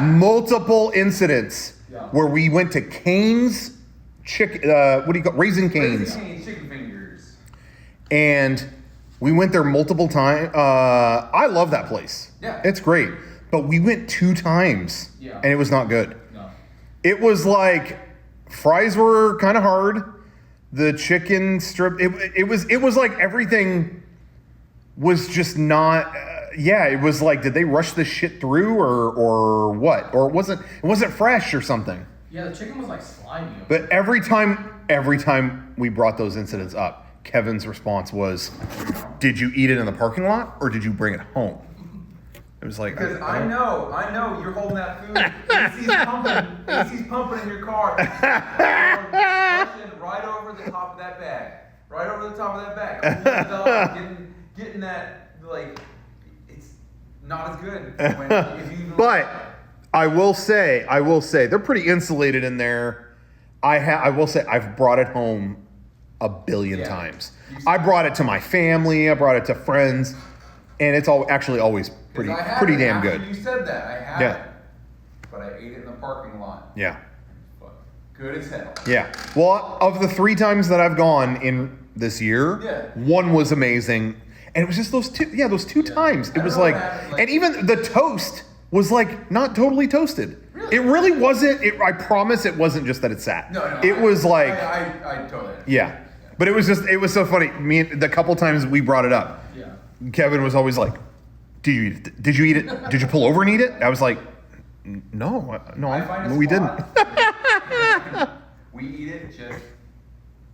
[SPEAKER 1] multiple incidents where we went to Cane's what do you call Raising Cane's?
[SPEAKER 5] Raising Cane's chicken fingers.
[SPEAKER 1] And we went there multiple times. I love that place.
[SPEAKER 5] Yeah.
[SPEAKER 1] It's great. But we went 2 times,
[SPEAKER 3] Yeah.
[SPEAKER 1] and it was not good.
[SPEAKER 3] No.
[SPEAKER 1] It was like fries were kind of hard. The chicken strip, it was like everything was just not. It was like, did they rush this shit through or what? Or it wasn't fresh or something.
[SPEAKER 3] Yeah, the chicken was like slimy.
[SPEAKER 1] But every time we brought those incidents up, Kevin's response was, "Did you eat it in the parking lot or did you bring it home?" It was like,
[SPEAKER 5] Because I know you're holding that food. AC's pumping in your car. Rushing right over the top of that bag. Right over the top of that bag. Holding it up, getting that, like, it's not as good. If you even
[SPEAKER 1] But I will say, they're pretty insulated in there. I will say, I've brought it home a billion times. I brought it to my family. I brought it to friends, and it's actually always pretty damn good.
[SPEAKER 5] You said that. I had
[SPEAKER 1] Yeah.
[SPEAKER 5] it. But I ate it in the parking lot.
[SPEAKER 1] Yeah.
[SPEAKER 5] Fuck. Good as hell.
[SPEAKER 1] Yeah. Well, of the 3 times that I've gone in this year, one was amazing. And it was just those two. Yeah, those 2 times. It was like, and even the toast was like not totally toasted.
[SPEAKER 5] Really?
[SPEAKER 1] It really wasn't. I promise it wasn't just that it sat.
[SPEAKER 5] No.
[SPEAKER 1] It was like,
[SPEAKER 5] I totally understand.
[SPEAKER 1] yeah. But it was so funny. The couple times we brought it up,
[SPEAKER 3] Yeah.
[SPEAKER 1] Kevin was always like, "Did you eat it? Did you eat it? Did you pull over and eat it?" I was like, "No,
[SPEAKER 5] I find a
[SPEAKER 1] we didn't."
[SPEAKER 5] spot. We eat it just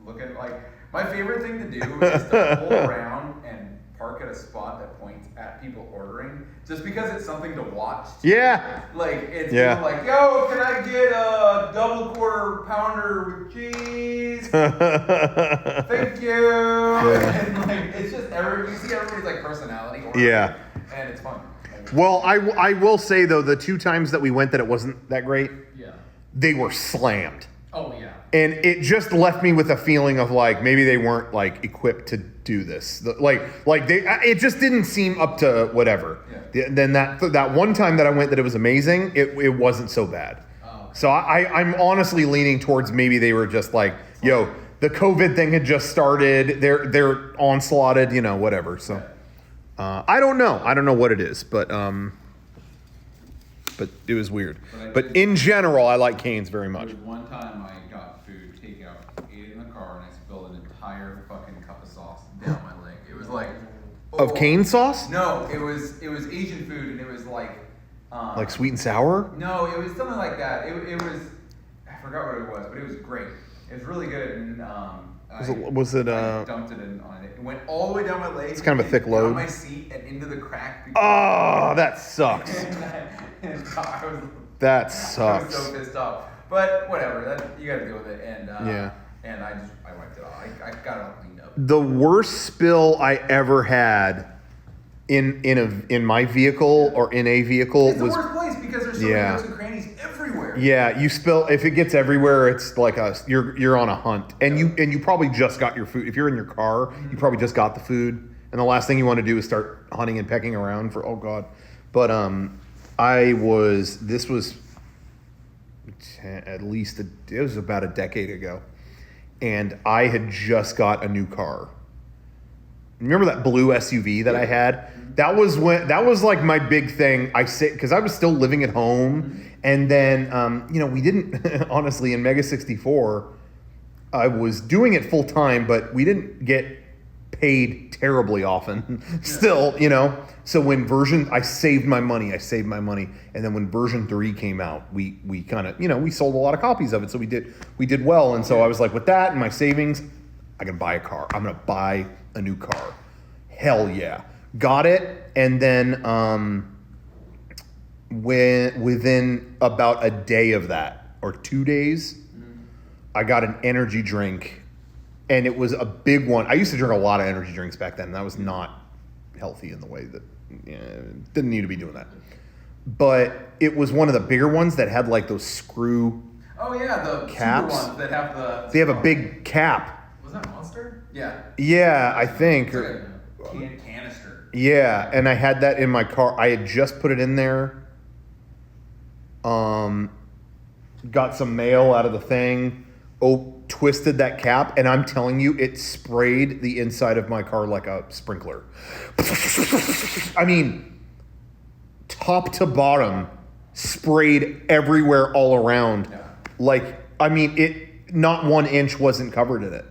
[SPEAKER 5] look at like my favorite thing to do is to pull around and park at a spot that points at people ordering, just because it's something to watch.
[SPEAKER 1] Yeah.
[SPEAKER 5] Like it's
[SPEAKER 1] Yeah.
[SPEAKER 5] people like, "Yo, can I get a double quarter pounder with cheese? Thank you." And like it's just you see everybody's like personality ordering,
[SPEAKER 1] Yeah.
[SPEAKER 5] and it's fun.
[SPEAKER 1] Well, I will say though, the 2 times that we went that it wasn't that great,
[SPEAKER 3] Yeah.
[SPEAKER 1] they were slammed.
[SPEAKER 3] Oh yeah.
[SPEAKER 1] And it just left me with a feeling of like maybe they weren't like equipped to do this. It just didn't seem up to whatever.
[SPEAKER 5] Yeah.
[SPEAKER 1] Then that one time that I went that it was amazing, it wasn't so bad.
[SPEAKER 3] Oh, okay.
[SPEAKER 1] So I'm honestly leaning towards maybe they were just like, yo, the COVID thing had just started. They're onslaughted, whatever. So I don't know. I don't know what it is, but it was weird. But in general, I like Cane's very
[SPEAKER 5] There
[SPEAKER 1] much.
[SPEAKER 5] was one time I got food takeout, ate it in the car, and I spilled an entire fucking cup of sauce down my leg. It was like
[SPEAKER 1] Of cane sauce?
[SPEAKER 5] No, it was Asian food, and it was like
[SPEAKER 1] Like sweet and sour?
[SPEAKER 5] no, it was something like that. It was I forgot what it was, but it was great. It was really good, and I dumped it on it. It went all the way down my leg.
[SPEAKER 1] It's kind of a thick
[SPEAKER 5] down
[SPEAKER 1] load.
[SPEAKER 5] my seat and into the crack.
[SPEAKER 1] Oh, that sucks.
[SPEAKER 5] And
[SPEAKER 1] That
[SPEAKER 5] I was
[SPEAKER 1] sucks.
[SPEAKER 5] so pissed off. But whatever, you gotta deal with it. And
[SPEAKER 1] Yeah.
[SPEAKER 5] And I wiped it off. I got it all cleaned up.
[SPEAKER 1] The worst spill I ever had in my vehicle or in a vehicle
[SPEAKER 5] It's the
[SPEAKER 1] was
[SPEAKER 5] worst place because there's so many nooks and crannies everywhere.
[SPEAKER 1] yeah. You spill if it gets everywhere. It's like you're on a hunt, and you probably just got your food. If you're in your car, you probably just got the food, and the last thing you want to do is start hunting and pecking around for oh god. But this was at least it was about a decade ago, and I had just got a new car. Remember that blue SUV that I had? That was like my big thing. I say because I was still living at home, and then we didn't honestly in Mega 64. I was doing it full time, but we didn't get paid terribly often. Still, So when I saved my money, and then when version 3 came out, we kind of we sold a lot of copies of it, so we did well, and so I was like with that and my savings. I can buy a car. I'm gonna buy a new car. Hell yeah. Got it, and then within about a day of that, or 2 days, I got an energy drink, and it was a big one. I used to drink a lot of energy drinks back then, and that was not healthy in the way that, didn't need to be doing that. But it was one of the bigger ones that had like those screw
[SPEAKER 5] Oh yeah, the
[SPEAKER 1] caps.
[SPEAKER 5] super ones that have the.
[SPEAKER 1] They have a big cap.
[SPEAKER 3] Was that Monster?
[SPEAKER 5] Yeah.
[SPEAKER 1] Yeah, I think.
[SPEAKER 5] It's like a canister.
[SPEAKER 1] Yeah, and I had that in my car. I had just put it in there. Got some mail out of the thing. Twisted that cap, and I'm telling you, it sprayed the inside of my car like a sprinkler. I mean, top to bottom, sprayed everywhere all around.
[SPEAKER 5] Yeah.
[SPEAKER 1] Like, I mean, it not 1 inch wasn't covered in it.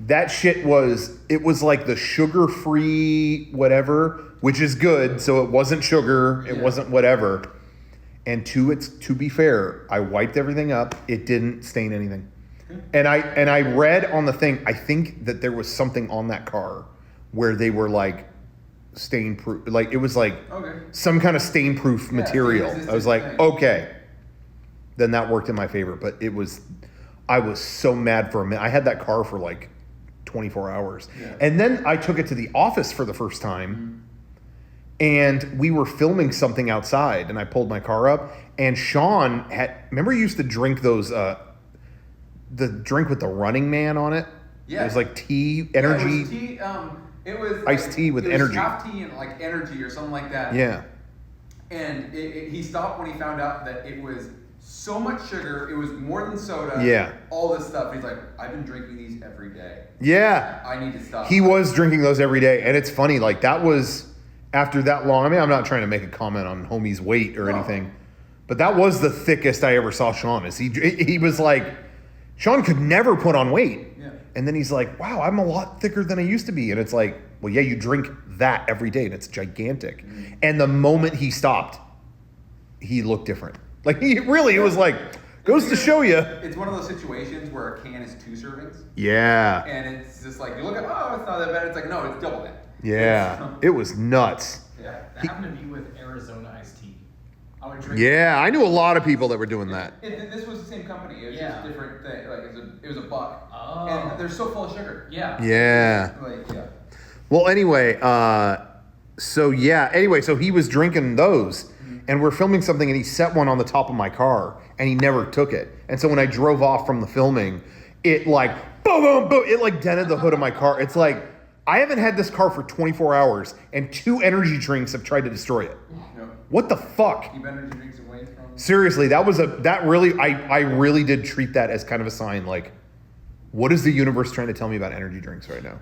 [SPEAKER 1] That shit was like the sugar-free whatever, which is good. So it wasn't sugar, it wasn't whatever. And to be fair, I wiped everything up. It didn't stain anything. And I read on the thing, I think that there was something on that car where they were like stain proof, like it was like some kind of stain proof material. I was like, okay, then that worked in my favor. But I was so mad for a minute. I had that car for like 24 hours. Yeah. And then I took it to the office for the first time. And we were filming something outside, and I pulled my car up, and Sean remember you used to drink those, the drink with the Running Man on it? Yeah. It was like tea, energy.
[SPEAKER 5] Yeah, it was tea, it was
[SPEAKER 1] iced tea with energy.
[SPEAKER 5] It was half tea and like energy or something like that.
[SPEAKER 1] Yeah.
[SPEAKER 5] And he stopped when he found out that it was so much sugar, it was more than soda.
[SPEAKER 1] Yeah.
[SPEAKER 5] All this stuff. He's like, I've been drinking these every day.
[SPEAKER 1] Yeah.
[SPEAKER 5] I need to stop.
[SPEAKER 1] He was drinking those every day, and it's funny, like that was... After that long, I mean, I'm not trying to make a comment on homie's weight or anything, but that was the thickest I ever saw Sean. He was like, Sean could never put on weight. Yeah. And then he's like, wow, I'm a lot thicker than I used to be. And it's like, well, yeah, you drink that every day, and it's gigantic. Mm-hmm. And the moment he stopped, he looked different. Like, it was like, goes to show you.
[SPEAKER 5] It's one of those situations where a can is 2 servings.
[SPEAKER 1] Yeah.
[SPEAKER 5] And it's just like, you look at, oh, it's not that bad. It's like, no, it's double that.
[SPEAKER 1] Yeah, it was nuts.
[SPEAKER 3] Yeah, that happened to me with Arizona iced tea. I would drink.
[SPEAKER 1] Yeah, I knew a lot of people that were doing that.
[SPEAKER 5] This was the same company. It was just a different thing. Like it was a buck.
[SPEAKER 3] Oh.
[SPEAKER 5] And they're so full of sugar.
[SPEAKER 3] Yeah.
[SPEAKER 1] Yeah.
[SPEAKER 5] Yeah.
[SPEAKER 1] Well, anyway, so he was drinking those, and we're filming something, and he set one on the top of my car, and he never took it. And so when I drove off from the filming, it like boom, boom, boom, it like dented the hood of my car. It's like, I haven't had this car for 24 hours, and 2 energy drinks have tried to destroy it. Yep. What the fuck?
[SPEAKER 5] Keep energy drinks away from.
[SPEAKER 1] Seriously, I really did treat that as kind of a sign. Like, what is the universe trying to tell me about energy drinks right now?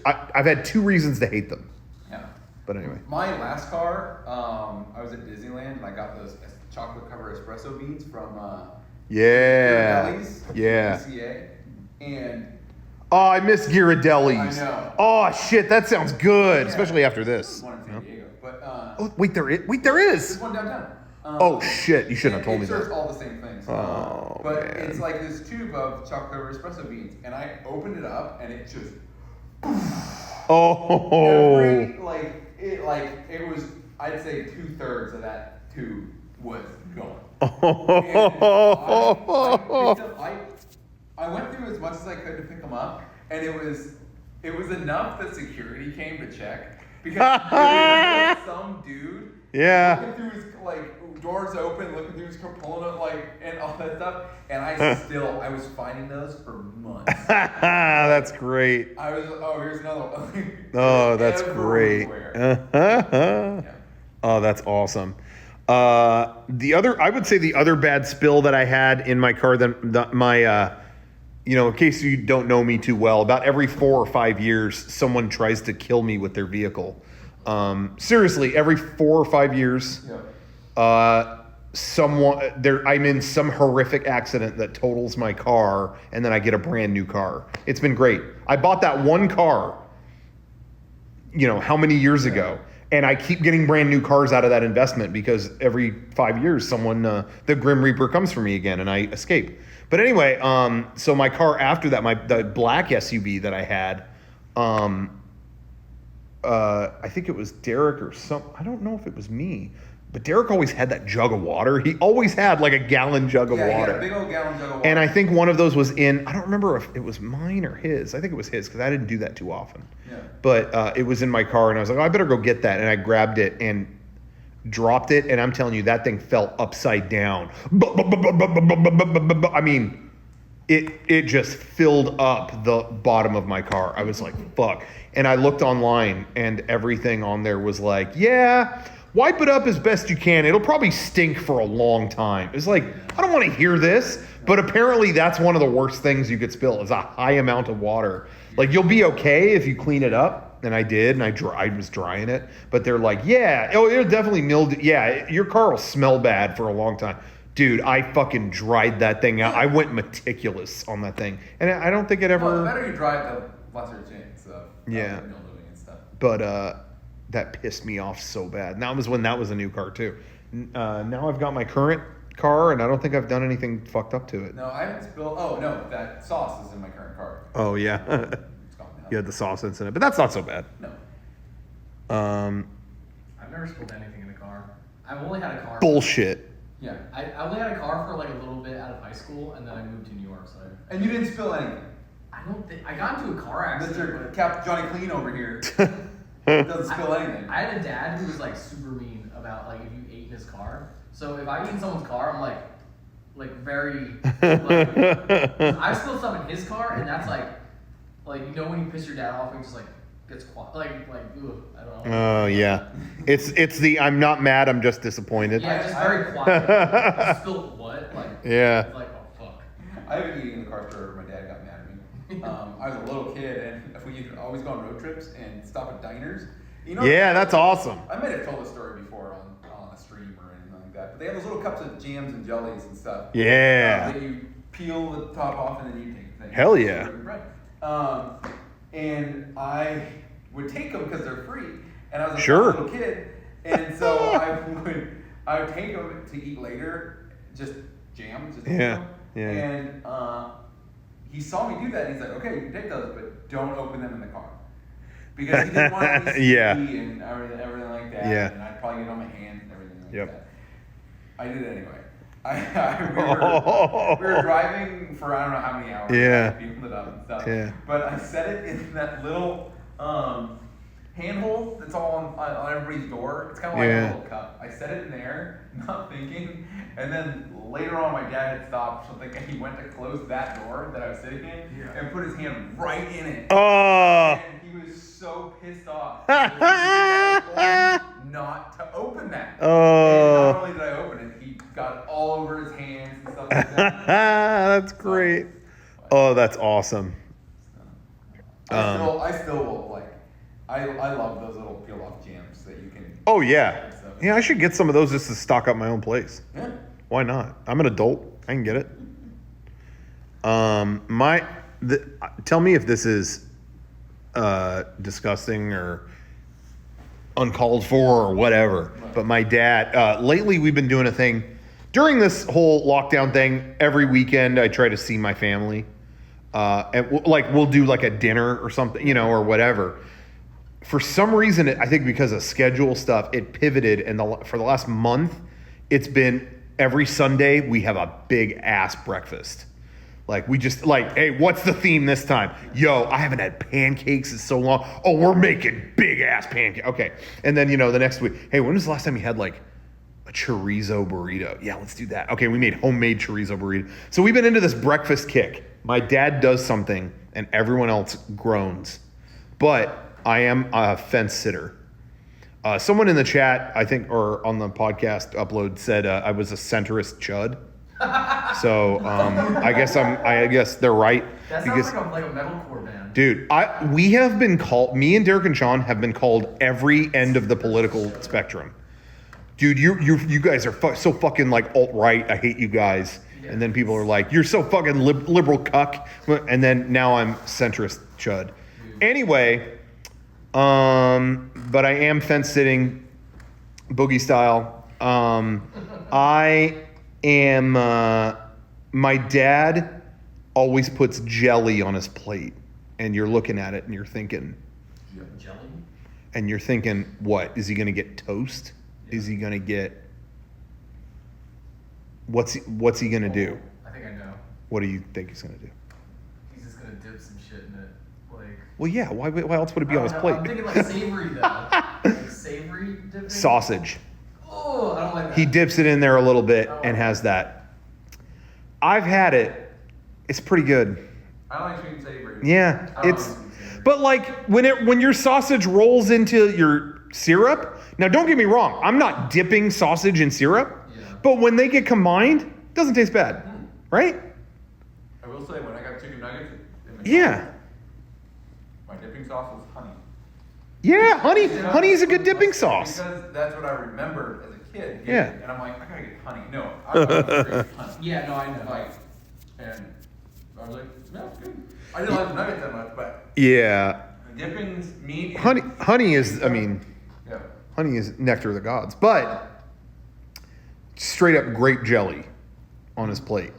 [SPEAKER 1] I've had 2 reasons to hate them. Yeah. But anyway.
[SPEAKER 5] My last car, I was at Disneyland, and I got those chocolate covered espresso beans from.
[SPEAKER 1] Yeah.
[SPEAKER 5] And.
[SPEAKER 1] Oh, I miss Ghirardelli's.
[SPEAKER 5] I know.
[SPEAKER 1] Oh shit, that sounds good, especially after this.
[SPEAKER 5] There's one in San Diego, but
[SPEAKER 1] wait, there is.
[SPEAKER 5] There's one downtown.
[SPEAKER 1] Oh shit, you shouldn't have told me that.
[SPEAKER 5] It serves all the same things. But it's like this tube of chocolate covered espresso beans, and I opened it up, and it just.
[SPEAKER 1] Oh.
[SPEAKER 5] It was. I'd say 2/3 of that tube was gone. I went through as much as I could to pick them up, and it was enough that security came to check because there was some dude looking through his doors open, looking through his car, pulling it and all that stuff, and I was finding those for months.
[SPEAKER 1] That's great.
[SPEAKER 5] I was here's another one.
[SPEAKER 1] Oh, that's great. Yeah. Oh, that's awesome. I would say the other bad spill that I had in my car, in case you don't know me too well, about every 4 or 5 years, someone tries to kill me with their vehicle. Seriously, every 4 or 5 years, I'm in some horrific accident that totals my car, and then I get a brand new car. It's been great. I bought that one car, how many years ago? And I keep getting brand new cars out of that investment because every 5 years, the Grim Reaper comes for me again, and I escape. But anyway, so my car after that, the black SUV that I had, I think it was Derek or I don't know if it was me, but Derek always had that jug of water. He always had like a gallon jug of water.
[SPEAKER 5] Yeah, big old gallon jug of water.
[SPEAKER 1] And I think one of those was I don't remember if it was mine or his. I think it was his because I didn't do that too often.
[SPEAKER 5] Yeah.
[SPEAKER 1] But it was in my car and I was like, oh, I better go get that. And I grabbed it and dropped it. And I'm telling you, that thing fell upside down. I mean, it just filled up the bottom of my car. I was like, fuck. And I looked online and everything on there was like, yeah, wipe it up as best you can. It'll probably stink for a long time. It's like, I don't want to hear this, but apparently that's one of the worst things you could spill is a high amount of water. Like you'll be okay if you clean it up. And I did, and I was drying it. But they're like, yeah, it'll definitely mildew. Yeah, your car will smell bad for a long time. Dude, I fucking dried that thing out. I went meticulous on that thing. And I don't think it ever...
[SPEAKER 5] Well, the better you dry it, the lesser chance of
[SPEAKER 1] Yeah.
[SPEAKER 5] mildewing and stuff.
[SPEAKER 1] But that pissed me off so bad. And that was when that was a new car, too. Now I've got my current car, and I don't think I've done anything fucked up to it.
[SPEAKER 5] No, I haven't spilled... Oh, no, that sauce is in my current car.
[SPEAKER 1] Oh, yeah.
[SPEAKER 5] It's gone now.
[SPEAKER 1] You had the sauce incident. But that's not so bad.
[SPEAKER 5] No.
[SPEAKER 3] I've never spilled anything in a car. I've only had a car.
[SPEAKER 1] Bullshit.
[SPEAKER 5] Yeah.
[SPEAKER 3] I only had a car for like a little bit out of high school, and then I moved to New York. So
[SPEAKER 5] And you didn't spill anything.
[SPEAKER 3] I don't think I got into a car accident.
[SPEAKER 5] Mr. Cap Johnny Clean over here doesn't spill anything.
[SPEAKER 3] I had a dad who was like super mean about like if you ate in his car. So if I eat in someone's car, I'm like very. I spill stuff in his car, and that's like you know when you piss your dad off and he just like gets quiet, like ugh, I don't know.
[SPEAKER 1] Oh, yeah. It's the I'm not mad, I'm just disappointed.
[SPEAKER 3] Yeah, just very quiet. I spilled what? Like
[SPEAKER 1] Yeah.
[SPEAKER 3] It's like oh fuck.
[SPEAKER 5] I haven't eaten in the car forever. My dad got mad at me. I was a little kid, and we used to always go on road trips and stop at diners. You know,
[SPEAKER 1] Yeah, that's awesome.
[SPEAKER 5] I might have told the story before on a stream or anything like that. But they have those little cups of jams and jellies and stuff.
[SPEAKER 1] Yeah.
[SPEAKER 5] That you peel the top off and then you take the thing.
[SPEAKER 1] Hell yeah.
[SPEAKER 5] Bread. And I would take them because they're free. And I was a
[SPEAKER 1] Sure.
[SPEAKER 5] little kid, and so I would take them to eat later, just jam, just
[SPEAKER 1] Yeah,
[SPEAKER 5] eat them.
[SPEAKER 1] yeah.
[SPEAKER 5] And he saw me do that, and he's like, "Okay, you can take those, but don't open them in the car." Because he didn't want to see
[SPEAKER 1] Yeah.
[SPEAKER 5] and everything like that.
[SPEAKER 1] Yeah.
[SPEAKER 5] And I'd probably get on my hands and everything like
[SPEAKER 1] Yep.
[SPEAKER 5] that. I did it anyway. We were driving for I don't know how many hours.
[SPEAKER 1] Yeah.
[SPEAKER 5] Peeled it up and stuff.
[SPEAKER 1] Yeah.
[SPEAKER 5] But I set it in that little handhold that's all on everybody's door. It's kind of like
[SPEAKER 1] Yeah.
[SPEAKER 5] a little cup. I set it in there, not thinking, and then later on my dad had stopped something, and he went to close that door that I was sitting in and put his hand right in it.
[SPEAKER 1] Oh.
[SPEAKER 5] And he was so pissed off. Because he told me not to open that.
[SPEAKER 1] Oh.
[SPEAKER 5] And not only did I open it, he got it all over his hands and stuff like that.
[SPEAKER 1] That's great. Oh, that's awesome.
[SPEAKER 5] I still will like. I love those little peel off jams that you can.
[SPEAKER 1] Oh, yeah. Yeah, I should get some of those just to stock up my own place.
[SPEAKER 5] Yeah.
[SPEAKER 1] Why not? I'm an adult. I can get it. Tell me if this is disgusting or uncalled for or whatever. But my dad, lately we've been doing a thing. During this whole lockdown thing, every weekend I try to see my family. And we'll do like a dinner or something, or whatever. For some reason, I think because of schedule stuff, it pivoted. And for the last month, it's been every Sunday we have a big ass breakfast. Like we just hey, what's the theme this time? Yo, I haven't had pancakes in so long. Oh, we're making big ass pancakes. Okay. And then, the next week, hey, when was the last time you had like a chorizo burrito? Yeah, let's do that. Okay, we made homemade chorizo burrito. So we've been into this breakfast kick. My dad does something and everyone else groans. But I am a fence sitter. Someone in the chat, I think, or on the podcast upload said I was a centrist chud. So I guess they're right.
[SPEAKER 3] That sounds like a metalcore band.
[SPEAKER 1] Dude, we have been called. Me and Derek and Sean have been called every end of the political spectrum. Dude, you guys are so fucking like alt-right. I hate you guys. And then people are like, you're so fucking liberal cuck. And then now I'm centrist chud. Anyway. But I am fence sitting, boogie style. I am My dad always puts jelly on his plate, and you're looking at it and you're thinking,
[SPEAKER 3] Jelly?
[SPEAKER 1] what? Is he going to get toast?
[SPEAKER 3] Yeah.
[SPEAKER 1] Is he going to get... What's he going to do?
[SPEAKER 3] I think I know.
[SPEAKER 1] What do you think he's going to do?
[SPEAKER 3] He's just gonna dip some shit in it. Like,
[SPEAKER 1] Well, yeah. Why else would it be on his plate?
[SPEAKER 3] I'm thinking like savory though. Like savory dipping.
[SPEAKER 1] Sausage.
[SPEAKER 3] Oh, I don't like that.
[SPEAKER 1] He dips it in there a little bit and has that. I've had it. It's pretty good.
[SPEAKER 5] I like sweet and savory.
[SPEAKER 1] Yeah,
[SPEAKER 3] I don't
[SPEAKER 1] it's.
[SPEAKER 3] like sweet and savory.
[SPEAKER 1] But like when your sausage rolls into your syrup. Now, don't get me wrong. I'm not dipping sausage in syrup.
[SPEAKER 3] Yeah.
[SPEAKER 1] But when they get combined, it doesn't taste bad, right?
[SPEAKER 5] I will say, when I got chicken nuggets,
[SPEAKER 1] Yeah.
[SPEAKER 5] my dipping sauce was honey.
[SPEAKER 1] Yeah, honey is a good dipping sauce.
[SPEAKER 5] Because that's what I remembered as a kid.
[SPEAKER 1] Yeah.
[SPEAKER 5] And I'm like, I gotta get honey. No, I want to drink honey.
[SPEAKER 3] Yeah, no, I know.
[SPEAKER 5] Like, and I was like, yeah, it's good. I didn't like the nuggets that much, but
[SPEAKER 1] Yeah,
[SPEAKER 5] dippings, meat,
[SPEAKER 1] honey is. I mean,
[SPEAKER 5] yeah.
[SPEAKER 1] honey is nectar of the gods. But straight up grape jelly on his plate,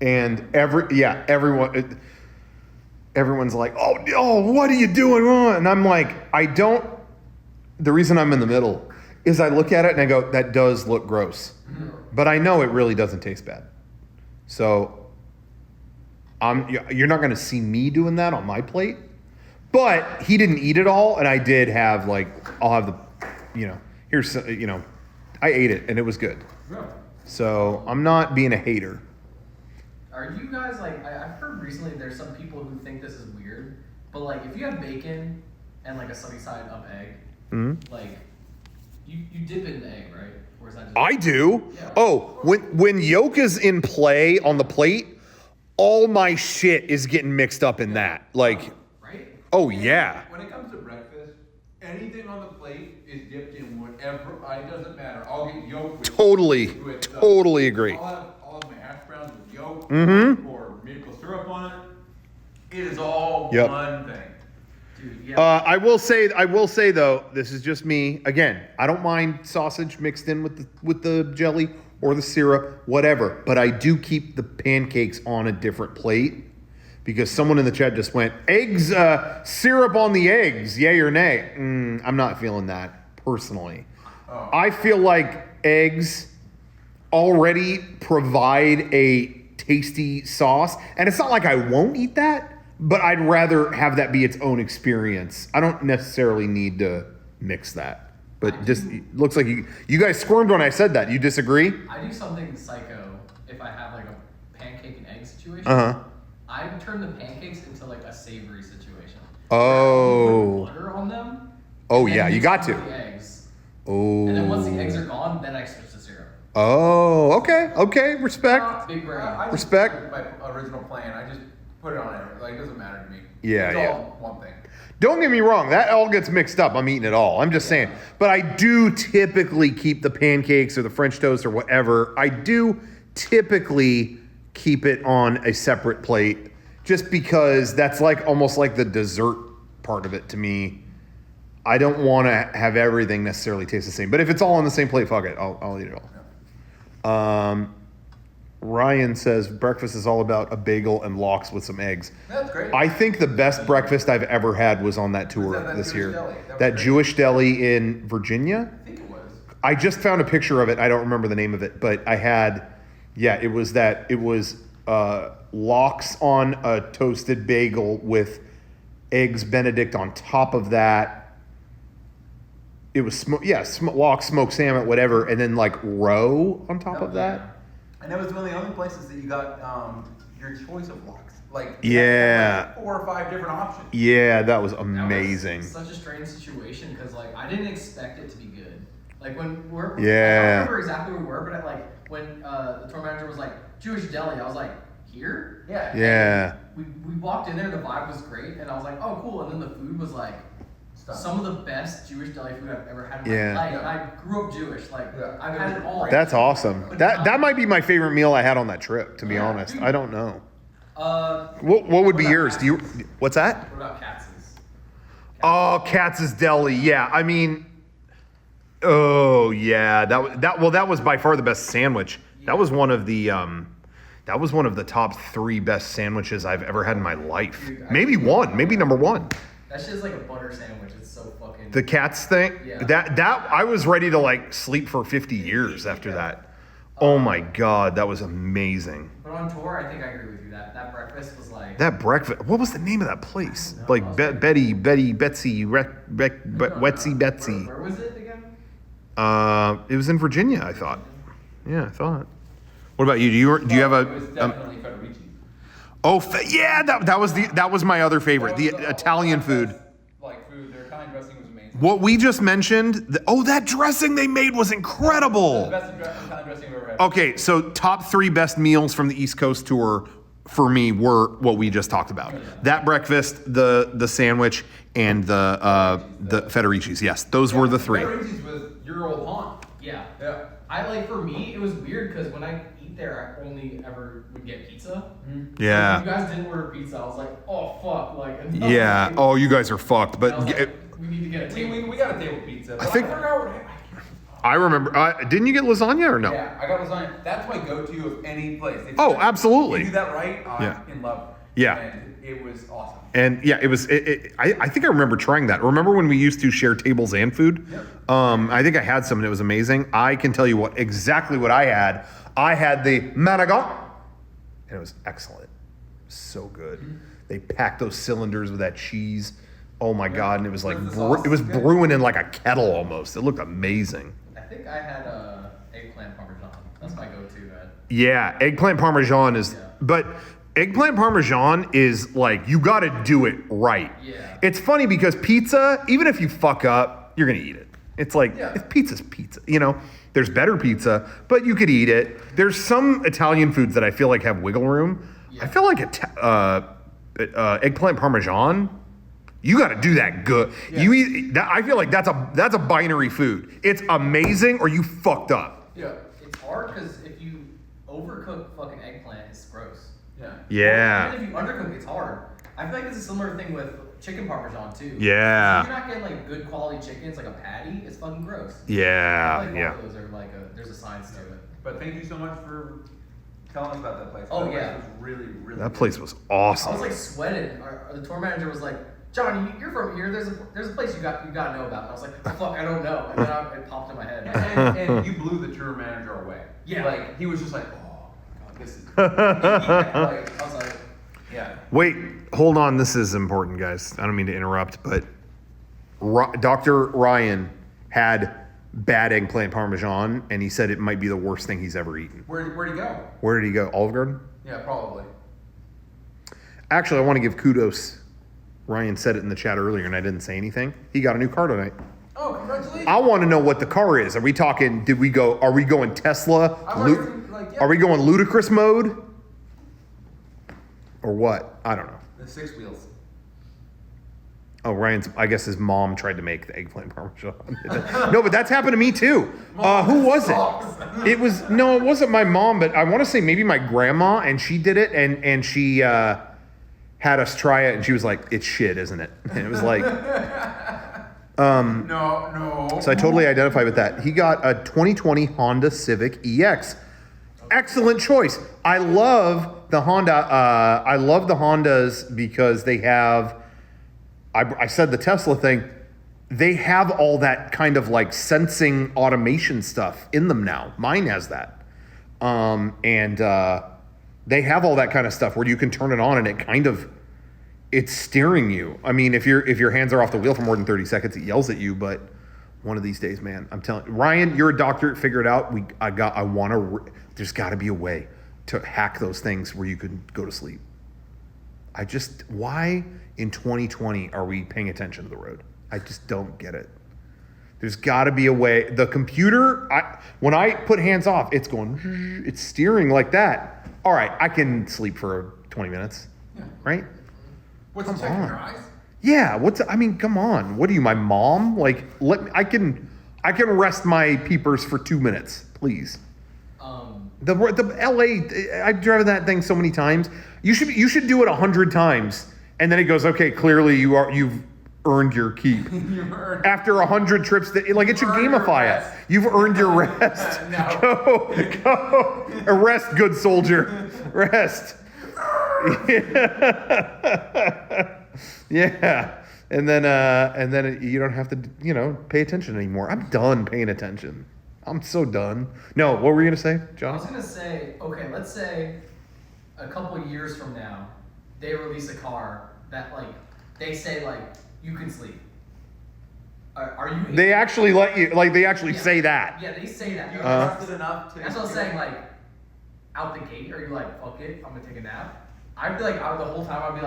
[SPEAKER 1] and everyone's like, oh, what are you doing wrong? And I'm like, I don't. The reason I'm in the middle is I look at it and I go, that does look gross, but I know it really doesn't taste bad. So you're not going to see me doing that on my plate. But he didn't eat it all, and I did have I'll have the, here's I ate it and it was good.
[SPEAKER 5] Yeah.
[SPEAKER 1] So I'm not being a hater.
[SPEAKER 3] Are you guys like? I've heard recently there's some people who think this is weird, but like if you have bacon and like a sunny side up egg, like you dip it in the egg, right? Or is that just?
[SPEAKER 1] I do.
[SPEAKER 3] Yeah.
[SPEAKER 1] Oh, when yolk is in play on the plate, all my shit is getting mixed up in that. Like,
[SPEAKER 3] Right?
[SPEAKER 1] oh yeah.
[SPEAKER 5] When it comes to breakfast, anything on the plate is dipped in whatever. It doesn't matter. I'll get yolk with
[SPEAKER 1] Totally agree.
[SPEAKER 5] I'll have my hash browns with yolk or maple syrup on it. It is all
[SPEAKER 1] Yep.
[SPEAKER 5] one thing.
[SPEAKER 3] Dude, yeah.
[SPEAKER 1] I will say though, this is just me. Again, I don't mind sausage mixed in with the jelly or the syrup, whatever. But I do keep the pancakes on a different plate because someone in the chat just went, eggs, syrup on the eggs, yay or nay? I'm not feeling that personally.
[SPEAKER 5] Oh.
[SPEAKER 1] I feel like eggs already provide a tasty sauce, and it's not like I won't eat that. But I'd rather have that be its own experience. I don't necessarily need to mix that. But just looks like you guys squirmed when I said that. You disagree?
[SPEAKER 3] I do something psycho if I have like a pancake and egg situation. I turn the pancakes into like a savory situation.
[SPEAKER 1] Oh.
[SPEAKER 3] Put butter on them.
[SPEAKER 1] Oh
[SPEAKER 3] and then
[SPEAKER 1] yeah, you
[SPEAKER 3] mix
[SPEAKER 1] got
[SPEAKER 3] them
[SPEAKER 1] to.
[SPEAKER 3] with the eggs.
[SPEAKER 1] Oh.
[SPEAKER 3] And then once the eggs are gone, then I switch to syrup.
[SPEAKER 1] Oh, okay. Respect.
[SPEAKER 3] Big brain.
[SPEAKER 5] I just
[SPEAKER 1] Respect.
[SPEAKER 5] stick with my original plan. I just put it on everything. Like, it doesn't matter to me.
[SPEAKER 1] Yeah,
[SPEAKER 5] it's
[SPEAKER 1] yeah.
[SPEAKER 5] all one thing.
[SPEAKER 1] Don't get me wrong, that all gets mixed up. I'm eating it all. I'm just saying. But I do typically keep the pancakes or the French toast or whatever. I do typically keep it on a separate plate just because that's like almost like the dessert part of it to me. I don't want to have everything necessarily taste the same. But if it's all on the same plate, fuck it. I'll eat it all. Ryan says breakfast is all about a bagel and lox with some eggs.
[SPEAKER 5] That's great.
[SPEAKER 1] I think the best breakfast I've ever had was on that tour
[SPEAKER 5] that
[SPEAKER 1] this
[SPEAKER 5] Jewish
[SPEAKER 1] year.
[SPEAKER 5] deli? That was
[SPEAKER 1] That
[SPEAKER 5] great.
[SPEAKER 1] Jewish deli in Virginia.
[SPEAKER 5] I think it was.
[SPEAKER 1] I just found a picture of it. I don't remember the name of it, but I had, it was lox on a toasted bagel with eggs Benedict on top of that. It was lox, smoked salmon, whatever, and then like roe on top of that.
[SPEAKER 5] And that was one of the only places that you got your choice of lox. Like,
[SPEAKER 1] Yeah.
[SPEAKER 5] like 4 or 5 different options.
[SPEAKER 1] Yeah, that was
[SPEAKER 3] That
[SPEAKER 1] amazing.
[SPEAKER 3] was such a strange situation because like I didn't expect it to be good. Like when we're
[SPEAKER 1] Yeah.
[SPEAKER 3] I don't remember exactly where we were, but when the tour manager was like Jewish deli, I was like, here?
[SPEAKER 5] Yeah.
[SPEAKER 1] Yeah.
[SPEAKER 3] We walked in there, the vibe was great, and I was like, oh cool. And then the food was like some of the best Jewish deli food I've ever had in
[SPEAKER 1] Yeah.
[SPEAKER 3] my life. And I grew up Jewish. Like
[SPEAKER 5] Yeah.
[SPEAKER 3] I've had it all.
[SPEAKER 1] That's awesome. That might be my favorite meal I had on that trip, to be
[SPEAKER 3] Yeah,
[SPEAKER 1] honest.
[SPEAKER 3] dude.
[SPEAKER 1] I don't know.
[SPEAKER 3] What
[SPEAKER 1] What would be
[SPEAKER 3] about
[SPEAKER 1] yours? Do you? What's that?
[SPEAKER 3] about Katz's?
[SPEAKER 1] Oh, Katz's Deli. Yeah, I mean, oh yeah, that was by far the best sandwich. That was one of the That was one of the top 3 best sandwiches I've ever had in my life.
[SPEAKER 3] Dude,
[SPEAKER 1] Maybe number 1.
[SPEAKER 3] That shit's like a butter sandwich. It's so fucking.
[SPEAKER 1] The Cats thing,
[SPEAKER 3] Yeah.
[SPEAKER 1] that I was ready to like sleep for 50 years after that. Oh my God, that was amazing.
[SPEAKER 3] But on tour, I think I agree with you. That breakfast was like.
[SPEAKER 1] That breakfast, what was the name of that place?
[SPEAKER 3] No,
[SPEAKER 1] Like
[SPEAKER 3] I was
[SPEAKER 1] Betsy, Wetsy, Betsy.
[SPEAKER 3] Where was it again?
[SPEAKER 1] It was in Virginia, I thought. Yeah, I thought. What about you? Do you have
[SPEAKER 5] It was
[SPEAKER 1] a?
[SPEAKER 5] definitely Federici.
[SPEAKER 1] Yeah, that was my other favorite. The Italian food.
[SPEAKER 5] Like food, their Italian dressing was amazing.
[SPEAKER 1] What we just mentioned. That dressing they made was incredible.
[SPEAKER 5] The best Italian dressing I've ever had.
[SPEAKER 1] Okay, so top 3 best meals from the East Coast tour for me were what we just talked about. That breakfast, the sandwich, and the Federici's. Yes, those were the 3.
[SPEAKER 5] Federici's was your old haunt.
[SPEAKER 3] Yeah.
[SPEAKER 5] Yeah.
[SPEAKER 3] I like, for me, it was weird because when I eat there, I only ever would get pizza.
[SPEAKER 1] Yeah.
[SPEAKER 3] When you guys didn't order pizza, I was like, oh fuck, like. no.
[SPEAKER 1] Yeah. Oh, you guys are fucked.
[SPEAKER 3] I
[SPEAKER 1] But
[SPEAKER 3] was like, we need to get a table.
[SPEAKER 5] We got a table pizza. But
[SPEAKER 1] think-
[SPEAKER 5] I forgot what
[SPEAKER 1] I remember. Didn't you get lasagna or no?
[SPEAKER 5] Yeah, I got lasagna. That's my go-to of any place. If
[SPEAKER 1] Oh,
[SPEAKER 5] you-
[SPEAKER 1] absolutely.
[SPEAKER 5] You do that right, I'm
[SPEAKER 1] Yeah.
[SPEAKER 5] in love.
[SPEAKER 1] Yeah.
[SPEAKER 5] And it was awesome.
[SPEAKER 1] And yeah, it was. I think I remember trying that. Remember when we used to share tables and food?
[SPEAKER 5] Yep.
[SPEAKER 1] I think I had some and it was amazing. I can tell you exactly what I had. I had the Managon, and it was excellent. So good. They packed those cylinders with that cheese. Oh my God! And it was like
[SPEAKER 5] Was the sauce
[SPEAKER 1] it was
[SPEAKER 5] good?
[SPEAKER 1] brewing in like a kettle almost. It looked amazing.
[SPEAKER 3] I think I had eggplant parmesan. That's my go-to, man.
[SPEAKER 1] Yeah, eggplant parmesan is,
[SPEAKER 3] Yeah.
[SPEAKER 1] but eggplant parmesan is like, you got to do it right.
[SPEAKER 3] Yeah.
[SPEAKER 1] It's funny because pizza, even if you fuck up, you're going to eat it. It's like,
[SPEAKER 5] Yeah.
[SPEAKER 1] pizza's pizza, There's better pizza, but you could eat it. There's some Italian foods that I feel like have wiggle room.
[SPEAKER 3] Yeah.
[SPEAKER 1] I feel like eggplant parmesan, you got to do that good.
[SPEAKER 5] Yeah.
[SPEAKER 1] You eat that. I feel like that's a binary food. It's amazing or you fucked up.
[SPEAKER 5] Yeah.
[SPEAKER 3] It's hard because if you overcook fucking eggplant, it's gross.
[SPEAKER 5] Yeah.
[SPEAKER 1] Yeah.
[SPEAKER 3] Even if you undercook, it's hard. I feel like it's a similar thing with chicken parmesan too.
[SPEAKER 1] Yeah.
[SPEAKER 3] If you're not getting like good quality chicken, it's like a patty, it's fucking gross. I
[SPEAKER 1] Yeah.
[SPEAKER 3] feel like
[SPEAKER 1] Yeah.
[SPEAKER 3] all of those are like there's a science to it.
[SPEAKER 5] But thank you so much for telling us about that place.
[SPEAKER 3] Oh,
[SPEAKER 5] That place
[SPEAKER 3] yeah.
[SPEAKER 5] was really, really
[SPEAKER 1] That
[SPEAKER 5] good.
[SPEAKER 1] place was
[SPEAKER 3] I
[SPEAKER 1] awesome.
[SPEAKER 3] was like sweating. The tour manager was like, "Johnny, you're from here. There's a place you got to know about." And I was like, oh, "Fuck, I don't know." And then it popped in my head.
[SPEAKER 5] And you blew the tour manager away.
[SPEAKER 3] Yeah.
[SPEAKER 5] Like, he was just like, oh, God, this is.
[SPEAKER 3] Like, I was like,
[SPEAKER 5] Yeah.
[SPEAKER 1] Wait, hold on. This is important, guys. I don't mean to interrupt, but Dr. Ryan had bad eggplant parmesan, and he said it might be the worst thing he's ever eaten.
[SPEAKER 5] Where'd he go?
[SPEAKER 1] Where did he go? Olive Garden?
[SPEAKER 5] Yeah, probably.
[SPEAKER 1] Actually, I want to give kudos. Ryan said it in the chat earlier, and I didn't say anything. He got a new car tonight.
[SPEAKER 5] Oh, congratulations.
[SPEAKER 1] I want to know what the car is. Are we talking? Are we going Tesla?
[SPEAKER 5] I've already seen, like, yeah.
[SPEAKER 1] Are we going ludicrous mode? Or what? I don't know.
[SPEAKER 5] The 6 wheels.
[SPEAKER 1] Oh, I guess his mom tried to make the eggplant parmesan. No, but that's happened to me too. Who was it? It wasn't my mom, but I want to say maybe my grandma, and she did it, and she had us try it, and she was like, "It's shit, isn't it?" And it was like,
[SPEAKER 5] No.
[SPEAKER 1] so I totally identify with that. He got a 2020 Honda Civic EX. Excellent choice. I love the Honda. I love the Hondas because they have. I said the Tesla thing. They have all that kind of like sensing automation stuff in them now. Mine has that, and they have all that kind of stuff where you can turn it on and it's steering you. I mean, if your hands are off the wheel for more than 30 seconds, it yells at you. But one of these days, man, I'm telling Ryan, you're a doctor. Figure it out. There's got to be a way to hack those things where you can go to sleep. Why in 2020 are we paying attention to the road? I just don't get it. There's got to be a way. The computer, when I put hands off, it's going, it's steering like that. All right, I can sleep for 20 minutes,
[SPEAKER 5] Yeah.
[SPEAKER 1] right?
[SPEAKER 5] What's
[SPEAKER 1] Come
[SPEAKER 5] checking
[SPEAKER 1] on.
[SPEAKER 5] your eyes?
[SPEAKER 1] Yeah, come on. What are you, my mom? Like, I can rest my peepers for 2 minutes, please. The LA, I've driven that thing so many times. You should do it 100 times, and then it goes, okay, clearly you've earned your keep.
[SPEAKER 5] You've earned.
[SPEAKER 1] After 100 trips, like it should
[SPEAKER 5] earned your
[SPEAKER 1] gamify
[SPEAKER 5] rest.
[SPEAKER 1] it. You've earned your rest.
[SPEAKER 5] No.
[SPEAKER 1] Go. Rest, good soldier. Rest. Yeah. And then you don't have to, pay attention anymore. I'm done paying attention. I'm so done. No, what were you gonna say,
[SPEAKER 3] I
[SPEAKER 1] Johnny?
[SPEAKER 3] was gonna say, okay, let's say a couple years from now, they release a car that they say you can sleep. Are you?
[SPEAKER 1] They actually let you, they actually
[SPEAKER 3] Yeah.
[SPEAKER 1] say that.
[SPEAKER 3] Yeah, they say that.
[SPEAKER 5] You
[SPEAKER 1] Uh-huh.
[SPEAKER 5] trusted enough to.
[SPEAKER 3] That's what I'm saying. Out the gate, are you fuck it, I'm gonna take a nap? I'd be out the whole time. I'd be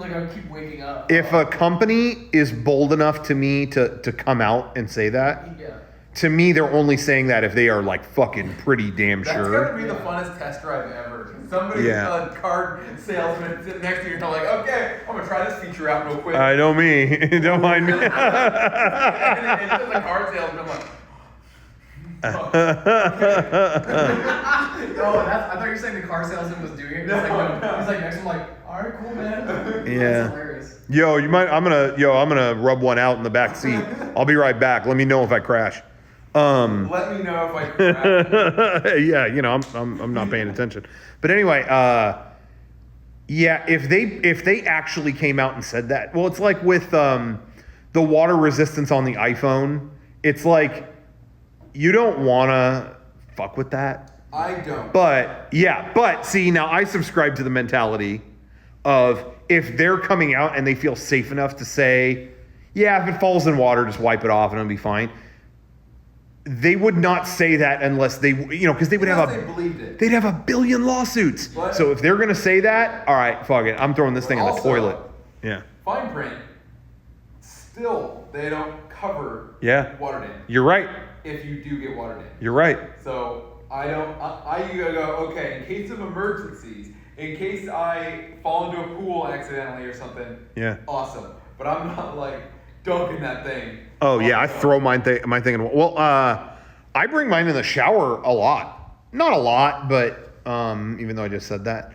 [SPEAKER 3] I'd keep waking up.
[SPEAKER 1] If a company is bold enough to me to come out and say that,
[SPEAKER 3] Yeah.
[SPEAKER 1] to me, they're only saying that if they are fucking pretty damn
[SPEAKER 5] That's
[SPEAKER 1] sure.
[SPEAKER 5] gotta be the funnest test drive ever. Somebody's
[SPEAKER 1] Yeah.
[SPEAKER 5] a car salesman sitting next to you and they're like, okay, I'm gonna try this feature out real quick.
[SPEAKER 1] I know me. Don't mind me.
[SPEAKER 5] and it's just a car salesman like,
[SPEAKER 3] Oh, I thought you were saying the car salesman was doing it. He's
[SPEAKER 5] No,
[SPEAKER 3] no.
[SPEAKER 5] no.
[SPEAKER 3] He's next to him all right, cool, man.
[SPEAKER 1] Yeah.
[SPEAKER 3] That's hilarious.
[SPEAKER 1] I'm gonna rub one out in the back seat. I'll be right back. Let me know if I crash.
[SPEAKER 5] let me know if I crash.
[SPEAKER 1] Yeah, I'm not paying attention. But anyway, yeah, if they actually came out and said that, well, it's like with the water resistance on the iPhone. It's you don't want to fuck with that.
[SPEAKER 5] I don't.
[SPEAKER 1] But see, now I subscribe to the mentality of if they're coming out and they feel safe enough to say, yeah, if it falls in water, just wipe it off and it'll be fine. They would not say that unless they, because they would
[SPEAKER 5] Unless
[SPEAKER 1] have
[SPEAKER 5] they believed it.
[SPEAKER 1] they'd have a billion lawsuits.
[SPEAKER 5] But-
[SPEAKER 1] So if they're going to say that, all right, fuck it. I'm throwing this thing in the
[SPEAKER 5] Also-
[SPEAKER 1] toilet. Yeah.
[SPEAKER 5] Fine print. Still, they don't cover
[SPEAKER 1] Yeah.
[SPEAKER 5] water damage.
[SPEAKER 1] You're right.
[SPEAKER 5] If you do get water damage.
[SPEAKER 1] You're right.
[SPEAKER 5] So I go, okay, in case of emergencies, in case I fall into a pool accidentally or something,
[SPEAKER 1] Yeah.
[SPEAKER 5] awesome. But I'm not dunking that thing.
[SPEAKER 1] Oh yeah, I
[SPEAKER 5] Also,
[SPEAKER 1] throw my thing in. Well, I bring mine in the shower a lot. Not a lot, but even though I just said that.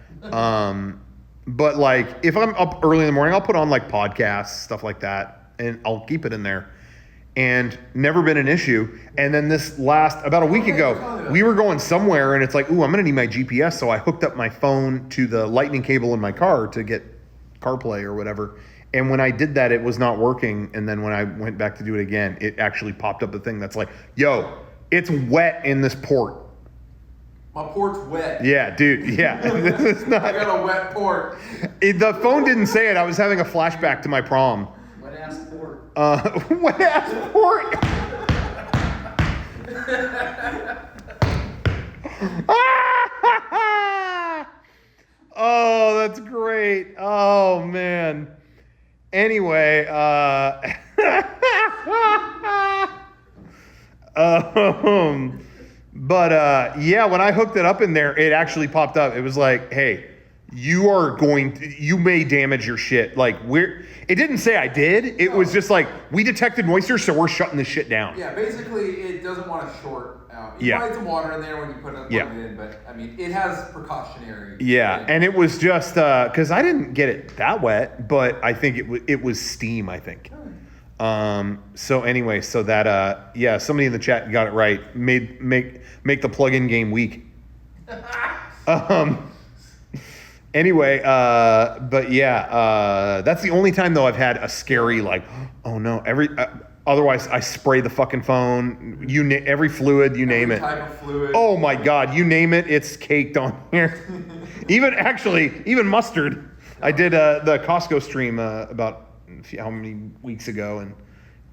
[SPEAKER 1] But if I'm up early in the morning, I'll put on podcasts, stuff like that, and I'll keep it in there. And never been an issue. And then about a week
[SPEAKER 5] Okay,
[SPEAKER 1] ago,
[SPEAKER 5] tell me that.
[SPEAKER 1] we were going somewhere and it's ooh, I'm gonna need my GPS. So I hooked up my phone to the lightning cable in my car to get CarPlay or whatever. And when I did that, it was not working. And then when I went back to do it again, it actually popped up a thing that's yo, it's wet in this port.
[SPEAKER 5] My port's wet.
[SPEAKER 1] Yeah, dude. Yeah, this is
[SPEAKER 5] I
[SPEAKER 1] not.
[SPEAKER 5] got a wet port.
[SPEAKER 1] The phone didn't say it. I was having a flashback to my prom.
[SPEAKER 3] Wet ass port.
[SPEAKER 1] Wet ass port. Oh, that's great. Oh man. Anyway, yeah, when I hooked it up in there, it actually popped up. It was hey, you may damage your shit. It didn't say I did. It was just we detected moisture, so we're shutting this shit down.
[SPEAKER 5] Yeah, basically, it doesn't want to short out. You
[SPEAKER 1] Yeah.
[SPEAKER 5] find some water in there when you put it
[SPEAKER 1] Yeah.
[SPEAKER 5] in, but I mean, it has precautionary.
[SPEAKER 1] Yeah, and it was just because I didn't get it that wet, but I think it was steam. I think. So anyway, so that yeah, somebody in the chat got it right. Make the plug-in game weak. Anyway, but yeah, that's the only time though I've had a scary oh no. Otherwise I spray the fucking phone. Every fluid, you name
[SPEAKER 5] Every
[SPEAKER 1] it.
[SPEAKER 5] type of fluid.
[SPEAKER 1] Oh my God, you name it, it's caked on here. even mustard. I did the Costco stream about how many weeks ago and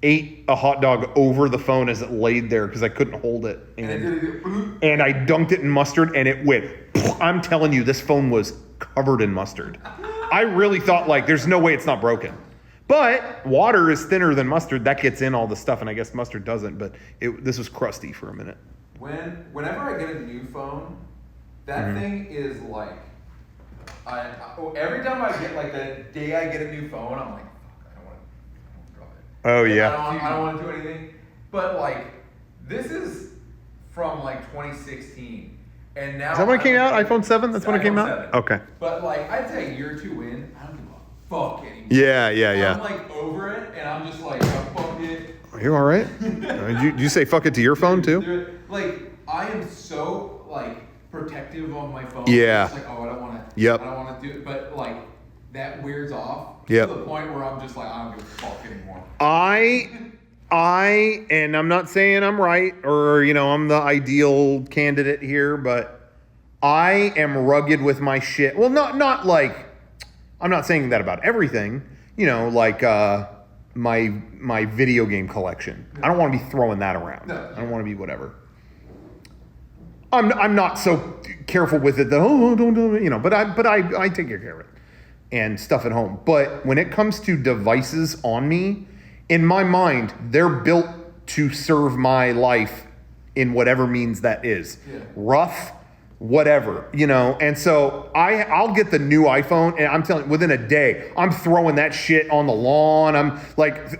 [SPEAKER 1] ate a hot dog over the phone as it laid there because I couldn't hold it. And I dunked it in mustard and it went. I'm telling you, this phone was covered in mustard. I really thought there's no way it's not broken. But water is thinner than mustard. That gets in all the stuff, and I guess mustard doesn't. But this was crusty for a minute.
[SPEAKER 5] Whenever I get a new phone, that thing is every time I get the day I get a new phone, I'm fuck, I don't want to drop it.
[SPEAKER 1] Oh yeah.
[SPEAKER 5] I don't want to do anything. But this is from 2016, and now
[SPEAKER 1] Is that when it came out? iPhone 7? That's when it came
[SPEAKER 5] iPhone
[SPEAKER 1] out?
[SPEAKER 5] 7.
[SPEAKER 1] Okay.
[SPEAKER 5] But I'd say a year or two in, I don't give fuck anymore.
[SPEAKER 1] Yeah.
[SPEAKER 5] I'm like over it, and I'm just like, fuck it.
[SPEAKER 1] Are you all right? Did you say fuck it to your phone too?
[SPEAKER 5] Like, I am so like protective on my phone.
[SPEAKER 1] Yeah.
[SPEAKER 5] It's like, oh, I don't want to.
[SPEAKER 1] Yep.
[SPEAKER 5] I don't want to do it, but like that wears off
[SPEAKER 1] Yep.
[SPEAKER 5] to the point where I'm just like, I don't give a fuck anymore.
[SPEAKER 1] And I'm not saying I'm right or, I'm the ideal candidate here, but I am rugged with my shit. Well, not like, I'm not saying that about everything, like my video game collection. I don't want to be throwing that around.
[SPEAKER 5] No.
[SPEAKER 1] I don't want to be whatever. I'm not so careful with it that, don't, but I take care of it and stuff at home. But when it comes to devices on me, in my mind, they're built to serve my life in whatever means that is.
[SPEAKER 5] Yeah.
[SPEAKER 1] Rough, whatever, And so I'll get the new iPhone, and I'm telling you, within a day, I'm throwing that shit on the lawn. I'm like,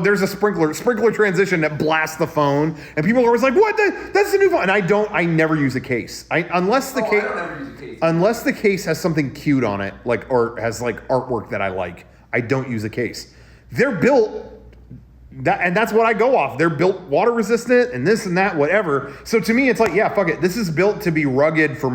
[SPEAKER 1] there's a sprinkler transition that blasts the phone, and people are always like, what? That's the new phone. And I never use a case. Unless the case,
[SPEAKER 5] I don't ever use a case.
[SPEAKER 1] unless the case has something cute on it, or has like artwork that I like, I don't use a case. They're built. And that's what I go off. They're built water resistant and this and that, whatever. So to me, it's like, yeah, fuck it. This is built to be rugged for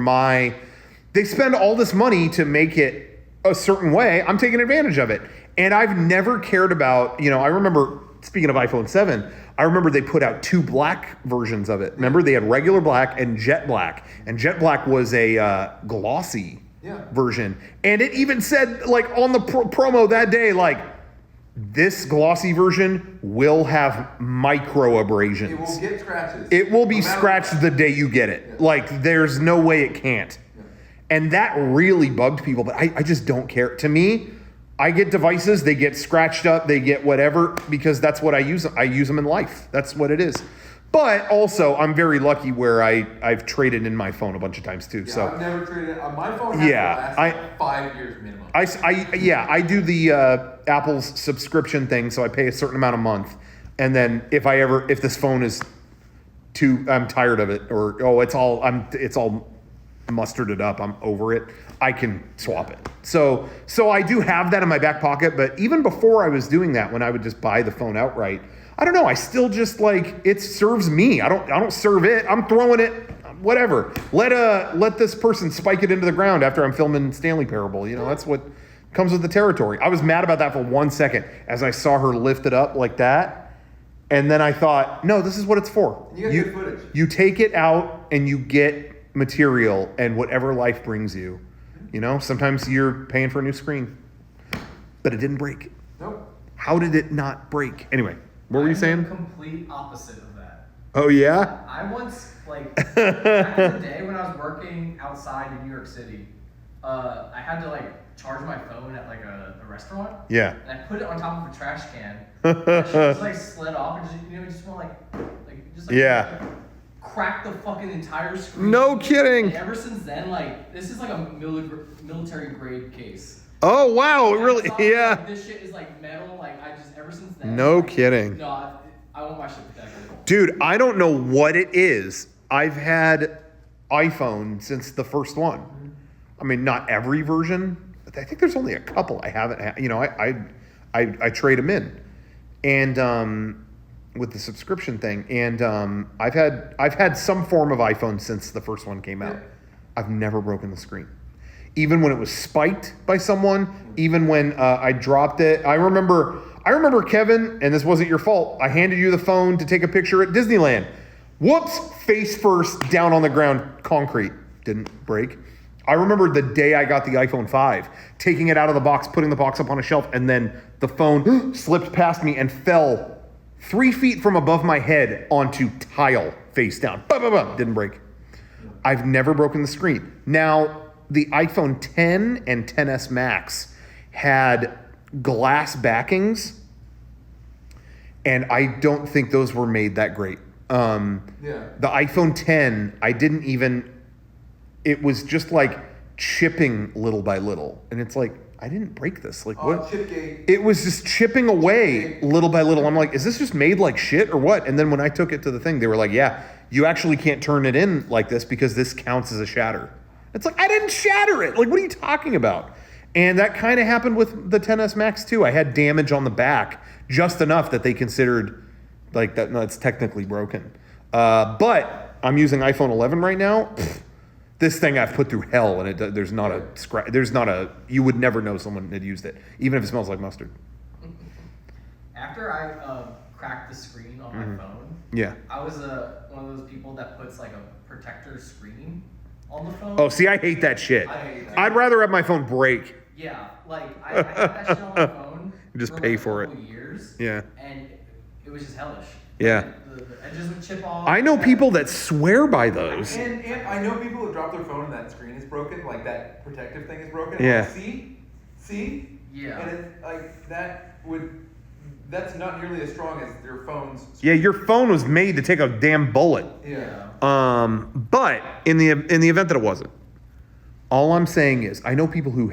[SPEAKER 1] they spend all this money to make it a certain way. I'm taking advantage of it. And I've never cared about, I remember, speaking of iPhone 7, I remember they put out 2 black versions of it. Remember, they had regular black and jet black. And jet black was a glossy version. And it even said, like, on the promo that day, like, this glossy version will have micro abrasions.
[SPEAKER 5] It will get scratches.
[SPEAKER 1] It will be scratched the day you get it.
[SPEAKER 5] Yeah.
[SPEAKER 1] Like, there's no way it can't.
[SPEAKER 5] Yeah.
[SPEAKER 1] And that really bugged people, but I just don't care. To me, I get devices, they get scratched up, they get whatever, because that's what I use. I use them in life. That's what it is. But also, I'm very lucky where I've traded in my phone a bunch of times too.
[SPEAKER 5] Yeah,
[SPEAKER 1] So
[SPEAKER 5] I've never traded. My phone has to last like 5 years minimum.
[SPEAKER 1] I do the Apple's subscription thing, so I pay a certain amount a month, and then if this phone is I'm tired of it, or it's all mustarded up, I'm over it, I can swap it. So I do have that in my back pocket, but even before I was doing that, when I would just buy the phone outright, I don't know, I still just like, it serves me. I don't serve it. I'm throwing it, whatever. Let this person spike it into the ground after I'm filming Stanley Parable. That's what comes with the territory. I was mad about that for 1 second as I saw her lift it up like that. And then I thought, no, this is what it's for.
[SPEAKER 5] You get good footage.
[SPEAKER 1] You take it out and you get material and whatever life brings you. Sometimes you're paying for a new screen, but it didn't break.
[SPEAKER 5] Nope.
[SPEAKER 1] How did it not break? Anyway, what were you
[SPEAKER 3] I'm
[SPEAKER 1] saying?
[SPEAKER 3] the complete opposite of that.
[SPEAKER 1] Oh, yeah?
[SPEAKER 3] I once, back in the day when I was working outside in New York City, I had to, charge my phone at, a restaurant.
[SPEAKER 1] Yeah.
[SPEAKER 3] And I put it on top of a trash can. That shit just, slid off and just went,
[SPEAKER 1] Yeah.
[SPEAKER 3] cracked the fucking entire screen.
[SPEAKER 1] No kidding.
[SPEAKER 3] And ever since then, this is, a military grade case.
[SPEAKER 1] Oh, wow.
[SPEAKER 3] And I
[SPEAKER 1] Really?
[SPEAKER 3] saw,
[SPEAKER 1] Yeah.
[SPEAKER 3] this shit is, metal. Ever since then.
[SPEAKER 1] No kidding.
[SPEAKER 3] No, I want my shit protected.
[SPEAKER 1] Dude, I don't know what it is. I've had iPhone since the first one. I mean, not every version. I think there's only a couple I haven't had. I trade them in, and with the subscription thing. And I've had some form of iPhone since the first one came out. I've never broken the screen, even when it was spiked by someone. Even when I dropped it. I remember Kevin, and this wasn't your fault. I handed you the phone to take a picture at Disneyland. Whoops! Face first, down on the ground, concrete. Didn't break. I remember the day I got the iPhone 5, taking it out of the box, putting the box up on a shelf, and then the phone slipped past me and fell 3 feet from above my head onto tile, face down. Didn't break. I've never broken the screen. Now, the iPhone 10 and 10s Max had glass backings, and I don't think those were made that great. The iPhone 10, it was just chipping little by little. And it's like, I didn't break this. What?
[SPEAKER 5] Chipgate.
[SPEAKER 1] It was just chipping away little by little. I'm like, is this just made like shit or what? And then when I took it to the thing, they were like, yeah, you actually can't turn it in like this because this counts as a shatter. It's like, I didn't shatter it. What are you talking about? And that kind of happened with the 10s Max too. I had damage on the back, just enough that they considered like that. No, it's technically broken. But I'm using iPhone 11 right now. This thing I've put through hell, and there's not a scratch. There's not a. You would never know someone had used it, even if it smells like mustard.
[SPEAKER 3] After I cracked the screen on my phone,
[SPEAKER 1] Yeah.
[SPEAKER 3] I was one of those people that puts like a protector screen on the phone.
[SPEAKER 1] Oh, see, I hate that shit.
[SPEAKER 3] I hate that.
[SPEAKER 1] I'd rather have my phone break.
[SPEAKER 3] Yeah, like I had that shit on my phone.
[SPEAKER 1] Just
[SPEAKER 3] for
[SPEAKER 1] pay
[SPEAKER 3] like
[SPEAKER 1] for
[SPEAKER 3] a
[SPEAKER 1] it.
[SPEAKER 3] couple Years.
[SPEAKER 1] Yeah.
[SPEAKER 3] And it was just hellish.
[SPEAKER 1] Yeah.
[SPEAKER 3] The edges would chip off.
[SPEAKER 1] I know people that swear by those.
[SPEAKER 5] And I know people who drop their phone and that screen is broken, like that protective thing is broken.
[SPEAKER 1] Yeah.
[SPEAKER 5] Like, see?
[SPEAKER 3] Yeah.
[SPEAKER 5] And it's like that's not nearly as strong as your phone's.
[SPEAKER 1] Yeah, your phone was made to take a damn bullet.
[SPEAKER 5] Yeah.
[SPEAKER 1] But in the event that it wasn't, all I'm saying is I know people who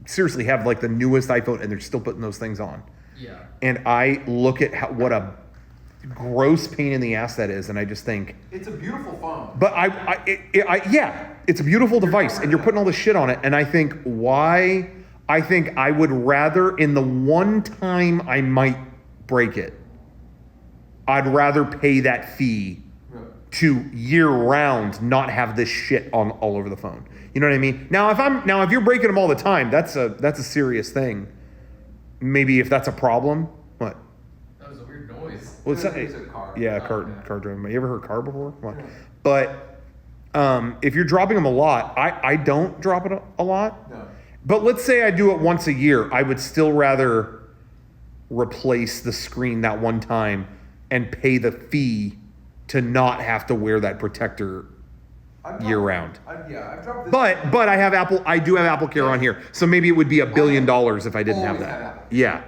[SPEAKER 1] seriously have like the newest iPhone and they're still putting those things on.
[SPEAKER 3] Yeah.
[SPEAKER 1] And I look at what a gross pain in the ass that is, and I just think.
[SPEAKER 5] It's a beautiful phone.
[SPEAKER 1] But yeah, it's a beautiful device, and you're putting all this shit on it, and I think why. I think I would rather, in the one time I might break it, I'd rather pay that fee to year round not have this shit on all over the phone. You know what I mean? Now if you're breaking them all the time, that's a serious thing. Maybe if that's a problem, what?
[SPEAKER 3] That was a weird noise.
[SPEAKER 1] What's that?
[SPEAKER 5] It's a car.
[SPEAKER 1] Yeah,
[SPEAKER 3] Oh,
[SPEAKER 1] car
[SPEAKER 3] okay.
[SPEAKER 1] car driving. You ever heard car before? What? But if you're dropping them a lot, I don't drop it a lot.
[SPEAKER 5] No.
[SPEAKER 1] But let's say I do it once a year, I would still rather replace the screen that one time and pay the fee to not have to wear that protector year round.
[SPEAKER 5] I've dropped this.
[SPEAKER 1] But I do have Apple Care on here, so maybe it would be $1 billion if I didn't have
[SPEAKER 5] Always have
[SPEAKER 1] that.
[SPEAKER 5] Apple.
[SPEAKER 1] Yeah,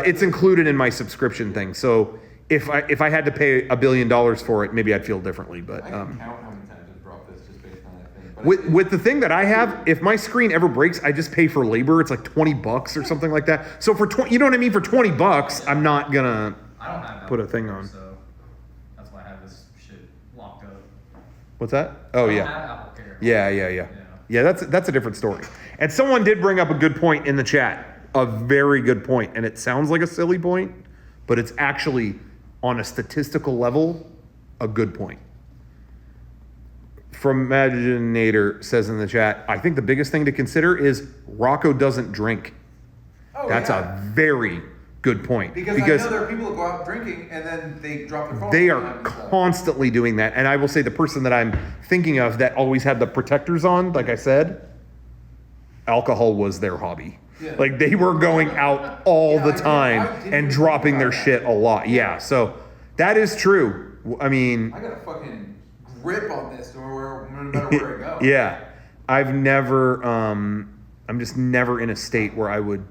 [SPEAKER 1] it's included in my subscription thing. So if I had to pay $1 billion for it, maybe I'd feel differently. But
[SPEAKER 5] I can count how many times I've dropped this just based on that thing. But
[SPEAKER 1] with the thing that I have, if my screen ever breaks, I just pay for labor. It's like $20 or something like that. So for you know what I mean? For $20, I'm not gonna
[SPEAKER 3] I don't have
[SPEAKER 1] put a
[SPEAKER 3] Apple
[SPEAKER 1] thing
[SPEAKER 3] Care,
[SPEAKER 1] on.
[SPEAKER 3] So that's why I have this shit locked up.
[SPEAKER 1] What's that? Oh
[SPEAKER 3] I don't
[SPEAKER 1] yeah.
[SPEAKER 3] have Apple Care.
[SPEAKER 1] Yeah, that's a different story. And someone did bring up a good point in the chat, a very good point, and it sounds like a silly point, but it's actually on a statistical level a good point. From Imaginator says in the chat, I think the biggest thing to consider is Rocco doesn't drink. That's a very good point.
[SPEAKER 5] Because I know there are people that go out drinking and then they drop their phone.
[SPEAKER 1] They
[SPEAKER 5] all the
[SPEAKER 1] are
[SPEAKER 5] time and stuff.
[SPEAKER 1] constantly doing that. And I will say the person that I'm thinking of that always had the protectors on, like I said, alcohol was their hobby.
[SPEAKER 5] Yeah.
[SPEAKER 1] Like they were going out all
[SPEAKER 5] Yeah,
[SPEAKER 1] the
[SPEAKER 5] I
[SPEAKER 1] time
[SPEAKER 5] didn't
[SPEAKER 1] and
[SPEAKER 5] even
[SPEAKER 1] dropping
[SPEAKER 5] think
[SPEAKER 1] their
[SPEAKER 5] about
[SPEAKER 1] shit
[SPEAKER 5] that.
[SPEAKER 1] a lot. Yeah, so that is true. I mean,
[SPEAKER 5] I got a fucking grip on this no matter where I go.
[SPEAKER 1] yeah, I've never, I'm just never in a state where I would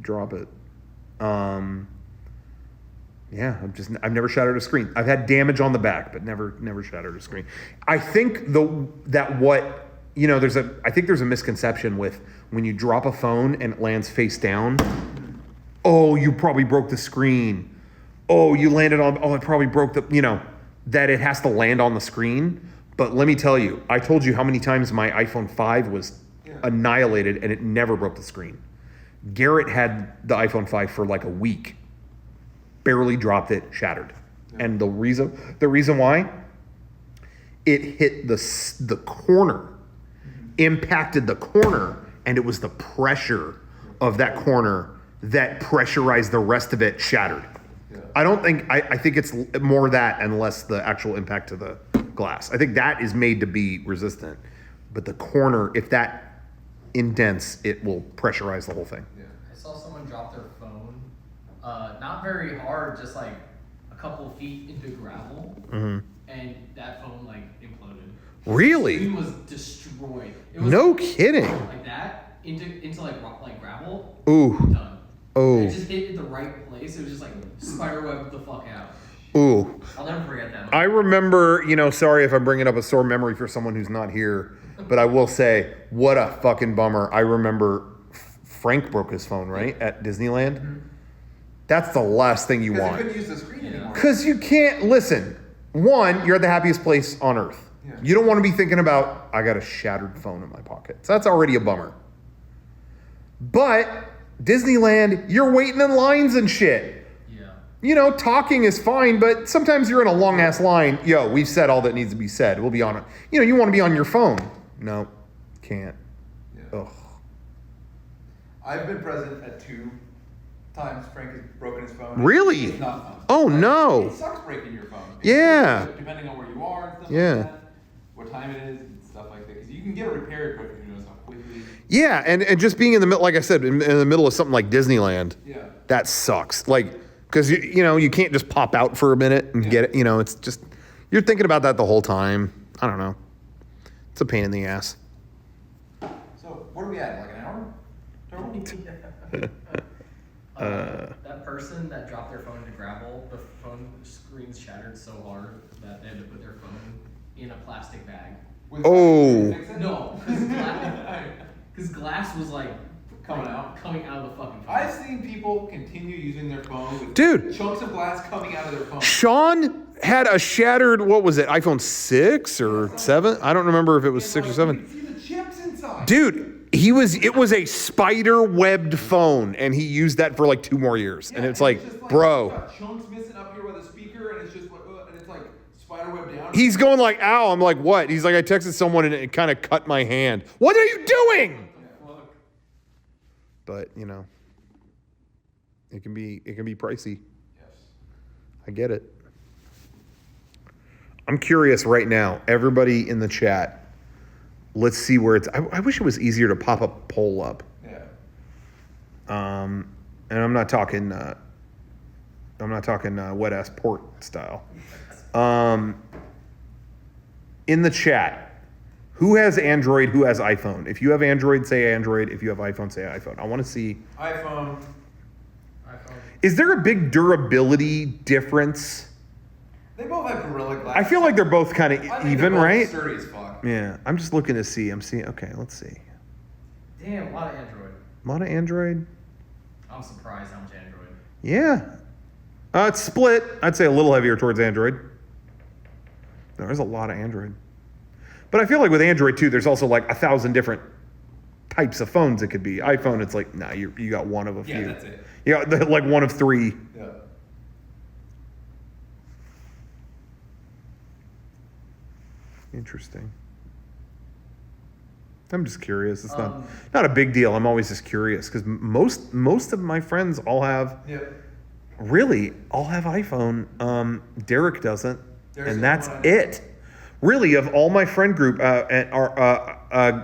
[SPEAKER 1] drop it. Yeah, I've never shattered a screen. I've had damage on the back, but never shattered a screen. I think I think there's a misconception with when you drop a phone and it lands face down. Oh, you probably broke the screen. Oh, you landed on, it probably broke that it has to land on the screen. But let me tell you, I told you how many times my iPhone 5 was annihilated and it never broke the screen. Garrett had the iPhone 5 for like a week. Barely dropped it, shattered. Yeah. And the reason why, it hit the corner, impacted the corner, and it was the pressure of that corner that pressurized the rest of it, shattered. Yeah. I think it's more that and less the actual impact to the glass. I think that is made to be resistant. But the corner, if that indents, it will pressurize the whole thing.
[SPEAKER 5] Yeah.
[SPEAKER 3] I saw someone drop their phone, not very hard, just like a couple feet into gravel, and that phone like imploded.
[SPEAKER 1] Really?
[SPEAKER 3] The screen was destroyed. It was
[SPEAKER 1] No kidding.
[SPEAKER 3] like that into like gravel.
[SPEAKER 1] Ooh.
[SPEAKER 3] Done.
[SPEAKER 1] Oh.
[SPEAKER 3] It just hit in the right place. It was just like spiderweb the fuck out.
[SPEAKER 1] Ooh.
[SPEAKER 3] I'll never forget that.
[SPEAKER 1] I remember, sorry if I'm bringing up a sore memory for someone who's not here, but I will say, what a fucking bummer. I remember Frank broke his phone, right? At Disneyland. Mm-hmm. That's the last thing you
[SPEAKER 5] Because
[SPEAKER 1] want.
[SPEAKER 5] you couldn't use the screen anymore.
[SPEAKER 1] Because you can't, listen, one, you're at the happiest place on earth.
[SPEAKER 5] Yeah.
[SPEAKER 1] You don't want to be thinking about, I got a shattered phone in my pocket. So that's already a bummer. But Disneyland, you're waiting in lines and shit.
[SPEAKER 3] Yeah.
[SPEAKER 1] You know, talking is fine, but sometimes you're in a long ass line. Yo, we've said all that needs to be said. We'll be on it. You know, you want to be on your phone. No, can't.
[SPEAKER 5] Yeah.
[SPEAKER 1] Ugh.
[SPEAKER 5] I've been present at 2 times Frank has broken his phone.
[SPEAKER 1] Really?
[SPEAKER 5] It's not fun.
[SPEAKER 1] Oh, no.
[SPEAKER 5] It sucks breaking your phone.
[SPEAKER 1] Yeah.
[SPEAKER 5] Depending on where you are and stuff
[SPEAKER 1] Yeah.
[SPEAKER 5] like that. What time it is and stuff like that. Because you can get it repaired quick if you notice how quickly.
[SPEAKER 1] Yeah, and just being in the middle, like I said, in the middle of something like Disneyland,
[SPEAKER 5] Yeah.
[SPEAKER 1] that sucks. Like, because, you know, you can't just pop out for a minute and get it. You know, it's just, you're thinking about that the whole time. I don't know. It's a pain in the ass.
[SPEAKER 5] So, what are we at? Like an hour? Total?
[SPEAKER 3] That person that dropped their phone into gravel, the phone screen shattered so hard that they had to put their phone in a plastic bag.
[SPEAKER 1] Oh.
[SPEAKER 3] No, because glass was like
[SPEAKER 5] Coming out?
[SPEAKER 3] coming out of the fucking phone.
[SPEAKER 5] I've seen people continue using their phone with
[SPEAKER 1] Dude.
[SPEAKER 5] chunks of glass coming out of their phone.
[SPEAKER 1] Sean had a shattered, what was it, iPhone 6 or 7? I don't remember if it was 6 or 7.
[SPEAKER 5] You can see the chips inside.
[SPEAKER 1] Dude, it was a spider webbed phone, and he used that for like 2 more years.
[SPEAKER 5] Yeah,
[SPEAKER 1] and it's
[SPEAKER 5] just
[SPEAKER 1] like, bro.
[SPEAKER 5] it's got chunks missing up here by the speaker, and it's just like, and it's like spider web down.
[SPEAKER 1] He's going like, ow. I'm like, what? He's like, I texted someone and it kind of cut my hand. What are you doing? But, you know, it can be pricey.
[SPEAKER 5] Yes.
[SPEAKER 1] I get it. I'm curious right now, everybody in the chat, let's see where it's, I wish it was easier to pop a poll up.
[SPEAKER 5] Yeah.
[SPEAKER 1] And I'm not talking wet ass port style. In the chat, who has Android? Who has iPhone? If you have Android, say Android. If you have iPhone, say iPhone. I want to see.
[SPEAKER 5] iPhone.
[SPEAKER 1] Is there a big durability difference?
[SPEAKER 5] They both have Gorilla Glass.
[SPEAKER 1] I feel like they're both kind
[SPEAKER 5] I
[SPEAKER 1] of
[SPEAKER 5] think
[SPEAKER 1] even,
[SPEAKER 5] they're both
[SPEAKER 1] right?
[SPEAKER 5] Sturdy as fuck.
[SPEAKER 1] Yeah. I'm just looking to see. I'm seeing. Okay, let's see.
[SPEAKER 3] Damn, a lot of Android.
[SPEAKER 1] A lot of Android.
[SPEAKER 3] I'm surprised how much Android.
[SPEAKER 1] Yeah. It's split. I'd say a little heavier towards Android. There's a lot of Android. But I feel like with Android too, there's also like 1,000 different types of phones it could be. iPhone, it's like, nah, you got one of a few.
[SPEAKER 5] Yeah, that's it.
[SPEAKER 1] You got like one of 3.
[SPEAKER 5] Yeah.
[SPEAKER 1] Interesting. I'm just curious. It's not a big deal. I'm always just curious because most of my friends all have iPhone. Derek doesn't, and that's it. Really, of all my friend group, and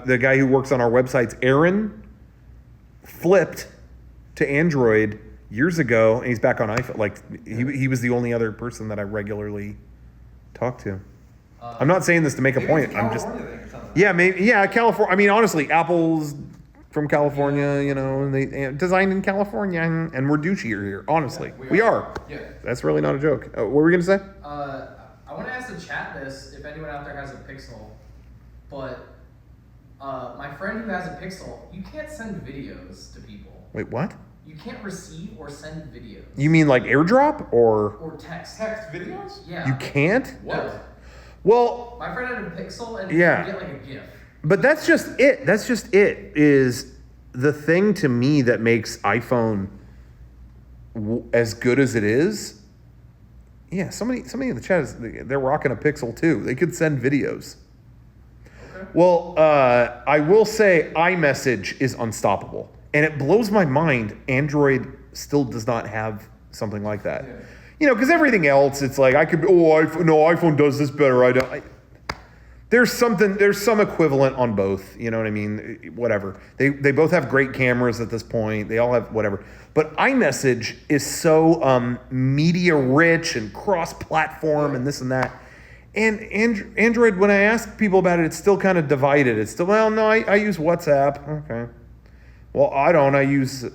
[SPEAKER 1] the guy who works on our websites, Aaron, flipped to Android years ago, and he's back on iPhone. Like he was the only other person that I regularly talk to. I'm not saying this to make a point. I'm just California. I mean, honestly, Apple's from California, you know, and they designed in California, and we're douchier here. Honestly, we are.
[SPEAKER 5] Yeah.
[SPEAKER 1] That's really not a joke. What were we gonna say?
[SPEAKER 3] I want to ask the chat this if anyone out there has a Pixel, but my friend who has a Pixel, you can't send videos to people.
[SPEAKER 1] Wait, what?
[SPEAKER 3] You can't receive or send videos.
[SPEAKER 1] You mean like AirDrop or?
[SPEAKER 3] Or text.
[SPEAKER 5] Text videos?
[SPEAKER 3] Yeah.
[SPEAKER 1] You can't?
[SPEAKER 3] What?
[SPEAKER 1] Well,
[SPEAKER 3] My friend had a Pixel and
[SPEAKER 1] Yeah.
[SPEAKER 3] you get like a GIF.
[SPEAKER 1] but that's just it. That's just it. Is the thing to me that makes iPhone as good as it is. Yeah, somebody in the chat they're rocking a Pixel too. They could send videos.
[SPEAKER 3] Okay.
[SPEAKER 1] Well, I will say iMessage is unstoppable, and it blows my mind. Android still does not have something like that.
[SPEAKER 5] Yeah.
[SPEAKER 1] You know, because everything else, it's like iPhone does this better. There's some equivalent on both. You know what I mean? Whatever. They both have great cameras at this point. They all have whatever. But iMessage is so media rich and cross-platform and this and that. And Android, when I ask people about it, it's still kind of divided. It's still, well, no, I use WhatsApp. Okay. Well, I don't. I use,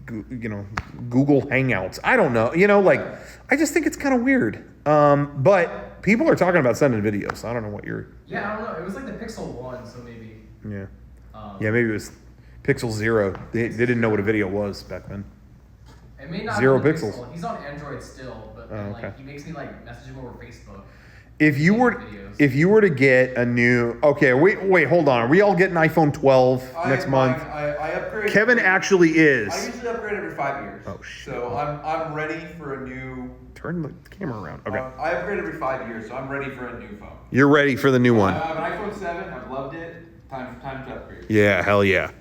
[SPEAKER 1] Google Hangouts. I don't know. I just think it's kind of weird. But people are talking about sending videos. I don't know what you're.
[SPEAKER 3] Yeah, I don't know. It was like the Pixel 1, so maybe.
[SPEAKER 1] Yeah. Yeah, maybe it was Pixel 0. They didn't know what a video was back then.
[SPEAKER 3] It may not
[SPEAKER 1] 0
[SPEAKER 3] be the
[SPEAKER 1] pixels.
[SPEAKER 3] Pixel. He's on Android still, but
[SPEAKER 1] Oh,
[SPEAKER 3] like
[SPEAKER 1] okay.
[SPEAKER 3] he makes me like message him over Facebook.
[SPEAKER 1] If you were to get a new, okay, wait, hold on. Are we all getting iPhone 12 next month?
[SPEAKER 5] I upgrade.
[SPEAKER 1] Kevin actually is.
[SPEAKER 5] I usually upgrade every 5 years.
[SPEAKER 1] Oh, shit.
[SPEAKER 5] So I'm ready for a new.
[SPEAKER 1] Turn the camera around. Okay.
[SPEAKER 5] I upgrade every 5 years, so I'm ready for a new phone.
[SPEAKER 1] You're ready for the new one.
[SPEAKER 5] I have an iPhone 7. I've loved it. Time to upgrade.
[SPEAKER 1] Yeah, hell yeah.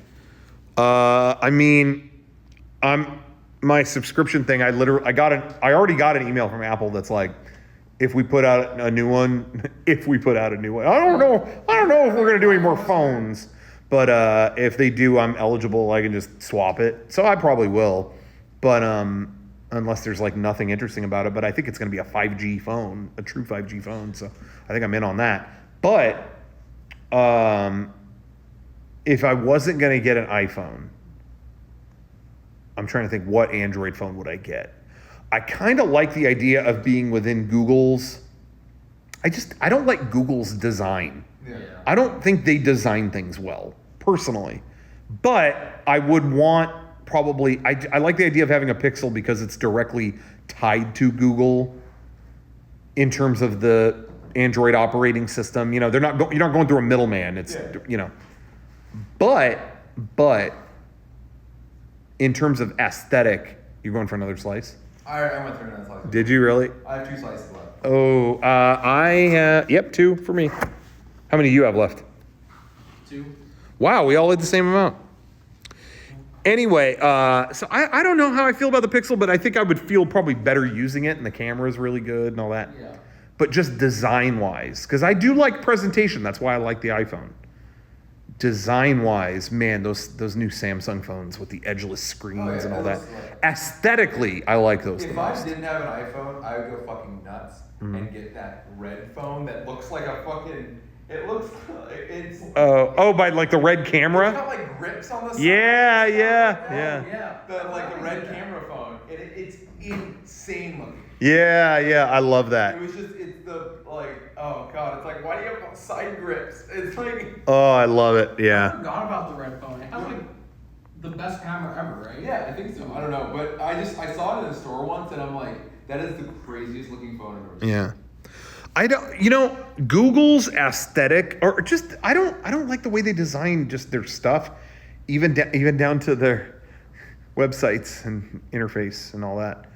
[SPEAKER 1] I mean, my subscription thing. I already got an email from Apple that's like, if we put out a new one, I don't know if we're gonna do any more phones, but if they do, I'm eligible. I can just swap it. So I probably will, but unless there's like nothing interesting about it. But I think it's gonna be a 5G phone, a true 5G phone. So I think I'm in on that. But if I wasn't gonna get an iPhone, I'm trying to think, what Android phone would I get? I kind of like the idea of being within Google's. I don't like Google's design.
[SPEAKER 5] Yeah.
[SPEAKER 1] I don't think they design things well, personally. But I would want probably, I like the idea of having a Pixel because it's directly tied to Google in terms of the Android operating system. You know, you're not going through a middleman. It's, you know. But in terms of aesthetic, you're going for another slice?
[SPEAKER 5] I went through another slice.
[SPEAKER 1] Did you really?
[SPEAKER 5] I have 2 slices left.
[SPEAKER 1] Oh, yep, 2 for me. How many do you have left?
[SPEAKER 3] 2.
[SPEAKER 1] Wow, we all had the same amount. Anyway, so I don't know how I feel about the Pixel, but I think I would feel probably better using it, and the camera is really good and all that.
[SPEAKER 3] Yeah.
[SPEAKER 1] But just design-wise, because I do like presentation. That's why I like the iPhone. Design-wise, man, those new Samsung phones with the edgeless screens and all that. Aesthetically, I like those the
[SPEAKER 5] If I
[SPEAKER 1] most.
[SPEAKER 5] didn't have an iPhone, I would go fucking nuts and get that red phone that looks like a fucking. It's.
[SPEAKER 1] Oh, by like the red
[SPEAKER 5] It's
[SPEAKER 1] camera?
[SPEAKER 5] got like grips on the side.
[SPEAKER 1] Yeah.
[SPEAKER 3] Yeah.
[SPEAKER 5] The red camera phone. It's insane looking.
[SPEAKER 1] Yeah, I love that.
[SPEAKER 5] It's oh god, it's like, why do you have side grips? It's like.
[SPEAKER 1] Oh, I love it.
[SPEAKER 3] I
[SPEAKER 1] Yeah.
[SPEAKER 3] forgot about the red phone. It has like the best camera ever, right?
[SPEAKER 5] Yeah, I think so. I don't know, but I saw it in the store once, and I'm like, that is the craziest looking phone I've ever seen.
[SPEAKER 1] Yeah. I don't, Google's aesthetic, or just, I don't like the way they design just their stuff, even down to their websites and interface and all that.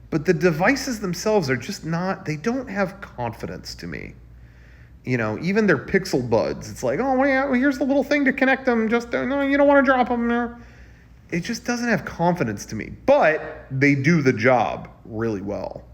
[SPEAKER 1] But the devices themselves are just they don't have confidence to me. You know, even their Pixel Buds, it's like, oh, yeah, well, here's the little thing to connect them. Just, no, you don't want to drop them there. It just doesn't have confidence to me. But they do the job really well.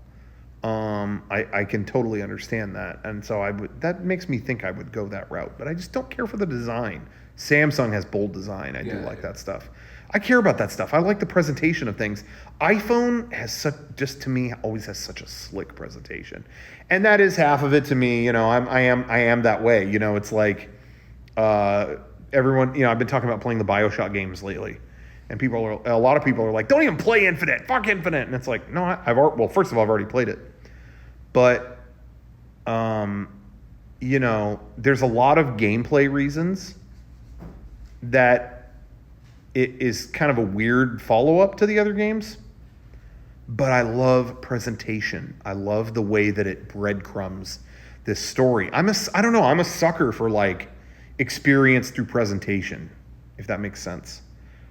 [SPEAKER 1] I can totally understand that. And so that makes me think I would go that route. But I just don't care for the design. Samsung has bold design. I do like that stuff. I care about that stuff. I like the presentation of things. iPhone has to me, always has such a slick presentation. And that is half of it to me. You know, I am that way. You know, it's like everyone, you know, I've been talking about playing the BioShock games lately. And a lot of people are like, don't even play Infinite. Fuck Infinite. And it's like, no, well, first of all, I've already played it. But, you know, there's a lot of gameplay reasons that it is kind of a weird follow-up to the other games. But I love presentation. I love the way that it breadcrumbs this story. I'm a sucker for like experience through presentation, if that makes sense.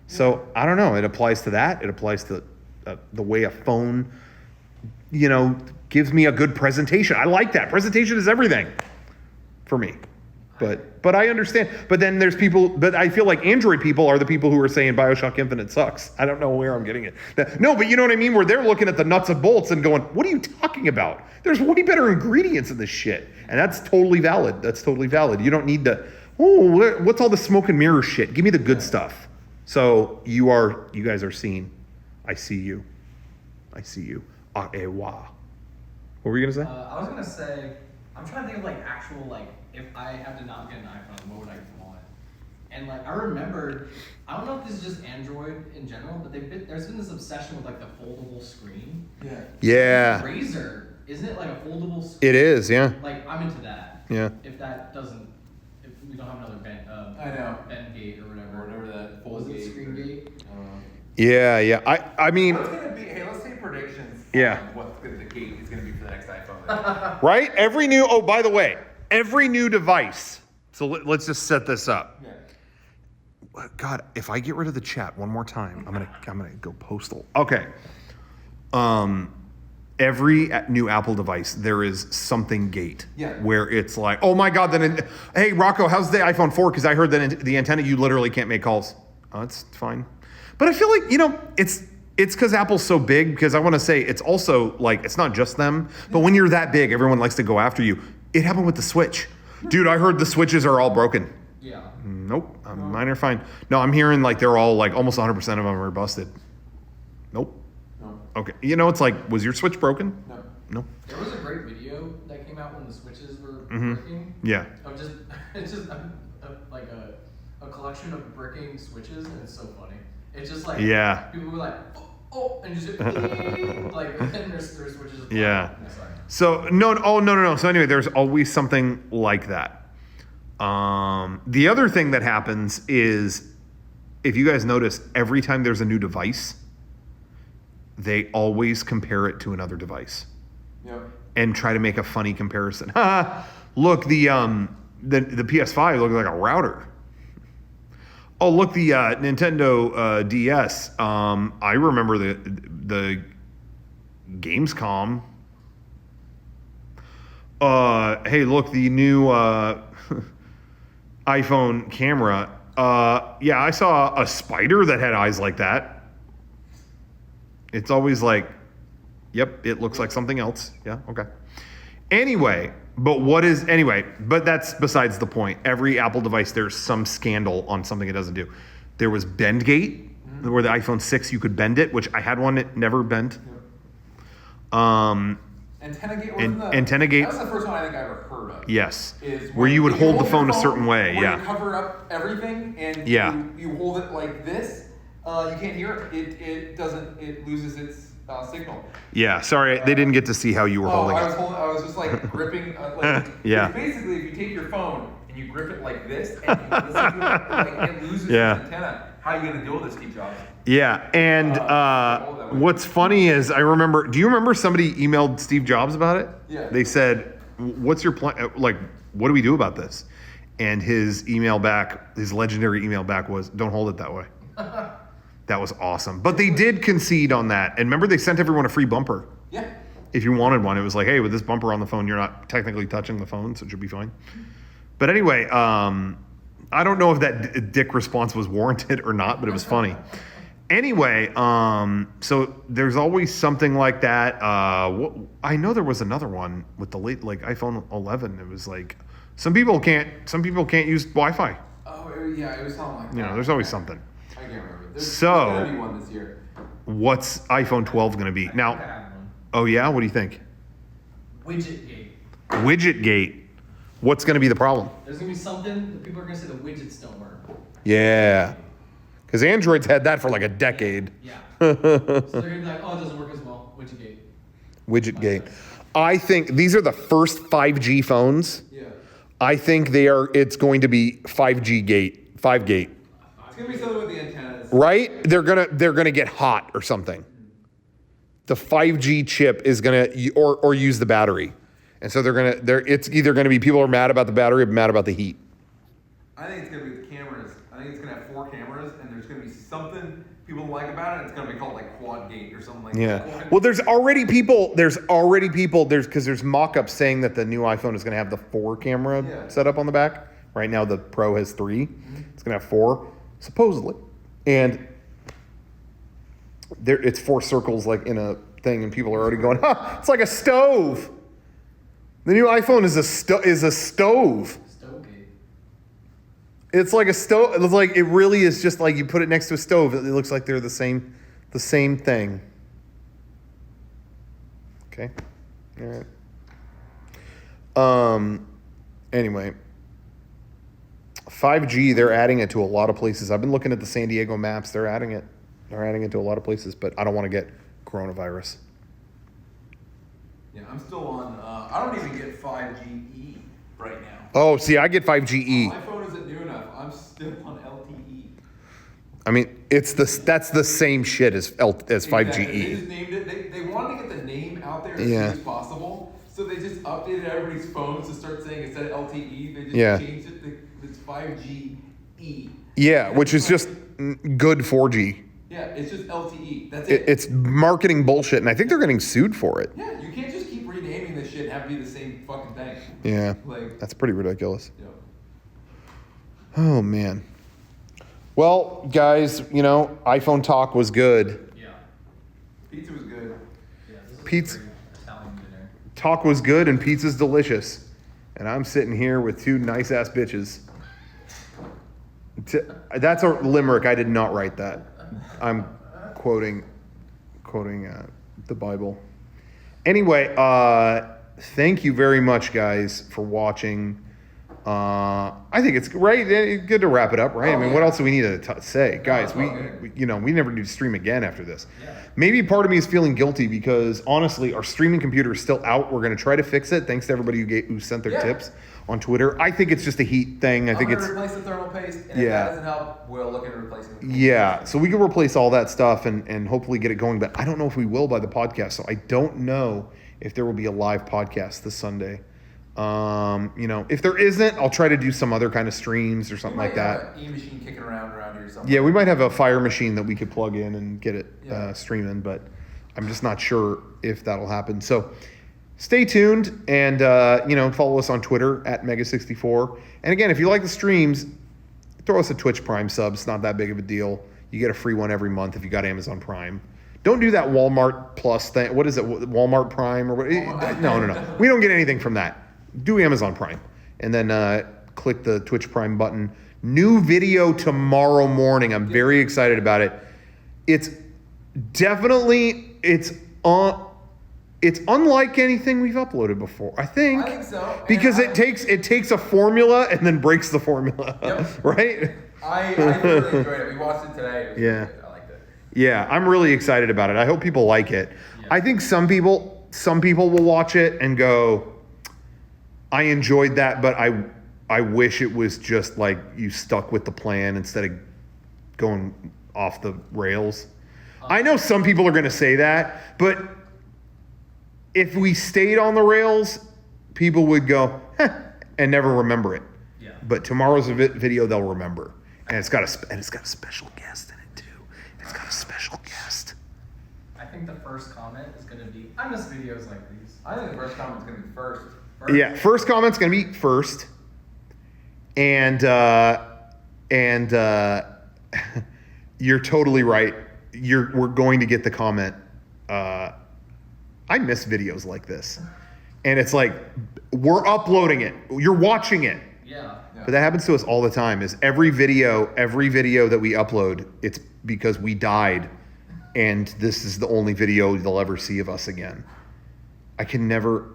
[SPEAKER 1] So I don't know. It applies to that. It applies to the way a phone, you know, gives me a good presentation. I like that. Presentation is everything for me. But I understand. But then there's people. But I feel like Android people are the people who are saying BioShock Infinite sucks. I don't know where I'm getting it. No, but you know what I mean. Where they're looking at the nuts and bolts and going, "What are you talking about? There's way better ingredients in this shit." And that's totally valid. That's totally valid. You don't need to. Oh, what's all the smoke and mirror shit? Give me the good stuff. So you guys are seen. I see you. Aewa. What were you gonna say?
[SPEAKER 3] I was gonna say, I'm trying to think of like actual like, if I had to not get an iPhone, what would I want? And like I remember, I don't know if this is just Android in general, but there's been this obsession with like the foldable screen.
[SPEAKER 1] Yeah.
[SPEAKER 3] Razer, isn't it like a foldable screen?
[SPEAKER 1] It is, yeah.
[SPEAKER 3] Like I'm into that.
[SPEAKER 1] Yeah.
[SPEAKER 3] If we don't have another Bengate or whatever that
[SPEAKER 5] Was it
[SPEAKER 3] screen gate.
[SPEAKER 1] Yeah. I mean.
[SPEAKER 5] What's gonna be? Hey, let's take predictions.
[SPEAKER 1] Yeah.
[SPEAKER 5] On what the gate is gonna be for the next iPhone.
[SPEAKER 1] Right? Every new, oh, by the way, every new device. So let's just set this up.
[SPEAKER 5] Yeah.
[SPEAKER 1] God, if I get rid of the chat one more time, I'm gonna go postal. Okay. Every new Apple device, there is something gate.
[SPEAKER 5] Yeah.
[SPEAKER 1] Where it's like, oh my God, then, hey Rocco, how's the iPhone 4? Because I heard that the antenna, you literally can't make calls. Oh, it's fine. But I feel like, it's because Apple's so big, because I want to say it's also like, it's not just them, but when you're that big, everyone likes to go after you. It happened with the Switch. Dude, I heard the switches are all broken.
[SPEAKER 3] Yeah.
[SPEAKER 1] Nope, mine are fine. No, I'm hearing like they're all like almost 100% of them are busted. Nope.
[SPEAKER 5] No.
[SPEAKER 1] Okay, it's like, was your Switch broken?
[SPEAKER 5] No.
[SPEAKER 1] No.
[SPEAKER 3] There was a great video that came out when the switches were
[SPEAKER 1] Mm-hmm.
[SPEAKER 3] bricking.
[SPEAKER 1] Yeah.
[SPEAKER 3] Of just, it's just like a collection of bricking switches, and it's so funny. It's just like,
[SPEAKER 1] Yeah.
[SPEAKER 3] people were like, oh, and just like, and their switches. Just
[SPEAKER 1] Yeah.
[SPEAKER 3] I'm sorry.
[SPEAKER 1] So no. So anyway, there's always something like that. The other thing that happens is, if you guys notice, every time there's a new device, they always compare it to another device
[SPEAKER 5] Yep.
[SPEAKER 1] and try to make a funny comparison. Look, the PS5 looks like a router. Oh, look, the Nintendo DS. I remember the Gamescom. Hey, look, the new iPhone camera. Yeah, I saw a spider that had eyes like that. It's always like, yep, it looks like something else. Yeah, okay. Anyway, but that's besides the point. Every Apple device, there's some scandal on something it doesn't do. There was Bendgate, where the iPhone 6, you could bend it, which I had one that never bent.
[SPEAKER 5] Antenna gate wasn't
[SPEAKER 1] Antenna gate.
[SPEAKER 5] That was the first one I think I ever heard of.
[SPEAKER 1] Yes.
[SPEAKER 5] Is
[SPEAKER 1] Where you would
[SPEAKER 5] if
[SPEAKER 1] hold the
[SPEAKER 5] your
[SPEAKER 1] phone a certain way.
[SPEAKER 5] where
[SPEAKER 1] Yeah.
[SPEAKER 5] You cover up everything and
[SPEAKER 1] Yeah.
[SPEAKER 5] you hold it like this. You can't hear it. It loses its signal.
[SPEAKER 1] Yeah. Sorry, they didn't get to see how you were holding
[SPEAKER 5] I
[SPEAKER 1] it.
[SPEAKER 5] was just like gripping. Like,
[SPEAKER 1] Yeah.
[SPEAKER 5] it's basically, if you take your phone and you grip it like this and you listen to it, like it loses
[SPEAKER 1] Yeah.
[SPEAKER 5] its antenna. How are you gonna deal with this, Steve Jobs?
[SPEAKER 1] Yeah, and what's funny is, do you remember somebody emailed Steve Jobs about it?
[SPEAKER 5] Yeah.
[SPEAKER 1] They said, what's your plan? Like, what do we do about this? And his legendary email back was, don't hold it that way. That was awesome. But they did concede on that. And remember, they sent everyone a free bumper.
[SPEAKER 5] Yeah.
[SPEAKER 1] If you wanted one, it was like, hey, with this bumper on the phone, you're not technically touching the phone, so it should be fine. But anyway, I don't know if that dick response was warranted or not, but it was funny. Anyway, so there's always something like that. I know there was another one with the late, like iPhone 11. It was like some people can't use Wi-Fi.
[SPEAKER 5] Oh yeah, it was something like that.
[SPEAKER 1] There's always something.
[SPEAKER 5] I can't remember. There's gonna be one this year.
[SPEAKER 1] What's iPhone 12 going to be
[SPEAKER 3] I
[SPEAKER 1] now?
[SPEAKER 3] have one.
[SPEAKER 1] Oh yeah, what do you think?
[SPEAKER 3] Widget gate.
[SPEAKER 1] Widget gate. What's going to be the problem?
[SPEAKER 3] There's gonna be something that people are gonna say the widgets don't work.
[SPEAKER 1] Yeah, because Android's had that for like a decade.
[SPEAKER 3] Yeah. So they're gonna be like, oh, it doesn't work as well. Widget gate.
[SPEAKER 1] Widget gate. I think these are the first 5G phones.
[SPEAKER 5] Yeah.
[SPEAKER 1] I think it's going to be 5G gate, 5 gate.
[SPEAKER 5] It's gonna be something with the antennas.
[SPEAKER 1] Right? They're gonna get hot or something. The 5G chip is gonna or use the battery. And so it's either gonna be people are mad about the battery or mad about the heat.
[SPEAKER 5] I think it's gonna be the cameras. I think it's gonna have 4 cameras, and there's gonna be something people like about it. It's gonna be called like quad gate or something like that.
[SPEAKER 1] Yeah. Well, there's already people because there's mock-ups saying that the new iPhone is gonna have the 4 camera
[SPEAKER 5] Yeah.
[SPEAKER 1] set up on the back. Right now the Pro has 3. It's gonna have 4, supposedly. And it's 4 circles like in a thing, and people are already going, it's like a stove. The new iPhone is a stove.
[SPEAKER 3] Stove gate.
[SPEAKER 1] It's like a stove. It's like, it really is just like you put it next to a stove. It looks like they're the same thing. Okay. All right. Anyway, 5G, they're adding it to a lot of places. I've been looking at the San Diego maps. They're adding it. They're adding it to a lot of places, but I don't want to get coronavirus.
[SPEAKER 5] Yeah, I'm still on. I don't even get 5GE right now.
[SPEAKER 1] Oh, see, I get 5GE.
[SPEAKER 5] My phone isn't new enough. I'm still on LTE.
[SPEAKER 1] I mean, that's the same shit as 5GE.
[SPEAKER 5] Exactly. They just named it. They wanted to get the name out there as
[SPEAKER 1] Yeah.
[SPEAKER 5] soon as possible, so they just updated everybody's phones to start saying instead of LTE, they just
[SPEAKER 1] Yeah.
[SPEAKER 5] changed it to it's 5GE.
[SPEAKER 1] Yeah, which is just good 4G.
[SPEAKER 5] Yeah, it's just LTE. That's it.
[SPEAKER 1] It's marketing bullshit, and I think they're getting sued for it.
[SPEAKER 5] Yeah, you can't just keep renaming this shit and have it be the same fucking thing.
[SPEAKER 1] Yeah,
[SPEAKER 5] Like,
[SPEAKER 1] that's pretty ridiculous.
[SPEAKER 5] you know.
[SPEAKER 1] Oh, man. Well, guys, iPhone talk was good.
[SPEAKER 3] Yeah.
[SPEAKER 5] Pizza was good.
[SPEAKER 3] Yeah. This is
[SPEAKER 1] Pizza-
[SPEAKER 3] a great Italian dinner.
[SPEAKER 1] Talk was good, and pizza's delicious. And I'm sitting here with two nice-ass bitches. That's a limerick. I did not write that. I'm quoting the Bible. Anyway, thank you very much, guys, for watching. I think it's good to wrap it up, right?
[SPEAKER 5] Oh,
[SPEAKER 1] I mean, what
[SPEAKER 5] yeah.
[SPEAKER 1] else do we need to say, guys?
[SPEAKER 5] it's
[SPEAKER 1] We
[SPEAKER 5] all good.
[SPEAKER 1] we never need to stream again after this.
[SPEAKER 3] Yeah.
[SPEAKER 1] Maybe part of me is feeling guilty because honestly, our streaming computer is still out. We're gonna try to fix it. Thanks to everybody who sent their
[SPEAKER 5] Yeah.
[SPEAKER 1] tips on Twitter. I think it's just a heat thing. I think
[SPEAKER 5] I'm
[SPEAKER 1] it's
[SPEAKER 5] gonna replace the thermal paste, and
[SPEAKER 1] Yeah.
[SPEAKER 5] if that doesn't help, we'll look into replacing it.
[SPEAKER 1] yeah. So we can replace all that stuff and hopefully get it going. But I don't know if we will by the podcast. So I don't know if there will be a live podcast this Sunday. If there isn't, I'll try to do some other kind of streams or something like that.
[SPEAKER 5] E-machine kicking around here somewhere.
[SPEAKER 1] Yeah, we might have a Fire machine that we could plug in and get it
[SPEAKER 5] Yeah.
[SPEAKER 1] streaming, but I'm just not sure if that'll happen. So stay tuned and, follow us on Twitter at Mega64. And again, if you like the streams, throw us a Twitch Prime sub. It's not that big of a deal. You get a free one every month if you got Amazon Prime. Don't do that Walmart Plus thing. What is it? Walmart Prime or what? No. We don't get anything from that. Do Amazon Prime. And then click the Twitch Prime button. New video tomorrow morning. I'm very excited about it. It's definitely, it's unlike anything we've uploaded before, I think.
[SPEAKER 5] I think so.
[SPEAKER 1] Because
[SPEAKER 5] And
[SPEAKER 1] it takes a formula and then breaks the formula.
[SPEAKER 5] Yep.
[SPEAKER 1] Right?
[SPEAKER 5] I really enjoyed it. We watched it today. It was
[SPEAKER 1] Yeah.
[SPEAKER 5] really good. I liked it.
[SPEAKER 1] Yeah, I'm really excited about it. I hope people like it.
[SPEAKER 3] Yeah.
[SPEAKER 1] I think some people will watch it and go, I enjoyed that, but I wish it was just like you stuck with the plan instead of going off the rails. I know some people are going to say that, but if we stayed on the rails, people would go and never remember it.
[SPEAKER 3] Yeah.
[SPEAKER 1] But tomorrow's video they'll remember, and it's got a special guest in it too. It's got a special guest.
[SPEAKER 3] I think the first comment is going to be, I miss videos like these.
[SPEAKER 5] I think the first comment's gonna be first.
[SPEAKER 1] Yeah, first comment's gonna be first, and you're totally right. We're going to get the comment. I miss videos like this, and it's like we're uploading it. You're watching it,
[SPEAKER 3] Yeah.
[SPEAKER 1] but that happens to us all the time. Is every video that we upload, it's because we died, and this is the only video they'll ever see of us again. I can never.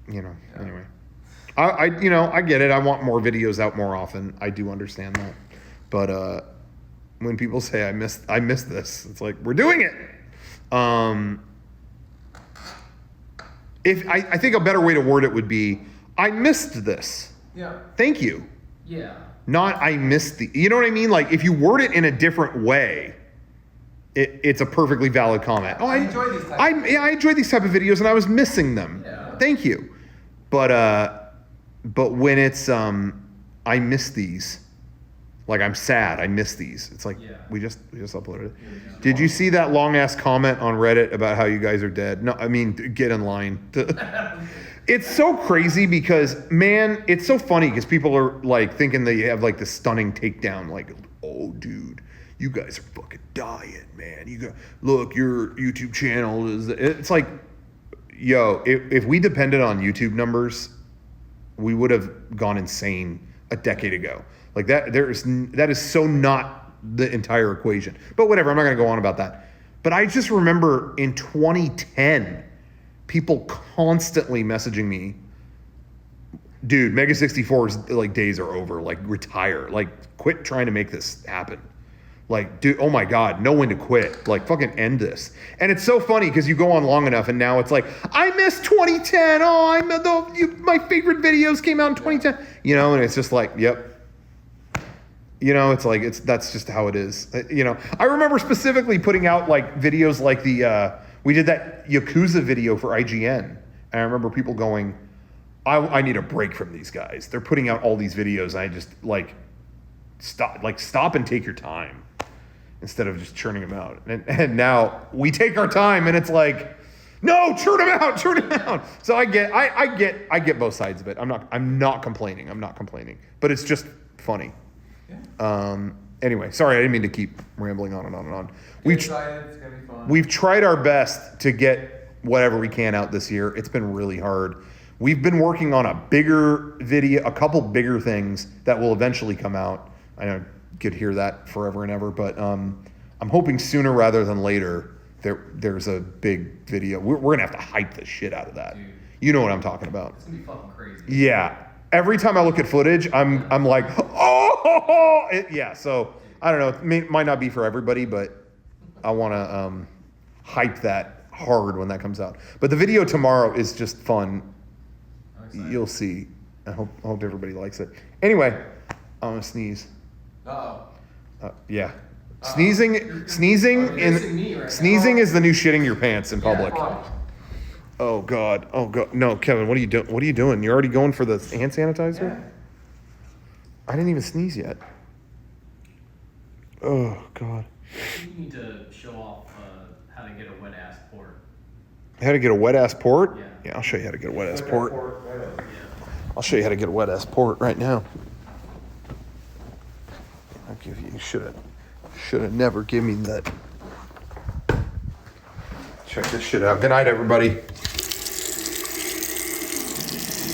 [SPEAKER 1] Anyway, I get it. I want more videos out more often. I do understand that, but when people say I miss this, it's like we're doing it. If I think a better way to word it would be, I missed this.
[SPEAKER 5] Yeah.
[SPEAKER 1] Thank you.
[SPEAKER 3] Yeah.
[SPEAKER 1] Not I missed the. You know what I mean? Like if you word it in a different way, it's a perfectly valid comment. Oh,
[SPEAKER 5] I enjoy these type of
[SPEAKER 1] I enjoy these type of videos, and I was missing them.
[SPEAKER 3] Yeah.
[SPEAKER 1] Thank you. But when it's I miss these, like I'm sad, I miss these. It's like
[SPEAKER 3] Yeah.
[SPEAKER 1] we just uploaded it. Did you see that long ass comment on Reddit about how you guys are dead? No, I mean get in line. It's so crazy because man, it's so funny because people are like thinking they have like this stunning takedown, like, oh dude, you guys are fucking dying, man. Look, your YouTube channel is. It's like, yo, if we depended on YouTube numbers, we would have gone insane a decade ago. Like that is so not the entire equation. But whatever, I'm not gonna go on about that. But I just remember in 2010, people constantly messaging me, dude, Mega 64's like days are over. Like retire. Like quit trying to make this happen. Like, dude, oh my God, know when to quit. Like, fucking end this. And it's so funny because you go on long enough and now it's like, I miss 2010. Oh, my favorite videos came out in 2010. And it's just like, yep. It's like, that's just how it is. I remember specifically putting out like videos like we did that Yakuza video for IGN. And I remember people going, I need a break from these guys. They're putting out all these videos. And I just stop and take your time instead of just churning them out. And now we take our time and it's like, no, churn them out. So I get both sides of it. I'm not complaining. But it's just funny.
[SPEAKER 5] Yeah.
[SPEAKER 1] Anyway, sorry, I didn't mean to keep rambling on and on and on.
[SPEAKER 5] Get excited, it's gonna be fun.
[SPEAKER 1] We've tried our best to get whatever we can out this year. It's been really hard. We've been working on a couple bigger things that will eventually come out. I know you could hear that forever and ever, but I'm hoping sooner rather than later there's a big video. We're gonna have to hype the shit out of that.
[SPEAKER 3] Dude.
[SPEAKER 1] You know what I'm talking about.
[SPEAKER 3] It's gonna be fucking crazy.
[SPEAKER 1] Yeah. Every time I look at footage, I'm like, yeah. So I don't know. It might not be for everybody, but I want to hype that hard when that comes out. But the video tomorrow is just fun. You'll see. I hope everybody likes it. Anyway, I'm gonna sneeze.
[SPEAKER 5] Uh-oh.
[SPEAKER 1] Yeah. Sneezing
[SPEAKER 3] You're dissing me right now.
[SPEAKER 1] Sneezing is the new shitting your pants in
[SPEAKER 3] Yeah,
[SPEAKER 1] public.
[SPEAKER 3] bro.
[SPEAKER 1] Oh God. No, Kevin, what are you doing? What are you doing? You're already going for the hand sanitizer?
[SPEAKER 5] Yeah.
[SPEAKER 1] I didn't even sneeze yet. Oh God.
[SPEAKER 6] You need to show off how to get a wet ass port.
[SPEAKER 1] How to get a wet ass port?
[SPEAKER 6] Yeah.
[SPEAKER 1] I'll show you how to get a wet ass port.
[SPEAKER 6] Yeah.
[SPEAKER 1] I'll show you how to get a wet ass port right now. I'll give you should have never given me that. Check this shit out. Good night, everybody.